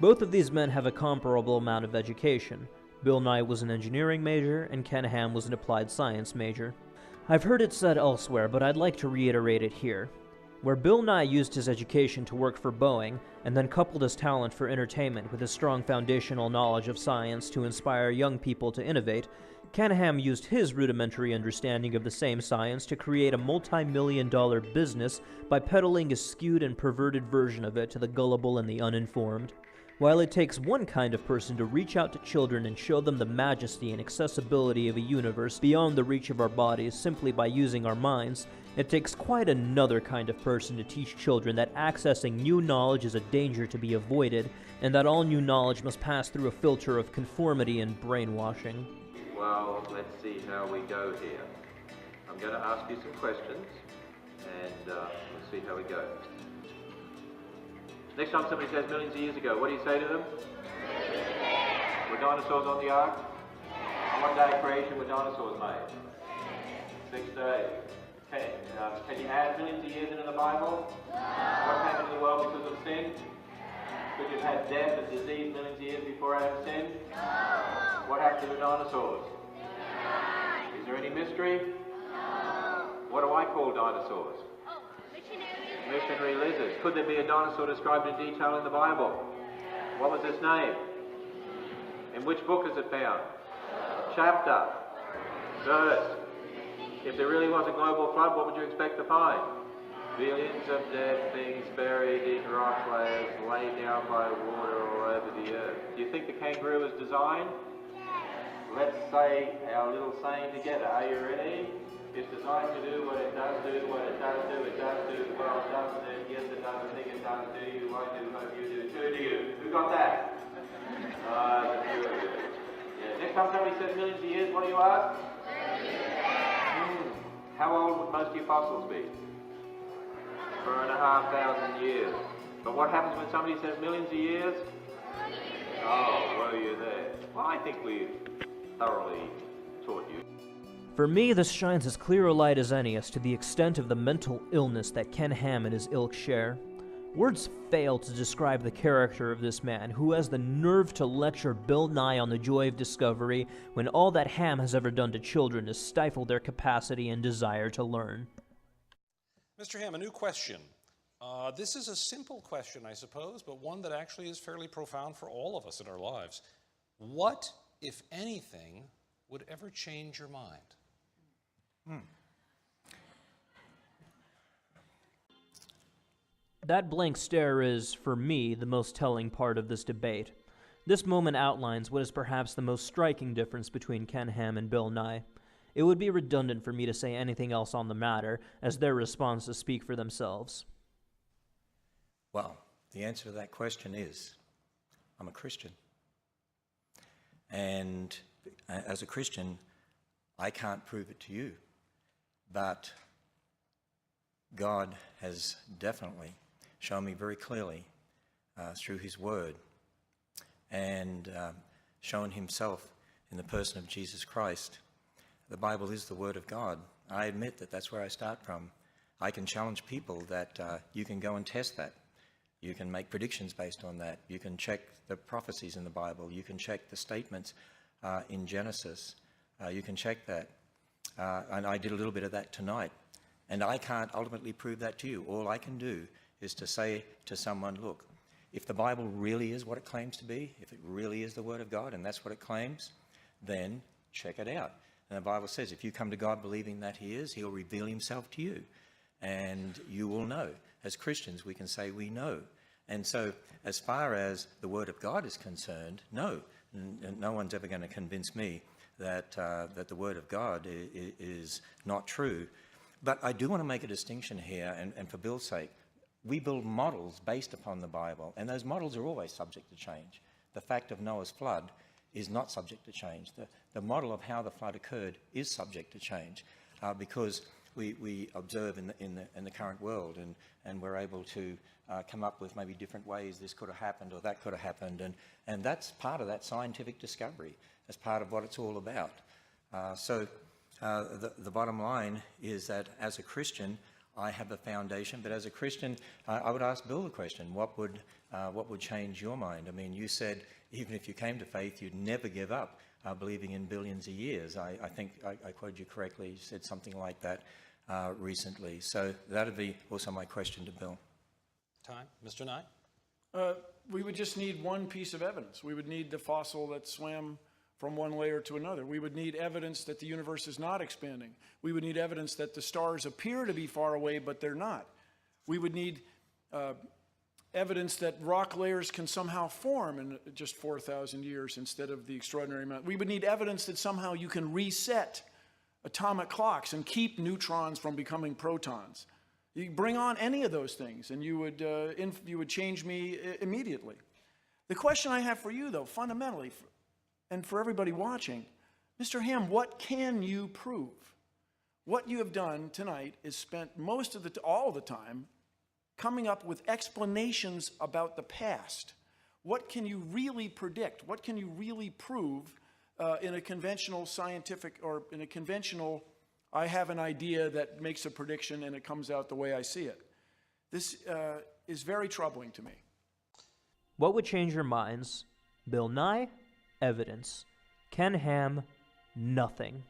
Both of these men have a comparable amount of education. Bill Nye was an engineering major, and Ken Ham was an applied science major. I've heard it said elsewhere, but I'd like to reiterate it here. Where Bill Nye used his education to work for Boeing, and then coupled his talent for entertainment with his strong foundational knowledge of science to inspire young people to innovate, Ken Ham used his rudimentary understanding of the same science to create a multi-million-dollar business by peddling a skewed and perverted version of it to the gullible and the uninformed. While it takes one kind of person to reach out to children and show them the majesty and accessibility of a universe beyond the reach of our bodies simply by using our minds, it takes quite another kind of person to teach children that accessing new knowledge is a danger to be avoided, and that all new knowledge must pass through a filter of conformity and brainwashing. Well, let's see how we go here. I'm going to ask you some questions, and we'll see how we go. Next time somebody says millions of years ago, what do you say to them? Were dinosaurs on the ark? On what day of creation were dinosaurs made? 6 days. Can you add millions of years into the Bible? What came into the world because of sin? Could you have had death and disease millions of years before Adam sinned? What happened to the dinosaurs? Is there any mystery? What do I call dinosaurs? Missionary lizards. Could there be a dinosaur described in detail in the Bible? What was its name? In which book is it found? Chapter. Verse. If there really was a global flood, what would you expect to find? Billions of dead things buried in rock layers, laid down by water all over the earth. Do you think the kangaroo was designed? Let's say our little saying together. Are you ready? It's designed to do what it does do, what it does do, it does do, well, it doesn't do, yes, it does, I think it does do, you won't do, hope you do, two to you. Who got that? The two of you. Yeah. Next time somebody says millions of years, what do you ask? How old would most of your fossils be? 4,500 years. But what happens when somebody says millions of years? Oh, were you there? Well, I think we've thoroughly taught you. For me, this shines as clear a light as any as to the extent of the mental illness that Ken Ham and his ilk share. Words fail to describe the character of this man, who has the nerve to lecture Bill Nye on the joy of discovery when all that Ham has ever done to children is stifle their capacity and desire to learn. Mr. Ham, a new question. This is a simple question, I suppose, but one that actually is fairly profound for all of us in our lives. What, if anything, would ever change your mind? That blank stare is, for me, the most telling part of this debate. This moment outlines what is perhaps the most striking difference between Ken Ham and Bill Nye. It would be redundant for me to say anything else on the matter, as their responses speak for themselves. Well, the answer to that question is, I'm a Christian. And as a Christian, I can't prove it to you, but God has definitely shown me very clearly through his word and shown himself in the person of Jesus Christ. The Bible is the word of God. I admit that that's where I start from. I can challenge people that you can go and test that. You can make predictions based on that. You can check the prophecies in the Bible. You can check the statements in Genesis. You can check that. And I did a little bit of that tonight. And I can't ultimately prove that to you. All I can do is to say to someone, look, if the Bible really is what it claims to be, if it really is the Word of God and that's what it claims, then check it out. And the Bible says if you come to God believing that he is, he'll reveal himself to you. And you will know. As Christians, we can say we know. And so as far as the Word of God is concerned, no. No one's ever going to convince me that the Word of God is not true. But I do want to make a distinction here, and for Bill's sake, we build models based upon the Bible, and those models are always subject to change. The fact of Noah's flood is not subject to change. The model of how the flood occurred is subject to change because we observe in the current world, and we're able to come up with maybe different ways this could have happened or that could have happened, and that's part of that scientific discovery. That's part of what it's all about. So the bottom line is that as a Christian, I have a foundation, but as a Christian, I would ask Bill the question: what would change your mind? I mean, you said even if you came to faith, you'd never give up believing in billions of years. I think I quoted you correctly. You said something like that recently. So that would be also my question to Bill. Time. Mr. Nye? We would just need one piece of evidence. We would need the fossil that swam from one layer to another. We would need evidence that the universe is not expanding. We would need evidence that the stars appear to be far away, but they're not. We would need evidence that rock layers can somehow form in just 4,000 years instead of the extraordinary amount. We would need evidence that somehow you can reset atomic clocks and keep neutrons from becoming protons. You bring on any of those things, and you would change me immediately. The question I have for you, though, fundamentally, and for everybody watching, Mr. Ham, what can you prove? What you have done tonight is spent all the time coming up with explanations about the past. What can you really predict? What can you really prove in a conventional scientific or in a conventional, I have an idea that makes a prediction and it comes out the way I see it? This is very troubling to me. What would change your minds? Bill Nye? Evidence. Ken Ham? Nothing.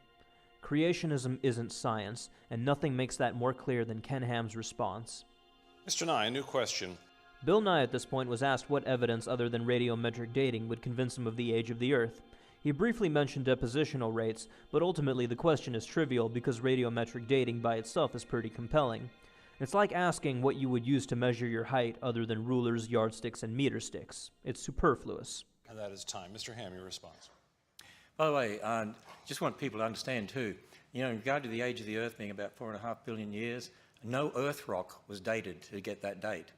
Creationism isn't science, and nothing makes that more clear than Ken Ham's response. Mr. Nye, a new question. Bill Nye at this point was asked what evidence other than radiometric dating would convince him of the age of the Earth. He briefly mentioned depositional rates, but ultimately the question is trivial because radiometric dating by itself is pretty compelling. It's like asking what you would use to measure your height other than rulers, yardsticks, and meter sticks. It's superfluous. And that is time. Mr. Ham, your response. By the way, just want people to understand too, in regard to the age of the Earth being about 4.5 billion years, no Earth rock was dated to get that date.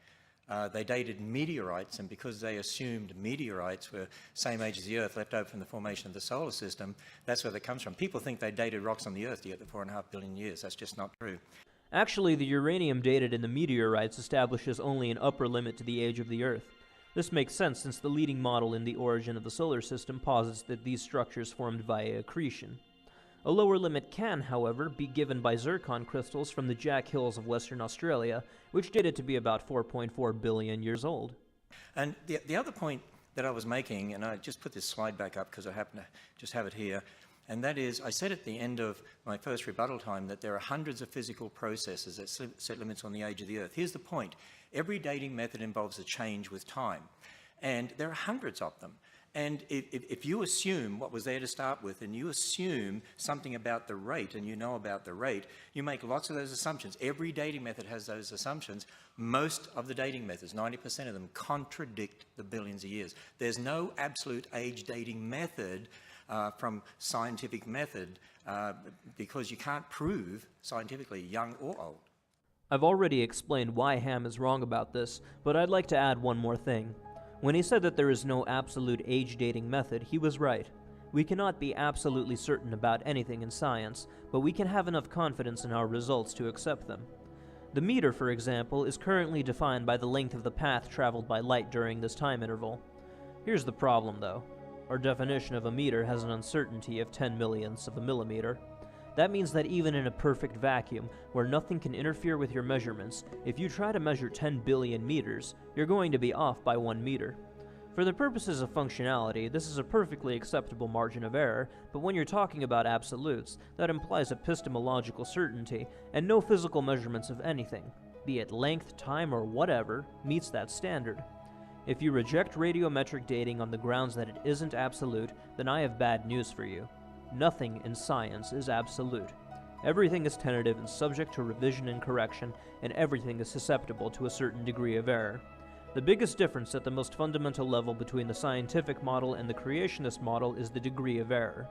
They dated meteorites, and because they assumed meteorites were same age as the Earth, left over from the formation of the solar system, that's where that comes from. People think they dated rocks on the Earth to get the 4.5 billion years. That's just not true. Actually, the uranium dated in the meteorites establishes only an upper limit to the age of the Earth. This makes sense since the leading model in the origin of the solar system posits that these structures formed via accretion. A lower limit can, however, be given by zircon crystals from the Jack Hills of Western Australia, which dated to be about 4.4 billion years old. And the other point that I was making, and I just put this slide back up because I happen to just have it here, And that is, I said at the end of my first rebuttal time that there are hundreds of physical processes that set limits on the age of the Earth. Here's the point. Every dating method involves a change with time. And there are hundreds of them. And if you assume what was there to start with, and you assume something about the rate, and you know about the rate, you make lots of those assumptions. Every dating method has those assumptions. Most of the dating methods, 90% of them, contradict the billions of years. There's no absolute age dating method from scientific method because you can't prove scientifically young or old. I've already explained why Ham is wrong about this, but I'd like to add one more thing. When he said that there is no absolute age-dating method, he was right. We cannot be absolutely certain about anything in science, but we can have enough confidence in our results to accept them. The meter, for example, is currently defined by the length of the path traveled by light during this time interval. Here's the problem, though. Our definition of a meter has an uncertainty of 10 millionths of a millimeter. That means that even in a perfect vacuum, where nothing can interfere with your measurements, if you try to measure 10 billion meters, you're going to be off by 1 meter. For the purposes of functionality, this is a perfectly acceptable margin of error, but when you're talking about absolutes, that implies epistemological certainty, and no physical measurements of anything, be it length, time, or whatever, meets that standard. If you reject radiometric dating on the grounds that it isn't absolute, then I have bad news for you. Nothing in science is absolute. Everything is tentative and subject to revision and correction, and everything is susceptible to a certain degree of error. The biggest difference at the most fundamental level between the scientific model and the creationist model is the degree of error.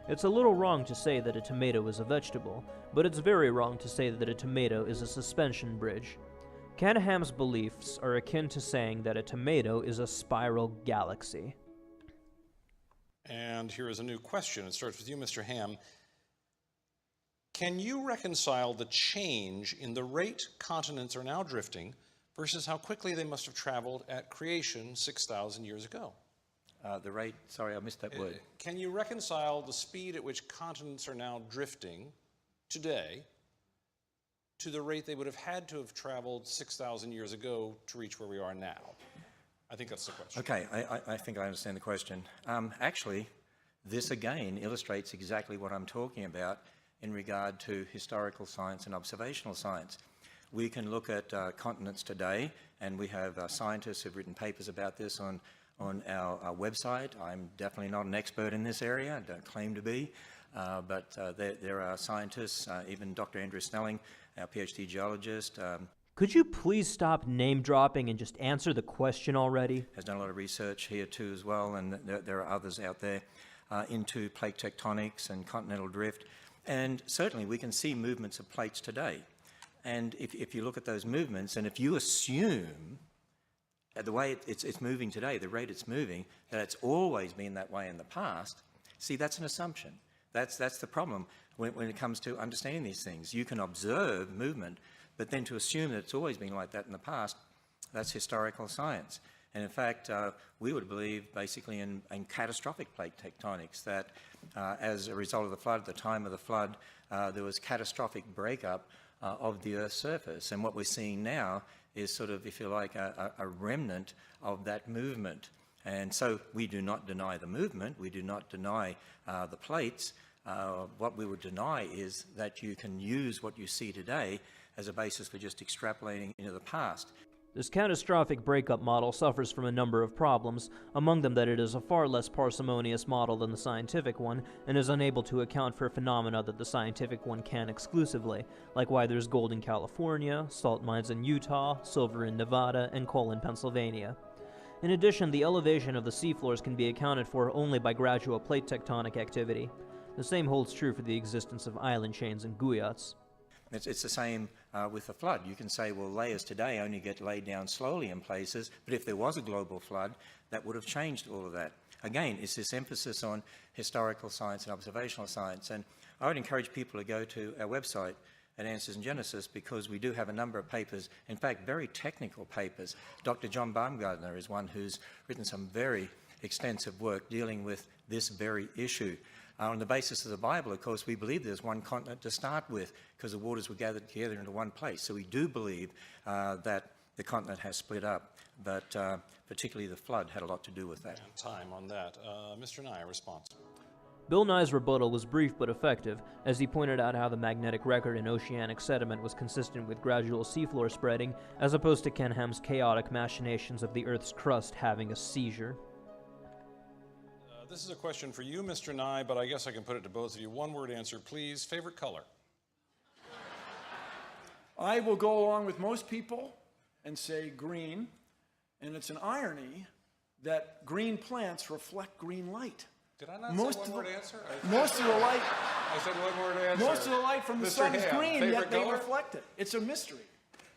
It's a little wrong to say that a tomato is a vegetable, but it's very wrong to say that a tomato is a suspension bridge. Canaham's beliefs are akin to saying that a tomato is a spiral galaxy. And here is a new question. It starts with you, Mr. Ham. Can you reconcile the change in the rate continents are now drifting versus how quickly they must have traveled at creation 6,000 years ago? The rate, sorry, I missed that word. Can you reconcile the speed at which continents are now drifting today to the rate they would have had to have traveled 6,000 years ago to reach where we are now? I think that's the question. Okay, I think I understand the question. Actually, this again illustrates exactly what I'm talking about in regard to historical science and observational science. We can look at continents today, and we have scientists who've written papers about this on our website. I'm definitely not an expert in this area, I don't claim to be, but there are scientists, even Dr. Andrew Snelling, our PhD geologist. Could you please stop name-dropping and just answer the question already? Has done a lot of research here too as well, and there are others out there into plate tectonics and continental drift. And certainly we can see movements of plates today. And if you look at those movements, and if you assume the way it's moving today, the rate it's moving, that it's always been that way in the past, see, that's an assumption. That's the problem when it comes to understanding these things. You can observe movement, but then to assume that it's always been like that in the past, that's historical science. And in fact, we would believe basically in catastrophic plate tectonics, that as a result of the flood, at the time of the flood, there was catastrophic breakup of the Earth's surface. And what we're seeing now is sort of, if you like, a remnant of that movement. And so we do not deny the movement, we do not deny the plates. What we would deny is that you can use what you see today as a basis for just extrapolating into the past. This catastrophic breakup model suffers from a number of problems, among them that it is a far less parsimonious model than the scientific one, and is unable to account for phenomena that the scientific one can exclusively, like why there's gold in California, salt mines in Utah, silver in Nevada, and coal in Pennsylvania. In addition, the elevation of the seafloors can be accounted for only by gradual plate tectonic activity. The same holds true for the existence of island chains and guyats. It's the same with the flood. You can say, well, layers today only get laid down slowly in places, but if there was a global flood, that would have changed all of that. Again, it's this emphasis on historical science and observational science. And I would encourage people to go to our website at Answers in Genesis, because we do have a number of papers, in fact, very technical papers. Dr. John Baumgartner is one who's written some very extensive work dealing with this very issue. On the basis of the Bible, of course, we believe there's one continent to start with because the waters were gathered together into one place. So we do believe that the continent has split up, but particularly the flood had a lot to do with that. And time on that. Mr. Nye, a response. Bill Nye's rebuttal was brief but effective, as he pointed out how the magnetic record in oceanic sediment was consistent with gradual seafloor spreading, as opposed to Ken Ham's chaotic machinations of the Earth's crust having a seizure. This is a question for you, Mr. Nye, but I guess I can put it to both of you. One-word answer, please. Favorite color? I will go along with most people and say green, and it's an irony that green plants reflect green light. Did I not say one-word answer? Most of the light. I said one-word answer. Most of the light from the sun is green, yet they color? reflect it. It's a mystery.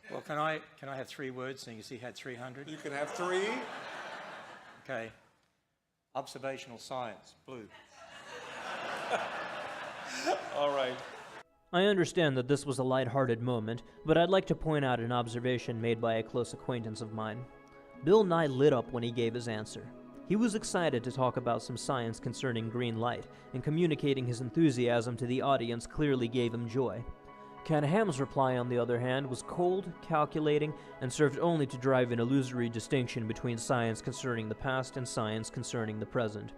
Well, can I have 3 words so you see had 300? You can have 3. Okay. Observational science, blue. All right. I understand that this was a light-hearted moment, but I'd like to point out an observation made by a close acquaintance of mine. Bill Nye lit up when he gave his answer. He was excited to talk about some science concerning green light, and communicating his enthusiasm to the audience clearly gave him joy. Ken Ham's reply, on the other hand, was cold, calculating, and served only to drive an illusory distinction between science concerning the past and science concerning the present.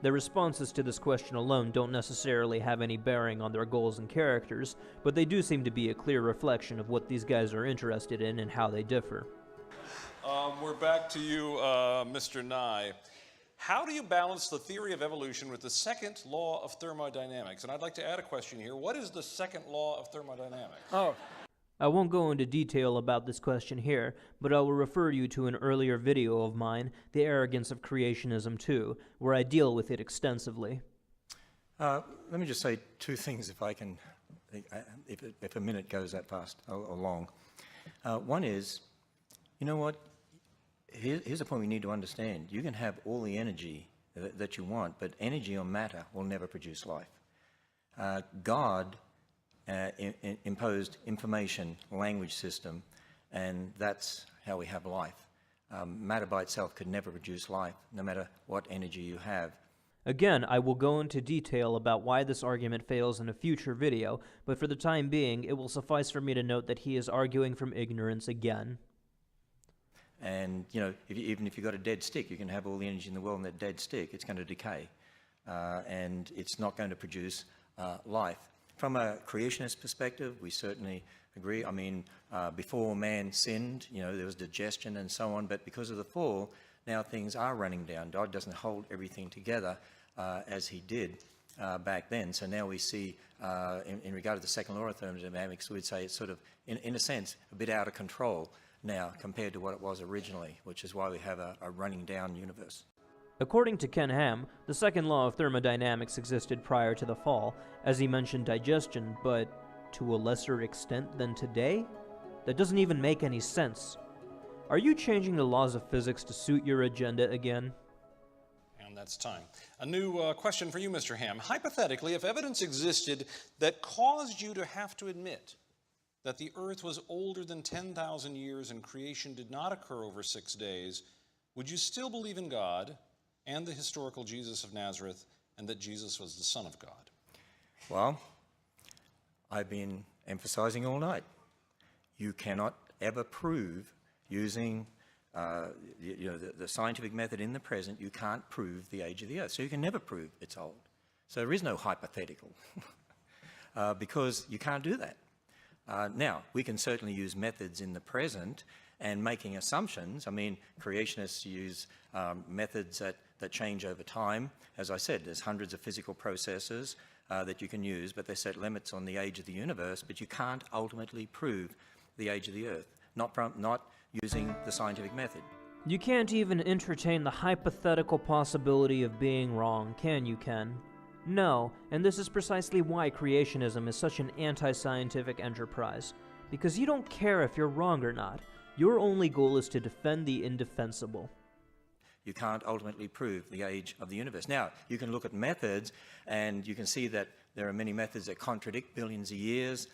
Their responses to this question alone don't necessarily have any bearing on their goals and characters, but they do seem to be a clear reflection of what these guys are interested in and how they differ. We're back to you, Mr. Nye. How do you balance the theory of evolution with the second law of thermodynamics? And I'd like to add a question here. What is the second law of thermodynamics? I won't go into detail about this question here, but I will refer you to an earlier video of mine, The Arrogance of Creationism 2, where I deal with it extensively. Let me just say 2 things if I can, if a minute goes that fast or long. One is, you know what? Here's a point we need to understand. You can have all the energy that you want, but energy or matter will never produce life. God imposed information, language system, and that's how we have life. Matter by itself could never produce life, no matter what energy you have. Again, I will go into detail about why this argument fails in a future video, but for the time being, it will suffice for me to note that he is arguing from ignorance again. And, you know, even if you've got a dead stick, you can have all the energy in the world in that dead stick. It's going to decay, and it's not going to produce life. From a creationist perspective, we certainly agree. I mean, before man sinned, you know, there was digestion and so on, but because of the fall, now things are running down. God doesn't hold everything together as he did back then. So now we see, in regard to the second law of thermodynamics, we'd say it's sort of, in a sense, a bit out of control now compared to what it was originally, which is why we have a running down universe. According to Ken Ham, the second law of thermodynamics existed prior to the fall, as he mentioned digestion, but to a lesser extent than today? That doesn't even make any sense. Are you changing the laws of physics to suit your agenda again? And that's time. A new question for you, Mr. Ham. Hypothetically, if evidence existed that caused you to have to admit that the Earth was older than 10,000 years and creation did not occur over 6 days, would you still believe in God and the historical Jesus of Nazareth, and that Jesus was the Son of God? Well, I've been emphasizing all night. You cannot ever prove using the scientific method in the present, you can't prove the age of the Earth. So you can never prove it's old. So there is no hypothetical because you can't do that. Now, we can certainly use methods in the present and making assumptions. I mean, creationists use methods that change over time. As I said, there's hundreds of physical processes that you can use, but they set limits on the age of the universe, but you can't ultimately prove the age of the Earth, not using the scientific method. You can't even entertain the hypothetical possibility of being wrong, can you, Ken? No, and this is precisely why creationism is such an anti-scientific enterprise. Because you don't care if you're wrong or not. Your only goal is to defend the indefensible. You can't ultimately prove the age of the universe. Now, you can look at methods, and you can see that there are many methods that contradict billions of years,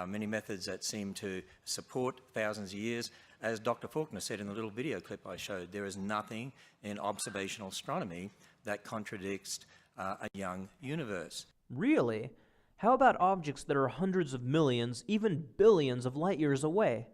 many methods that seem to support thousands of years. As Dr. Faulkner said in the little video clip I showed, there is nothing in observational astronomy that contradicts a young universe. Really? How about objects that are hundreds of millions, even billions of light years away?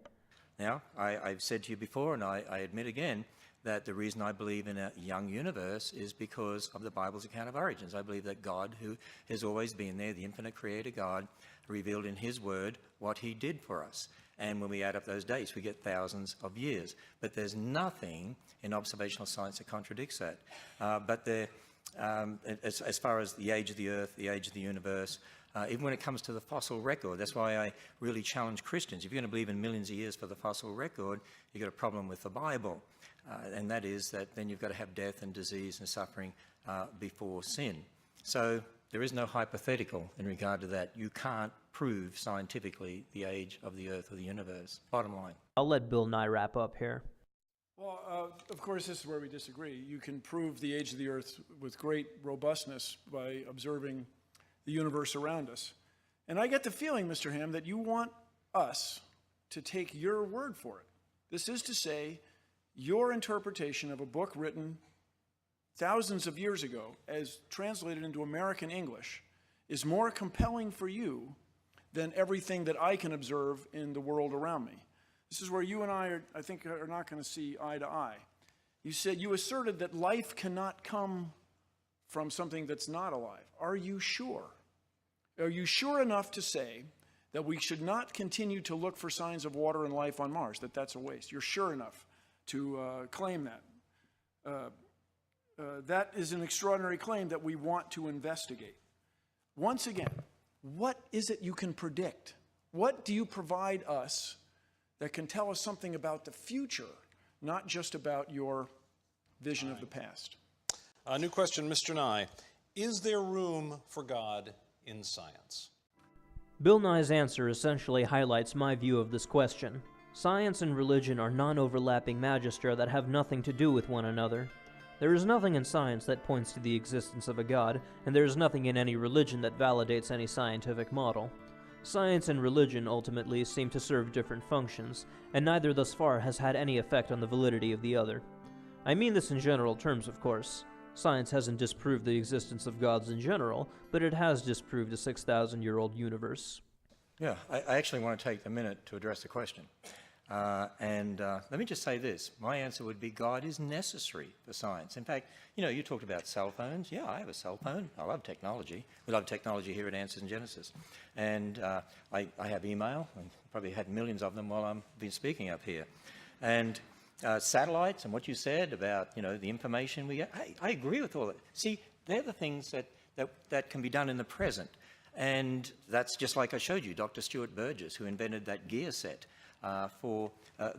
Now, I've said to you before, and I admit again, that the reason I believe in a young universe is because of the Bible's account of origins. I believe that God, who has always been there, the infinite creator God, revealed in his word what he did for us. And when we add up those dates, we get thousands of years. But there's nothing in observational science that contradicts that. As far as the age of the earth, the age of the universe, even when it comes to the fossil record, that's why I really challenge Christians. If you're going to believe in millions of years for the fossil record, you've got a problem with the Bible. And that is that then you've got to have death and disease and suffering before sin. So there is no hypothetical in regard to that. You can't prove scientifically the age of the earth or the universe. Bottom line. I'll let Bill Nye wrap up here. Well, of course, this is where we disagree. You can prove the age of the earth with great robustness by observing the universe around us. And I get the feeling, Mr. Ham, that you want us to take your word for it. This is to say, your interpretation of a book written thousands of years ago, as translated into American English, is more compelling for you than everything that I can observe in the world around me. This is where you and I think, are not going to see eye to eye. You asserted that life cannot come from something that's not alive. Are you sure? Are you sure enough to say that we should not continue to look for signs of water and life on Mars, that that's a waste? You're sure enough to claim that. That is an extraordinary claim that we want to investigate. Once again, what is it you can predict? What do you provide us that can tell us something about the future, not just about your vision of the past? A new question, Mr. Nye. Is there room for God in science? Bill Nye's answer essentially highlights my view of this question. Science and religion are non-overlapping magistra that have nothing to do with one another. There is nothing in science that points to the existence of a God, and there is nothing in any religion that validates any scientific model. Science and religion ultimately seem to serve different functions, and neither thus far has had any effect on the validity of the other. I mean this in general terms, of course. Science hasn't disproved the existence of gods in general, but it has disproved a 6,000-year-old universe. Yeah, I actually want to take a minute to address the question. Let me just say this. My answer would be God is necessary for science. In fact, you talked about cell phones. Yeah, I have a cell phone. I love technology. We love technology here at Answers in Genesis. And I have email. I probably had millions of them while I've been speaking up here. And satellites and what you said about, the information we get, I agree with all that. See, they're the things that can be done in the present. And that's just like I showed you, Dr. Stuart Burgess, who invented that gear set for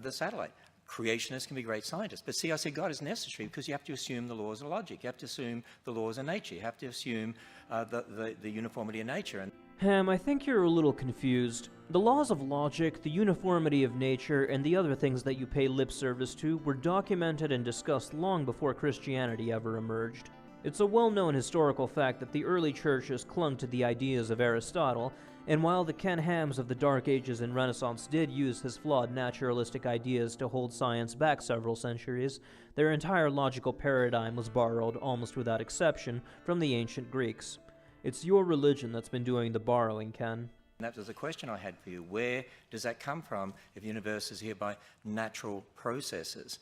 the satellite. Creationists can be great scientists. But see, I said God is necessary because you have to assume the laws of logic. You have to assume the laws of nature. You have to assume the uniformity of nature. And Ham, I think you're a little confused. The laws of logic, the uniformity of nature, and the other things that you pay lip service to were documented and discussed long before Christianity ever emerged. It's a well-known historical fact that the early churches clung to the ideas of Aristotle, and while the Ken Hams of the Dark Ages and Renaissance did use his flawed naturalistic ideas to hold science back several centuries, their entire logical paradigm was borrowed, almost without exception, from the ancient Greeks. It's your religion that's been doing the borrowing, Ken. that was the question I had for you. Where does that come from if the universe is here by natural processes?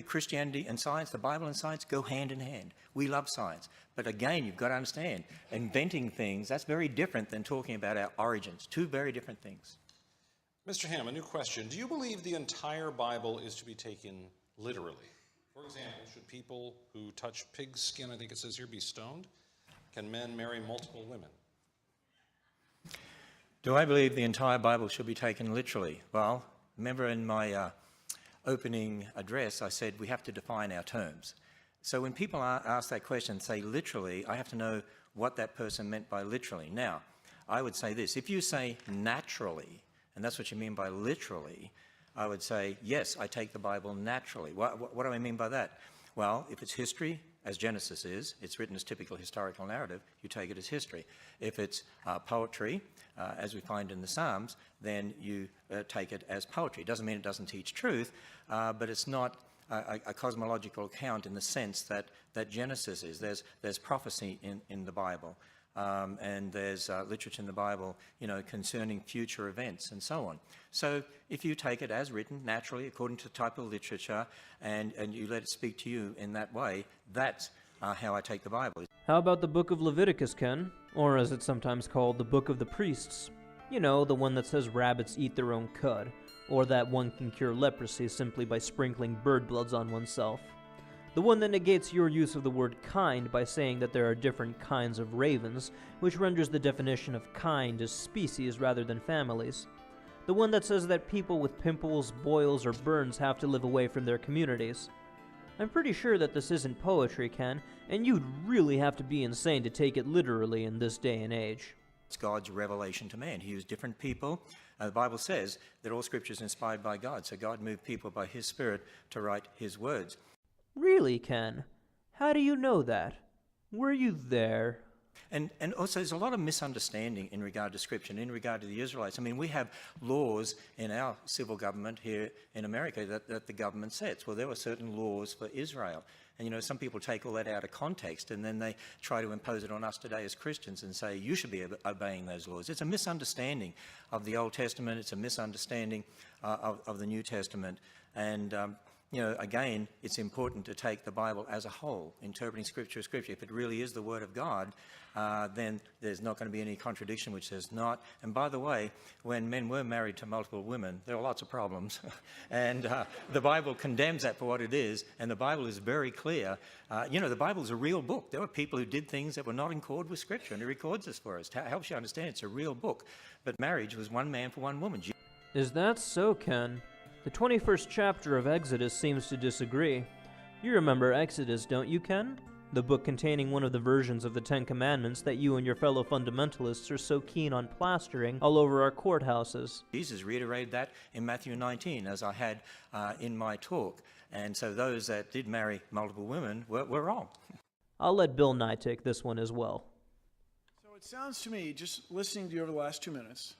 Christianity and science, the Bible and science go hand in hand. We love science. But again, you've got to understand, inventing things, that's very different than talking about our origins. Two very different things. Mr. Ham, a new question. Do you believe the entire Bible is to be taken literally? For example, should people who touch pig's skin, I think it says here, be stoned? Can men marry multiple women? Do I believe the entire Bible should be taken literally? Well, remember in my opening address, I said we have to define our terms. So when people ask that question, say literally, I have to know what that person meant by literally. Now, I would say this. If you say naturally, and that's what you mean by literally, I would say, yes, I take the Bible naturally. What do I mean by that? Well, if it's history, as Genesis is, it's written as typical historical narrative, you take it as history. If it's poetry, as we find in the Psalms, then you take it as poetry. It doesn't mean it doesn't teach truth, but it's not a cosmological account in the sense that Genesis is. There's prophecy in the Bible. and there's literature in the Bible, concerning future events and so on. So if you take it as written, naturally, according to the type of literature, and you let it speak to you in that way, that's how I take the Bible. How about the Book of Leviticus, Ken? Or as it's sometimes called, the Book of the Priests. You know, the one that says rabbits eat their own cud, or that one can cure leprosy simply by sprinkling bird bloods on oneself. The one that negates your use of the word kind by saying that there are different kinds of ravens, which renders the definition of kind as species rather than families. The one that says that people with pimples, boils, or burns have to live away from their communities. I'm pretty sure that this isn't poetry, Ken, and you'd really have to be insane to take it literally in this day and age. It's God's revelation to man. He used different people. The Bible says that all Scripture is inspired by God, so God moved people by His Spirit to write His words. Really, Ken? How do you know that? Were you there? And also there's a lot of misunderstanding in regard to Scripture and in regard to the Israelites. I mean, we have laws in our civil government here in America that the government sets. Well, there were certain laws for Israel. And, some people take all that out of context and then they try to impose it on us today as Christians and say, you should be obeying those laws. It's a misunderstanding of the Old Testament. It's a misunderstanding of the New Testament. And, again, it's important to take the Bible as a whole, interpreting Scripture as Scripture. If it really is the Word of God, then there's not going to be any contradiction, which there's not. And by the way, when men were married to multiple women, there were lots of problems. And the Bible condemns that for what it is, and the Bible is very clear. The Bible is a real book. There were people who did things that were not in accord with Scripture, and it records this for us. It helps you understand it's a real book. But marriage was one man for one woman. Is that so, Ken? The 21st chapter of Exodus seems to disagree. You remember Exodus, don't you, Ken? The book containing one of the versions of the Ten Commandments that you and your fellow fundamentalists are so keen on plastering all over our courthouses. Jesus reiterated that in Matthew 19, as I had in my talk. And so those that did marry multiple women were wrong. I'll let Bill Nye take this one as well. So it sounds to me, just listening to you over the last 2 minutes,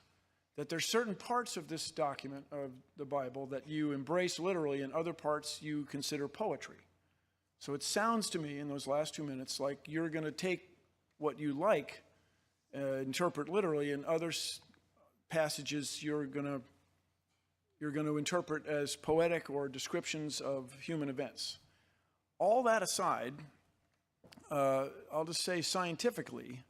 that there's certain parts of this document of the Bible that you embrace literally and other parts you consider poetry. So it sounds to me in those last 2 minutes like you're going to take what you like, interpret literally, and other passages you're going to interpret as poetic or descriptions of human events. All that aside, I'll just say scientifically,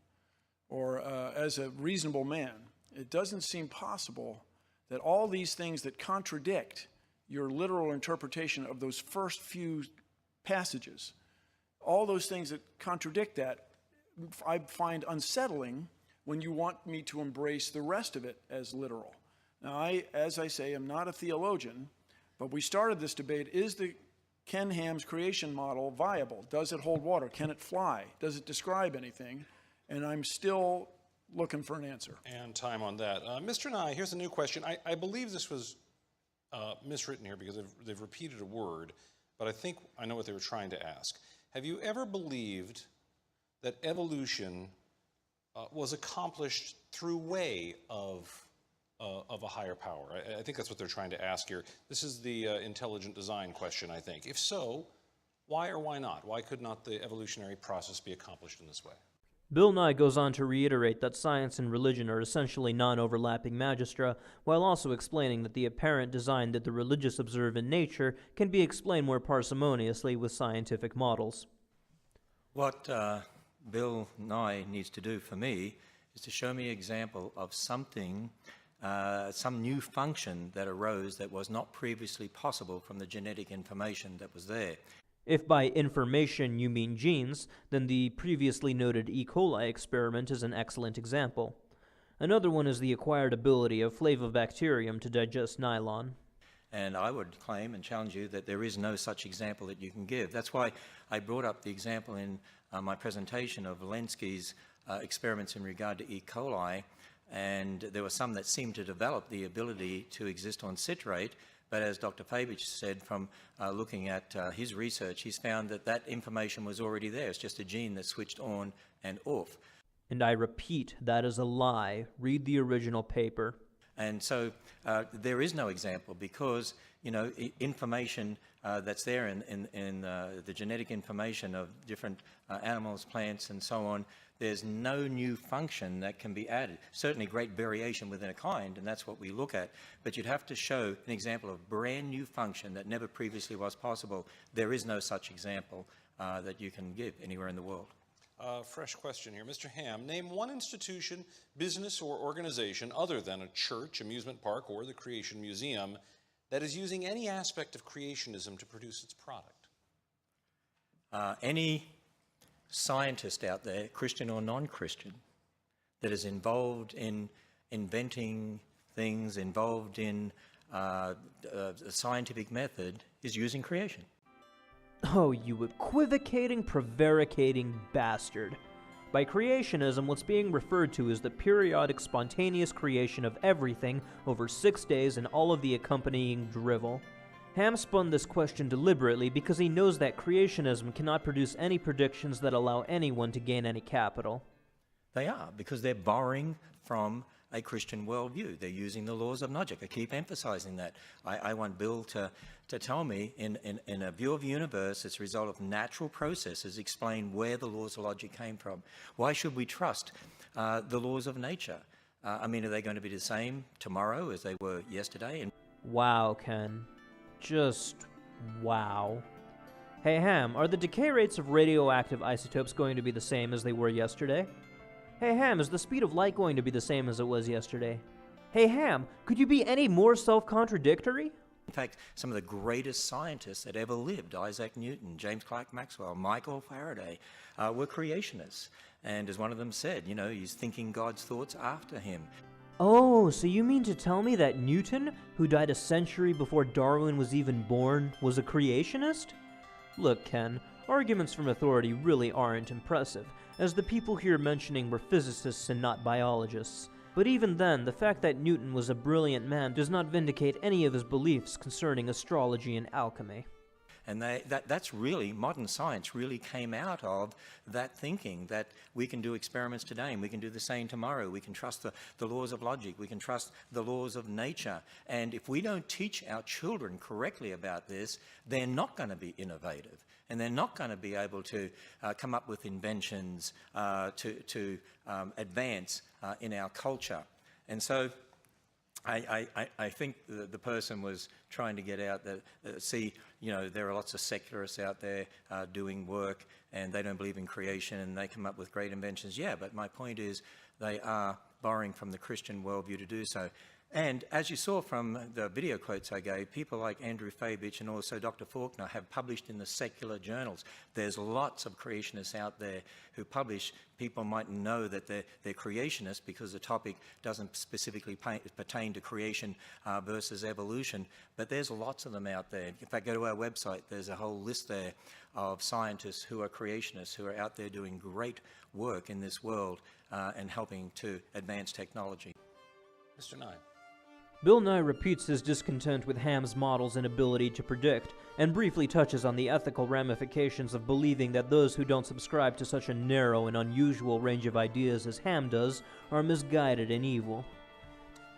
or as a reasonable man, it doesn't seem possible that all these things that contradict your literal interpretation of those first few passages, all those things that contradict that, I find unsettling when you want me to embrace the rest of it as literal. Now, as I say, am not a theologian, but we started this debate, is the Ken Ham's creation model viable? Does it hold water? Can it fly? Does it describe anything? And I'm still looking for an answer. And time on that. Mr. Nye, here's a new question. I believe this was miswritten here because they've repeated a word, but I think I know what they were trying to ask. Have you ever believed that evolution was accomplished through way of a higher power? I think that's what they're trying to ask here. This is the intelligent design question, I think. If so, why or why not? Why could not the evolutionary process be accomplished in this way? Bill Nye goes on to reiterate that science and religion are essentially non-overlapping magistra, while also explaining that the apparent design that the religious observe in nature can be explained more parsimoniously with scientific models. What Bill Nye needs to do for me is to show me an example of something, some new function that arose that was not previously possible from the genetic information that was there. If by information you mean genes, then the previously noted E. coli experiment is an excellent example. Another one is the acquired ability of Flavobacterium to digest nylon. And I would claim and challenge you that there is no such example that you can give. That's why I brought up the example in my presentation of Lenski's experiments in regard to E. coli, and there were some that seemed to develop the ability to exist on citrate. But as Dr. Fabich said, from looking at his research, he's found that that information was already there. It's just a gene that switched on and off. And I repeat, that is a lie. Read the original paper. And so there is no example because, information that's there in the genetic information of different animals, plants, and so on. There's no new function that can be added. Certainly great variation within a kind, and that's what we look at. But you'd have to show an example of brand new function that never previously was possible. There is no such example that you can give anywhere in the world. Fresh question here. Mr. Ham, name one institution, business, or organization other than a church, amusement park, or the Creation Museum that is using any aspect of creationism to produce its product. Any scientist out there, Christian or non-Christian, that is involved in inventing things, involved in a scientific method, is using creation. Oh, you equivocating, prevaricating bastard. By creationism, what's being referred to is the periodic spontaneous creation of everything over 6 days and all of the accompanying drivel. Ham spun this question deliberately because he knows that creationism cannot produce any predictions that allow anyone to gain any capital. They are, because they're borrowing from a Christian worldview. They're using the laws of logic. I keep emphasizing that. I want Bill to tell me, in a view of the universe, it's a result of natural processes, explain where the laws of logic came from. Why should we trust the laws of nature? I mean, are they going to be the same tomorrow as they were yesterday? And wow, Ken. Just wow. Hey Ham, are the decay rates of radioactive isotopes going to be the same as they were yesterday? Hey Ham, is the speed of light going to be the same as it was yesterday? Hey Ham, could you be any more self-contradictory? in fact, some of the greatest scientists that ever lived, Isaac Newton, James Clerk Maxwell, Michael Faraday, were creationists. And as one of them said, you know, he's thinking God's thoughts after him. Oh, so you mean to tell me that Newton, who died a century before Darwin was even born, was a creationist? Look, Ken, arguments from authority really aren't impressive, as the people here mentioning were physicists and not biologists. But even then, the fact that Newton was a brilliant man does not vindicate any of his beliefs concerning astrology and alchemy. And that's really, modern science really came out of that thinking that we can do experiments today and we can do the same tomorrow. We can trust the laws of logic. We can trust the laws of nature. And if we don't teach our children correctly about this, they're not going to be innovative. And they're not going to be able to come up with inventions to advance in our culture. And so I think the person was trying to get out that, see, you know, there are lots of secularists out there doing work and they don't believe in creation and they come up with great inventions. Yeah, but my point is they are borrowing from the Christian worldview to do so. And as you saw from the video quotes I gave, people like Andrew Fabich and also Dr. Faulkner have published in the secular journals. There's lots of creationists out there who publish. People might know that they're creationists because the topic doesn't specifically pertain to creation versus evolution, but there's lots of them out there. In fact, go to our website, there's a whole list there of scientists who are creationists, who are out there doing great work in this world and helping to advance technology. Mr. Nye. Bill Nye repeats his discontent with Ham's model's inability to predict, and briefly touches on the ethical ramifications of believing that those who don't subscribe to such a narrow and unusual range of ideas as Ham does are misguided and evil.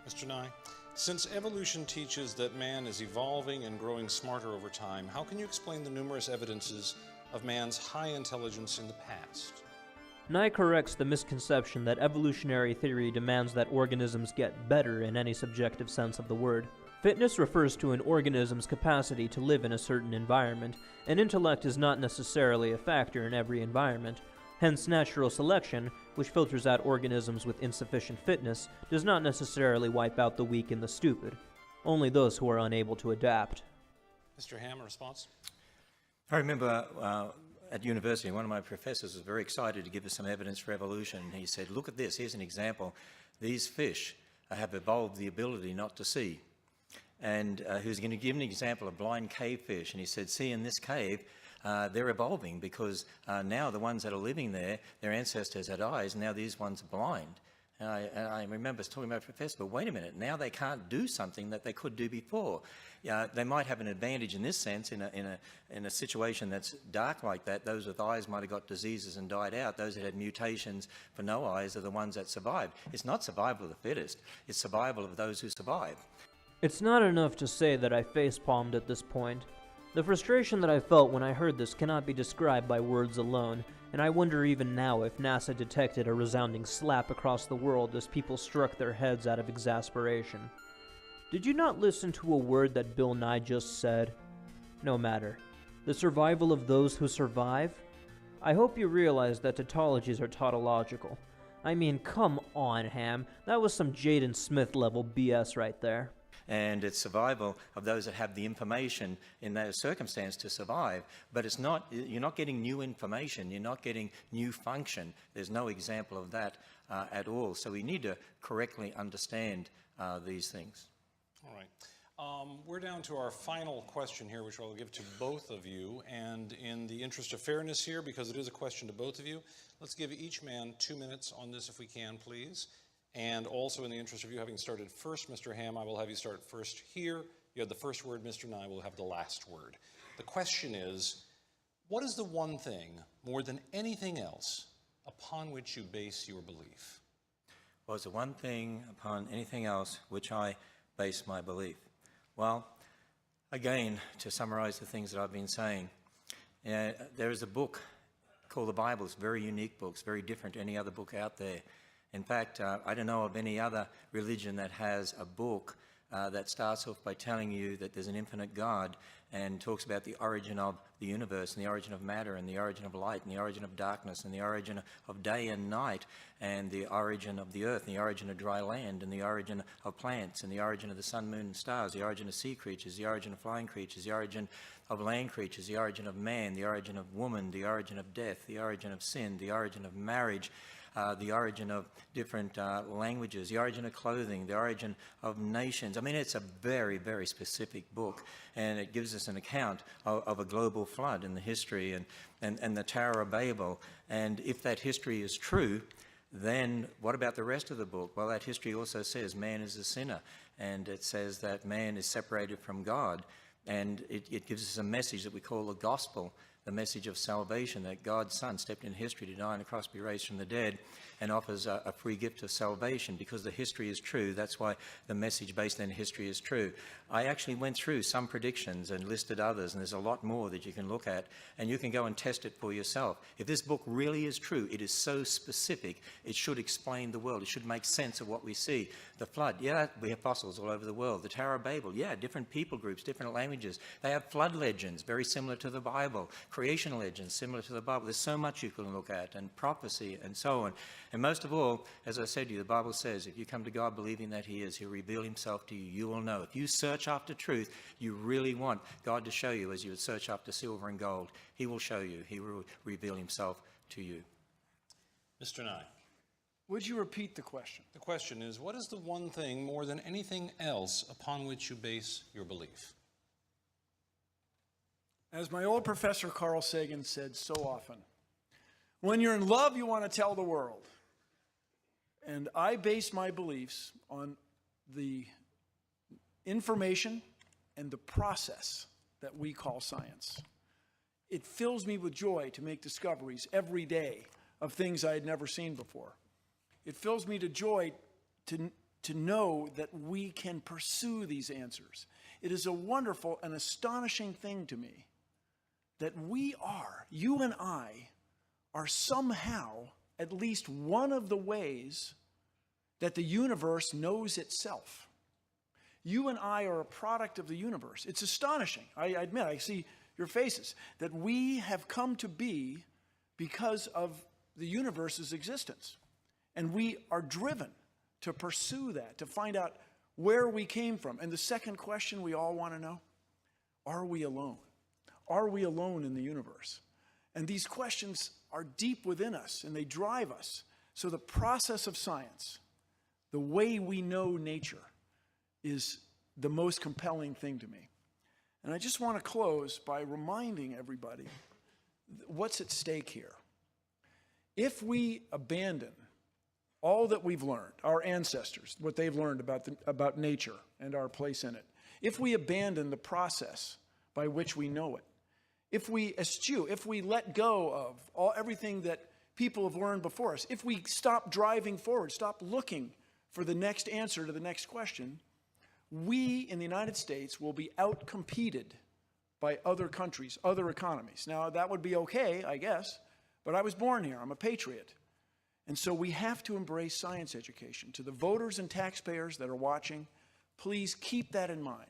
Mr. Nye, since evolution teaches that man is evolving and growing smarter over time, how can you explain the numerous evidences of man's high intelligence in the past? Nye corrects the misconception that evolutionary theory demands that organisms get better in any subjective sense of the word. Fitness refers to an organism's capacity to live in a certain environment, and intellect is not necessarily a factor in every environment. Hence, natural selection, which filters out organisms with insufficient fitness, does not necessarily wipe out the weak and the stupid. Only those who are unable to adapt. Mr. Ham, a response? I remember at university, one of my professors was very excited to give us some evidence for evolution. He said, look at this, here's an example. These fish have evolved the ability not to see. And he was going to give an example of blind cave fish. And he said, see, in this cave, they're evolving because now the ones that are living there, their ancestors had eyes, and now these ones are blind. And I remember talking to my professor, but wait a minute, now they can't do something that they could do before. They might have an advantage in this sense, in a situation that's dark like that. Those with eyes might have got diseases and died out. Those that had mutations for no eyes are the ones that survived. It's not survival of the fittest, it's survival of those who survive. It's not enough to say that I facepalmed at this point. The frustration that I felt when I heard this cannot be described by words alone, and I wonder even now if NASA detected a resounding slap across the world as people struck their heads out of exasperation. Did you not listen to a word that Bill Nye just said? No matter. The survival of those who survive? I hope you realize that tautologies are tautological. I mean, come on, Ham. That was some Jaden Smith level BS right there. And it's survival of those that have the information in those circumstances to survive. But it's not, you're not getting new information, you're not getting new function. There's no example of that at all. So we need to correctly understand these things. All right. We're down to our final question here, which I'll give to both of you. And in the interest of fairness here, because it is a question to both of you, let's give each man 2 minutes on this if we can, please. And also in the interest of you having started first, Mr. Ham, I will have you start first here. You have the first word, Mr. Nye will have the last word. The question is, what is the one thing, more than anything else, upon which you base your belief? Well, it's the one thing upon anything else which I base my belief. Well, again, to summarize the things that I've been saying, there is a book called the Bible. It's a very unique book. It's very different to any other book out there. In fact, I don't know of any other religion that has a book that starts off by telling you that there's an infinite God and talks about the origin of the universe and the origin of matter and the origin of light and the origin of darkness and the origin of day and night and the origin of the earth and the origin of dry land and the origin of plants and the origin of the sun, moon and stars, the origin of sea creatures, the origin of flying creatures, the origin of land creatures, the origin of man, the origin of woman, the origin of death, the origin of sin, the origin of marriage, the origin of different languages, the origin of clothing, the origin of nations. I mean, it's a very, very specific book, and it gives us an account of a global flood in the history and the Tower of Babel. And if that history is true, then what about the rest of the book? Well, that history also says man is a sinner, and it says that man is separated from God, and it gives us a message that we call the gospel, the message of salvation, that God's Son stepped in history to die on the cross, be raised from the dead, and offers a free gift of salvation. Because the history is true, that's why the message based on history is true. I actually went through some predictions and listed others, and there's a lot more that you can look at, and you can go and test it for yourself. If this book really is true, it is so specific, it should explain the world. It should make sense of what we see. The flood, yeah, we have fossils all over the world. The Tower of Babel, yeah, different people groups, different languages. They have flood legends, very similar to the Bible. Creation legends, similar to the Bible. There's so much you can look at, and prophecy, and so on. And most of all, as I said to you, the Bible says, if you come to God believing that he is, he'll reveal himself to you. You will know. If you search after truth, you really want God to show you as you would search after silver and gold. He will show you. He will reveal himself to you. Mr. Nye. Would you repeat the question? The question is, what is the one thing more than anything else upon which you base your belief? As my old professor Carl Sagan said so often, when you're in love, you want to tell the world. And I base my beliefs on the information and the process that we call science. It fills me with joy to make discoveries every day of things I had never seen before. It fills me to joy to know that we can pursue these answers. It is a wonderful and astonishing thing to me that you and I are somehow at least one of the ways that the universe knows itself. You and I are a product of the universe. It's astonishing. I admit, I see your faces, that we have come to be because of the universe's existence. And we are driven to pursue that, to find out where we came from. And the second question we all want to know, are we alone? Are we alone in the universe? And these questions are deep within us, and they drive us. So the process of science, the way we know nature, is the most compelling thing to me. And I just want to close by reminding everybody what's at stake here. If we abandon all that we've learned, our ancestors, what they've learned about nature and our place in it, if we abandon the process by which we know it, if we eschew, if we let go of everything that people have learned before us, if we stop driving forward, stop looking for the next answer to the next question, we in the United States will be outcompeted by other countries, other economies. Now, that would be okay, I guess, but I was born here. I'm a patriot. And so we have to embrace science education. To the voters and taxpayers that are watching, please keep that in mind.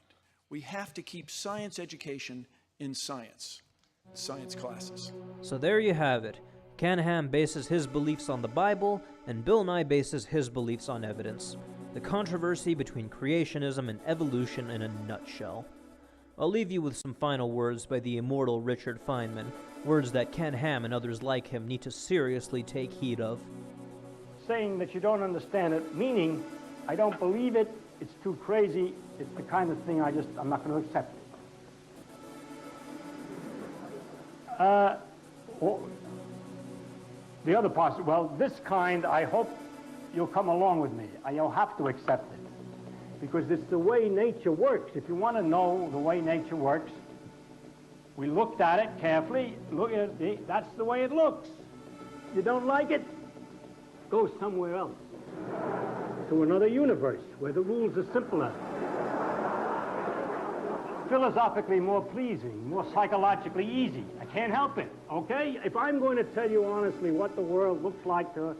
We have to keep science education in science classes. So there you have it. Ken Ham bases his beliefs on the Bible, and Bill Nye bases his beliefs on evidence. The controversy between creationism and evolution in a nutshell. I'll leave you with some final words by the immortal Richard Feynman, words that Ken Ham and others like him need to seriously take heed of. Saying that you don't understand it, meaning I don't believe it, it's too crazy, it's the kind of thing I'm not going to accept it. The other part, well, this kind, I hope you'll come along with me. You'll have to accept it. Because it's the way nature works. If you want to know the way nature works, we looked at it carefully. Look at it, that's the way it looks. You don't like it? Go somewhere else. To another universe where the rules are simpler. Philosophically more pleasing, more psychologically easy. I can't help it, okay? If I'm going to tell you honestly what the world looks like to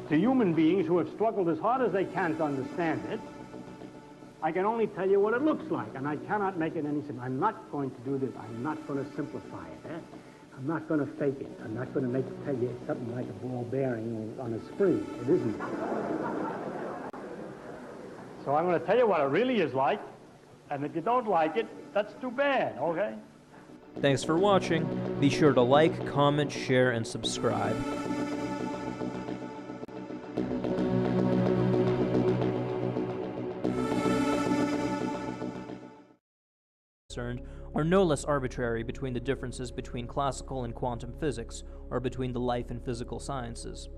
human beings who have struggled as hard as they can to understand it, I can only tell you what it looks like, and I cannot make it any simpler. I'm not going to do this. I'm not going to simplify it. I'm not going to fake it. I'm not going to tell you something like a ball bearing on a spring. It isn't. So I'm going to tell you what it really is like, and if you don't like it, that's too bad, okay? Thanks for watching. Be sure to like, comment, share, and subscribe. Are no less arbitrary between the differences between classical and quantum physics, or between the life and physical sciences.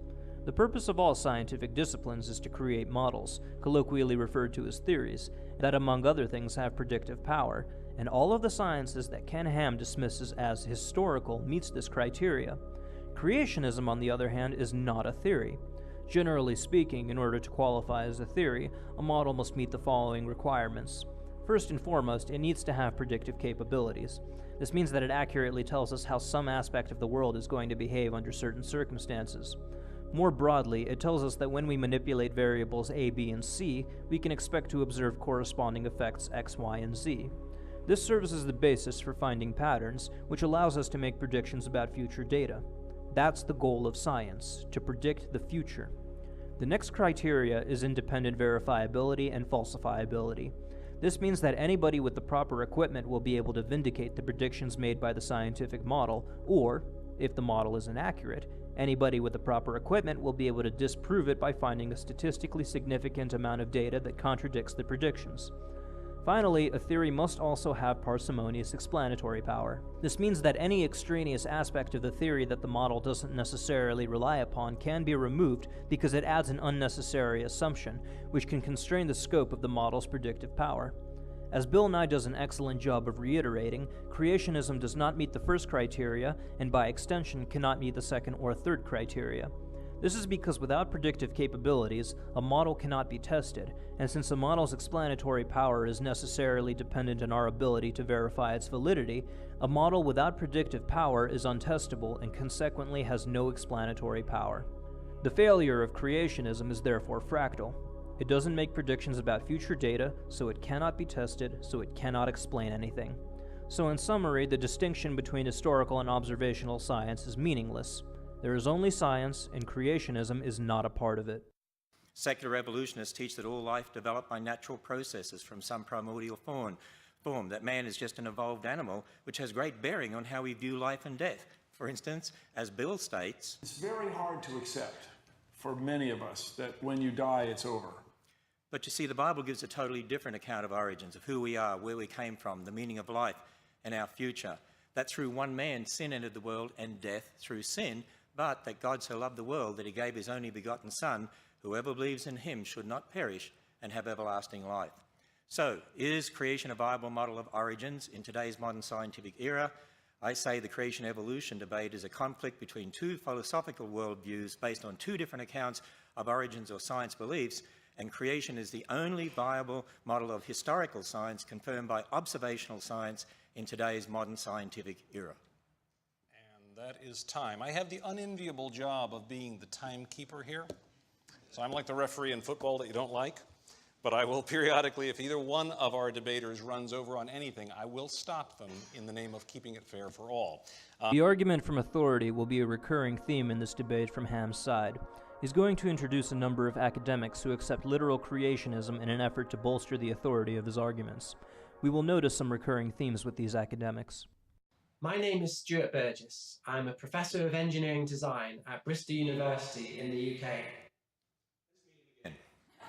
The purpose of all scientific disciplines is to create models, colloquially referred to as theories, that among other things have predictive power, and all of the sciences that Ken Ham dismisses as historical meets this criteria. Creationism, on the other hand, is not a theory. Generally speaking, in order to qualify as a theory, a model must meet the following requirements. First and foremost, it needs to have predictive capabilities. This means that it accurately tells us how some aspect of the world is going to behave under certain circumstances. More broadly, it tells us that when we manipulate variables a, b, and c, we can expect to observe corresponding effects x, y, and z. This serves as the basis for finding patterns, which allows us to make predictions about future data. That's the goal of science, to predict the future. The next criteria is independent verifiability and falsifiability. This means that anybody with the proper equipment will be able to vindicate the predictions made by the scientific model, or, if the model is inaccurate, anybody with the proper equipment will be able to disprove it by finding a statistically significant amount of data that contradicts the predictions. Finally, a theory must also have parsimonious explanatory power. This means that any extraneous aspect of the theory that the model doesn't necessarily rely upon can be removed because it adds an unnecessary assumption, which can constrain the scope of the model's predictive power. As Bill Nye does an excellent job of reiterating, creationism does not meet the first criteria, and by extension cannot meet the second or third criteria. This is because without predictive capabilities, a model cannot be tested, and since a model's explanatory power is necessarily dependent on our ability to verify its validity, a model without predictive power is untestable and consequently has no explanatory power. The failure of creationism is therefore fractal. It doesn't make predictions about future data, so it cannot be tested, so it cannot explain anything. So in summary, the distinction between historical and observational science is meaningless. There is only science, and creationism is not a part of it. Secular evolutionists teach that all life developed by natural processes from some primordial form, that man is just an evolved animal, which has great bearing on how we view life and death. For instance, as Bill states, it's very hard to accept for many of us that when you die, it's over. But you see, the Bible gives a totally different account of origins, of who we are, where we came from, the meaning of life, and our future. That through one man, sin entered the world, and death through sin, but that God so loved the world that he gave his only begotten Son, whoever believes in him should not perish and have everlasting life. So, is creation a viable model of origins in today's modern scientific era? I say the creation-evolution debate is a conflict between two philosophical worldviews based on two different accounts of origins or science beliefs, and creation is the only viable model of historical science confirmed by observational science in today's modern scientific era. And that is time. I have the unenviable job of being the timekeeper here. So I'm like the referee in football that you don't like. But I will periodically, if either one of our debaters runs over on anything, I will stop them in the name of keeping it fair for all. The argument from authority will be a recurring theme in this debate from Ham's side. He's going to introduce a number of academics who accept literal creationism in an effort to bolster the authority of his arguments. We will notice some recurring themes with these academics. My name is Stuart Burgess. I'm a professor of engineering design at Bristol University in the UK.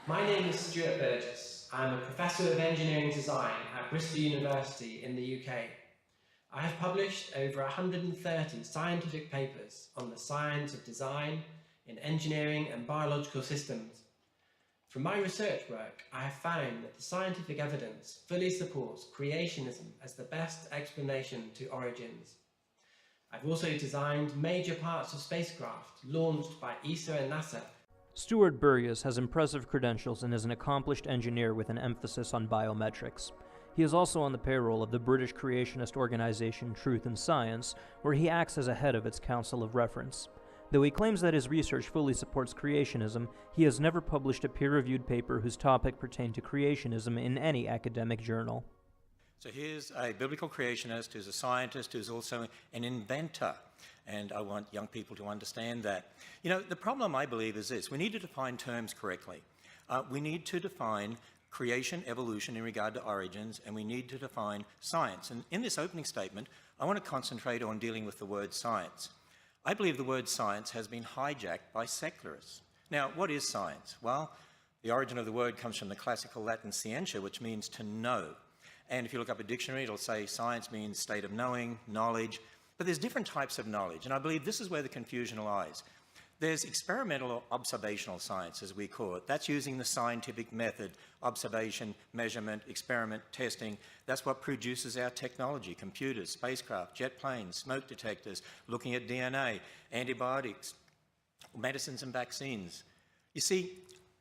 My name is Stuart Burgess. I'm a professor of engineering design at Bristol University in the UK. I have published over 130 scientific papers on the science of design in engineering and biological systems. From my research work, I have found that the scientific evidence fully supports creationism as the best explanation to origins. I've also designed major parts of spacecraft launched by ESA and NASA. Stuart Burgess has impressive credentials and is an accomplished engineer with an emphasis on biometrics. He is also on the payroll of the British creationist organization Truth and Science, where he acts as a head of its Council of Reference. Though he claims that his research fully supports creationism, he has never published a peer-reviewed paper whose topic pertained to creationism in any academic journal. So here's a biblical creationist who's a scientist who's also an inventor. And I want young people to understand that. You know, the problem, I believe, is this. We need to define terms correctly. We need to define creation, evolution in regard to origins, and we need to define science. And in this opening statement, I want to concentrate on dealing with the word science. I believe the word science has been hijacked by secularists. Now, what is science? Well, the origin of the word comes from the classical Latin scientia, which means to know. And if you look up a dictionary, it'll say science means state of knowing, knowledge. But there's different types of knowledge, and I believe this is where the confusion lies. There's experimental or observational science, as we call it. That's using the scientific method, observation, measurement, experiment, testing. That's what produces our technology, computers, spacecraft, jet planes, smoke detectors, looking at DNA, antibiotics, medicines and vaccines. You see,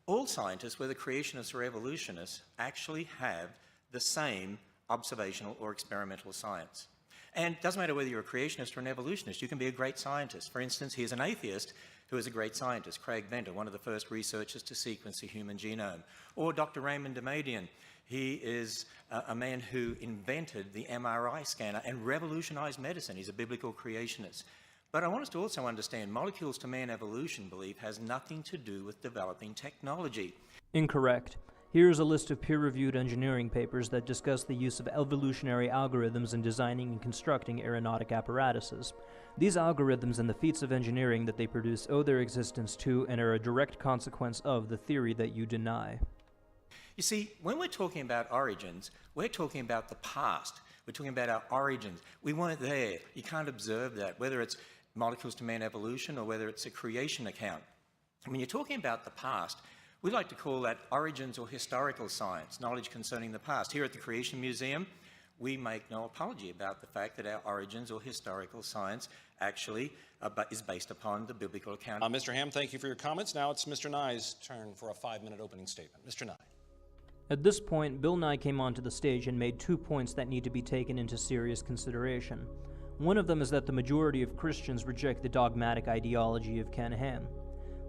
all scientists, whether creationists or evolutionists, actually have the same observational or experimental science. And it doesn't matter whether you're a creationist or an evolutionist, you can be a great scientist. For instance, here's an atheist who is a great scientist, Craig Venter, one of the first researchers to sequence the human genome. Or Dr. Raymond Damadian. He is a man who invented the MRI scanner and revolutionized medicine. He's a biblical creationist. But I want us to also understand molecules to man evolution belief has nothing to do with developing technology. Incorrect. Here is a list of peer-reviewed engineering papers that discuss the use of evolutionary algorithms in designing and constructing aeronautic apparatuses. These algorithms and the feats of engineering that they produce owe their existence to and are a direct consequence of the theory that you deny. You see, when we're talking about origins, we're talking about the past. We're talking about our origins. We weren't there. You can't observe that, whether it's molecules to man evolution or whether it's a creation account. When you're talking about the past, we like to call that origins or historical science, knowledge concerning the past. Here at the Creation Museum, we make no apology about the fact that our origins or historical science actually is based upon the biblical account. Mr. Ham, thank you for your comments. Now it's Mr. Nye's turn for a 5-minute opening statement. Mr. Nye. At this point, Bill Nye came onto the stage and made 2 points that need to be taken into serious consideration. One of them is that the majority of Christians reject the dogmatic ideology of Ken Ham.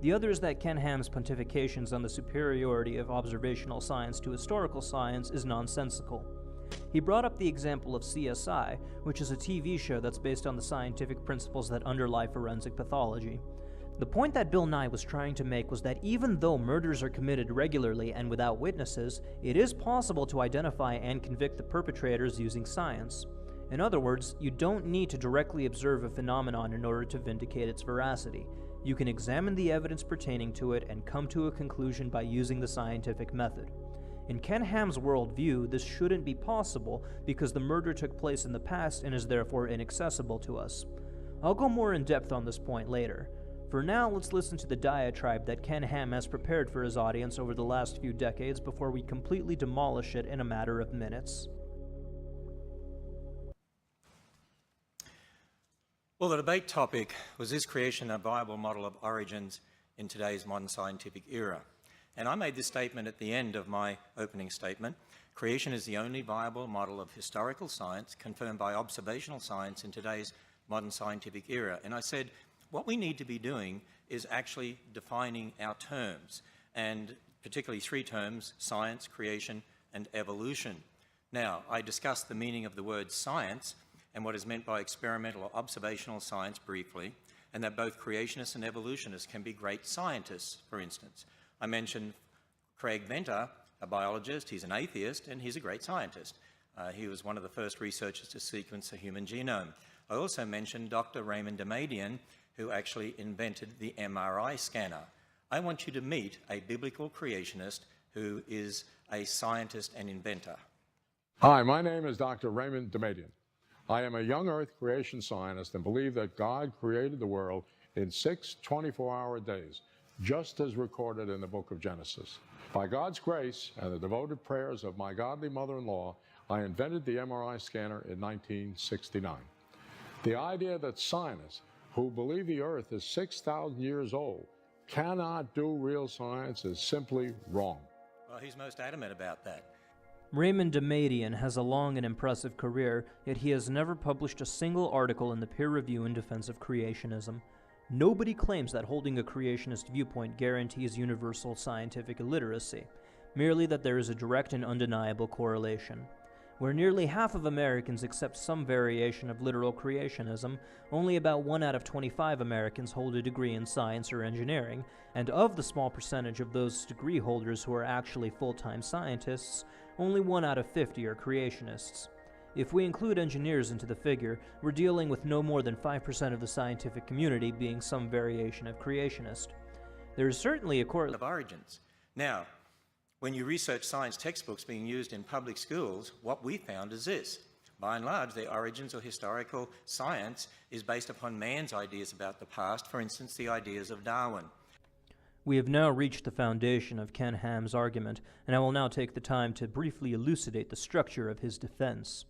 The other is that Ken Ham's pontifications on the superiority of observational science to historical science is nonsensical. He brought up the example of CSI, which is a TV show that's based on the scientific principles that underlie forensic pathology. The point that Bill Nye was trying to make was that even though murders are committed regularly and without witnesses, it is possible to identify and convict the perpetrators using science. In other words, you don't need to directly observe a phenomenon in order to vindicate its veracity. You can examine the evidence pertaining to it and come to a conclusion by using the scientific method. In Ken Ham's worldview, this shouldn't be possible because the murder took place in the past and is therefore inaccessible to us. I'll go more in depth on this point later. For now, let's listen to the diatribe that Ken Ham has prepared for his audience over the last few decades before we completely demolish it in a matter of minutes. Well, the debate topic was, is creation a viable model of origins in today's modern scientific era? And I made this statement at the end of my opening statement. Creation is the only viable model of historical science confirmed by observational science in today's modern scientific era. And I said, what we need to be doing is actually defining our terms, and particularly three terms: science, creation, and evolution. Now, I discussed the meaning of the word science and what is meant by experimental or observational science briefly, and that both creationists and evolutionists can be great scientists, for instance. I mentioned Craig Venter, a biologist. He's an atheist, and he's a great scientist. He was one of the first researchers to sequence the human genome. I also mentioned Dr. Raymond Damadian, who actually invented the MRI scanner. I want you to meet a biblical creationist who is a scientist and inventor. Hi, my name is Dr. Raymond Damadian. I am a young Earth creation scientist and believe that God created the world in 6 24-hour days, just as recorded in the book of Genesis. By God's grace and the devoted prayers of my godly mother-in-law, I invented the MRI scanner in 1969. The idea that scientists who believe the Earth is 6,000 years old cannot do real science is simply wrong. Well, he's most adamant about that. Raymond Damadian has a long and impressive career, yet he has never published a single article in the peer review in defense of creationism. Nobody claims that holding a creationist viewpoint guarantees universal scientific illiteracy, merely that there is a direct and undeniable correlation. Where nearly half of Americans accept some variation of literal creationism, only about 1 out of 25 Americans hold a degree in science or engineering, and of the small percentage of those degree holders who are actually full-time scientists, only 1 out of 50 are creationists. If we include engineers into the figure, we're dealing with no more than 5% of the scientific community being some variation of creationist. There is certainly a correlation of origins. Now, when you research science textbooks being used in public schools, what we found is this. By and large, their origins or historical science is based upon man's ideas about the past, for instance, the ideas of Darwin. We have now reached the foundation of Ken Ham's argument, and I will now take the time to briefly elucidate the structure of his defense.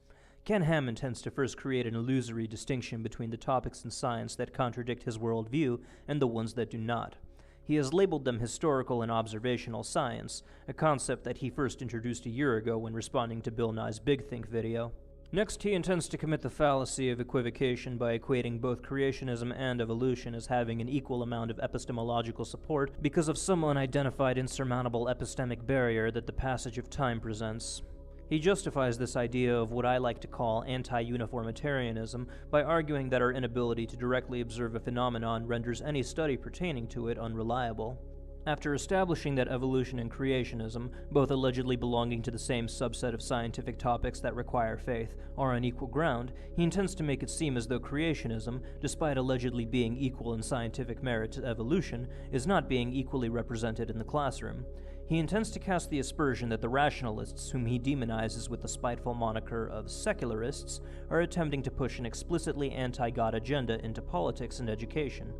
Ken Ham intends to first create an illusory distinction between the topics in science that contradict his worldview and the ones that do not. He has labeled them historical and observational science, a concept that he first introduced a year ago when responding to Bill Nye's Big Think video. Next, he intends to commit the fallacy of equivocation by equating both creationism and evolution as having an equal amount of epistemological support because of some unidentified insurmountable epistemic barrier that the passage of time presents. He justifies this idea of what I like to call anti-uniformitarianism by arguing that our inability to directly observe a phenomenon renders any study pertaining to it unreliable. After establishing that evolution and creationism, both allegedly belonging to the same subset of scientific topics that require faith, are on equal ground, he intends to make it seem as though creationism, despite allegedly being equal in scientific merit to evolution, is not being equally represented in the classroom. He intends to cast the aspersion that the rationalists, whom he demonizes with the spiteful moniker of secularists, are attempting to push an explicitly anti-God agenda into politics and education.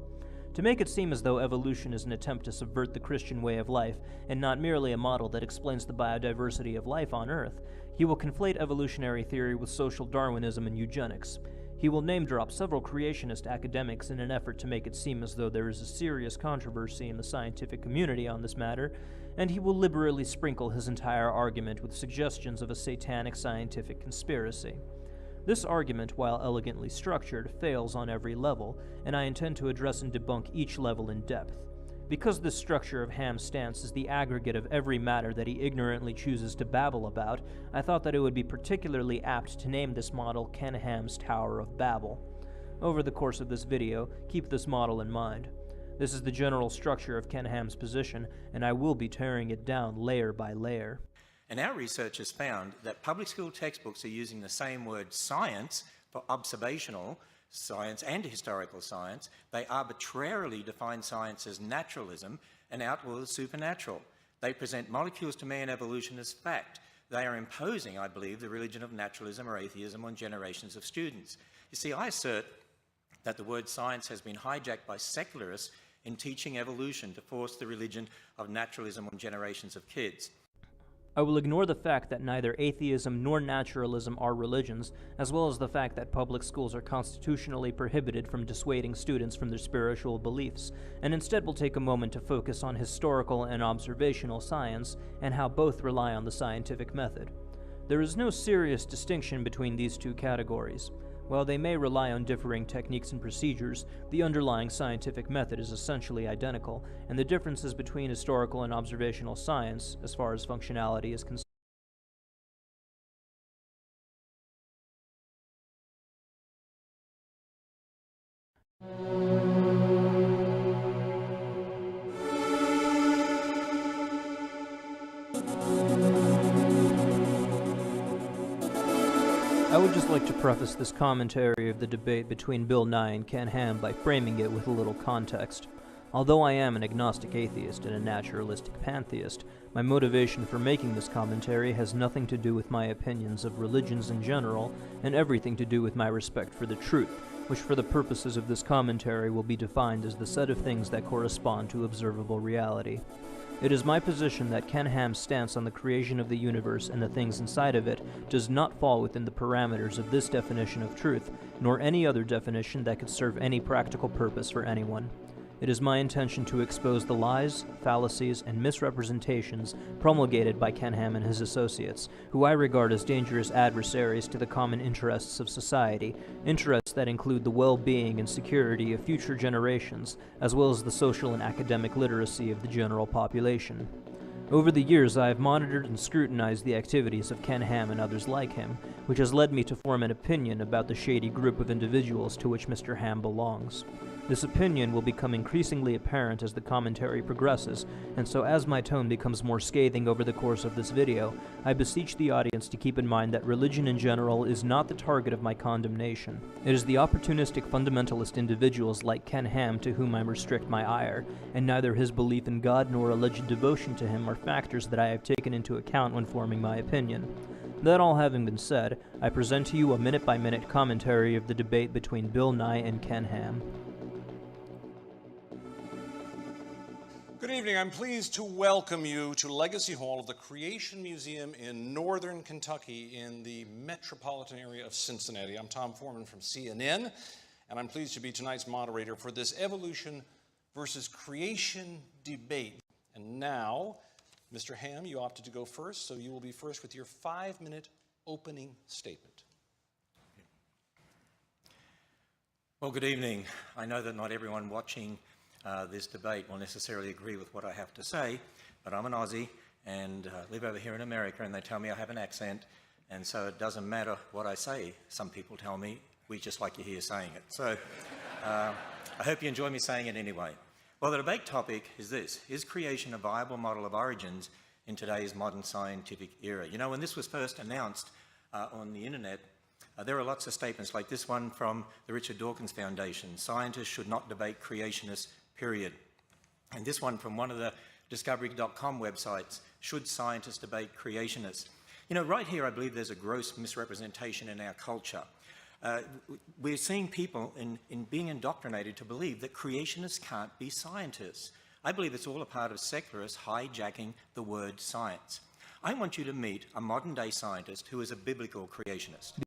To make it seem as though evolution is an attempt to subvert the Christian way of life, and not merely a model that explains the biodiversity of life on Earth, he will conflate evolutionary theory with social Darwinism and eugenics. He will name-drop several creationist academics in an effort to make it seem as though there is a serious controversy in the scientific community on this matter, and he will liberally sprinkle his entire argument with suggestions of a satanic scientific conspiracy. This argument, while elegantly structured, fails on every level, and I intend to address and debunk each level in depth. Because this structure of Ham's stance is the aggregate of every matter that he ignorantly chooses to babble about, I thought that it would be particularly apt to name this model Ken Ham's Tower of Babel. Over the course of this video, keep this model in mind. This is the general structure of Ken Ham's position, and I will be tearing it down layer by layer. And our research has found that public school textbooks are using the same word science for observational science and historical science. They arbitrarily define science as naturalism and outlaw the supernatural. They present molecules to man evolution as fact. They are imposing, I believe, the religion of naturalism or atheism on generations of students. You see, I assert that the word science has been hijacked by secularists in teaching evolution to force the religion of naturalism on generations of kids. I will ignore the fact that neither atheism nor naturalism are religions, as well as the fact that public schools are constitutionally prohibited from dissuading students from their spiritual beliefs, and instead will take a moment to focus on historical and observational science and how both rely on the scientific method. There is no serious distinction between these two categories. While they may rely on differing techniques and procedures, the underlying scientific method is essentially identical, and the differences between historical and observational science, as far as functionality is concerned, I would just like to preface this commentary of the debate between Bill Nye and Ken Ham by framing it with a little context. Although I am an agnostic atheist and a naturalistic pantheist, my motivation for making this commentary has nothing to do with my opinions of religions in general, and everything to do with my respect for the truth, which for the purposes of this commentary will be defined as the set of things that correspond to observable reality. It is my position that Ken Ham's stance on the creation of the universe and the things inside of it does not fall within the parameters of this definition of truth, nor any other definition that could serve any practical purpose for anyone. It is my intention to expose the lies, fallacies, and misrepresentations promulgated by Ken Ham and his associates, who I regard as dangerous adversaries to the common interests of society, interests that include the well-being and security of future generations, as well as the social and academic literacy of the general population. Over the years, I have monitored and scrutinized the activities of Ken Ham and others like him, which has led me to form an opinion about the shady group of individuals to which Mr. Ham belongs. This opinion will become increasingly apparent as the commentary progresses, and so as my tone becomes more scathing over the course of this video, I beseech the audience to keep in mind that religion in general is not the target of my condemnation. It is the opportunistic fundamentalist individuals like Ken Ham to whom I restrict my ire, and neither his belief in God nor alleged devotion to him are factors that I have taken into account when forming my opinion. That all having been said, I present to you a minute-by-minute commentary of the debate between Bill Nye and Ken Ham. Good evening. I'm pleased to welcome you to Legacy Hall of the Creation Museum in Northern Kentucky in the metropolitan area of Cincinnati. I'm Tom Foreman from CNN, and I'm pleased to be tonight's moderator for this evolution versus creation debate. And now, Mr. Ham, you opted to go first, so you will be first with your 5-minute opening statement. Well, good evening. I know that not everyone watching this debate will necessarily agree with what I have to say, but I'm an Aussie and live over here in America, and they tell me I have an accent, and so it doesn't matter what I say. Some people tell me, we just like you here saying it. So I hope you enjoy me saying it anyway. Well, the debate topic is this: is creation a viable model of origins in today's modern scientific era? You know, when this was first announced on the internet, there were lots of statements like this one from the Richard Dawkins Foundation: scientists should not debate creationists, period. And this one from one of the Discovery.com websites: should scientists debate creationists? You know, right here I believe there's a gross misrepresentation in our culture. We're seeing people in being indoctrinated to believe that creationists can't be scientists. I believe it's all a part of secularists hijacking the word science. I want you to meet a modern-day scientist who is a biblical creationist.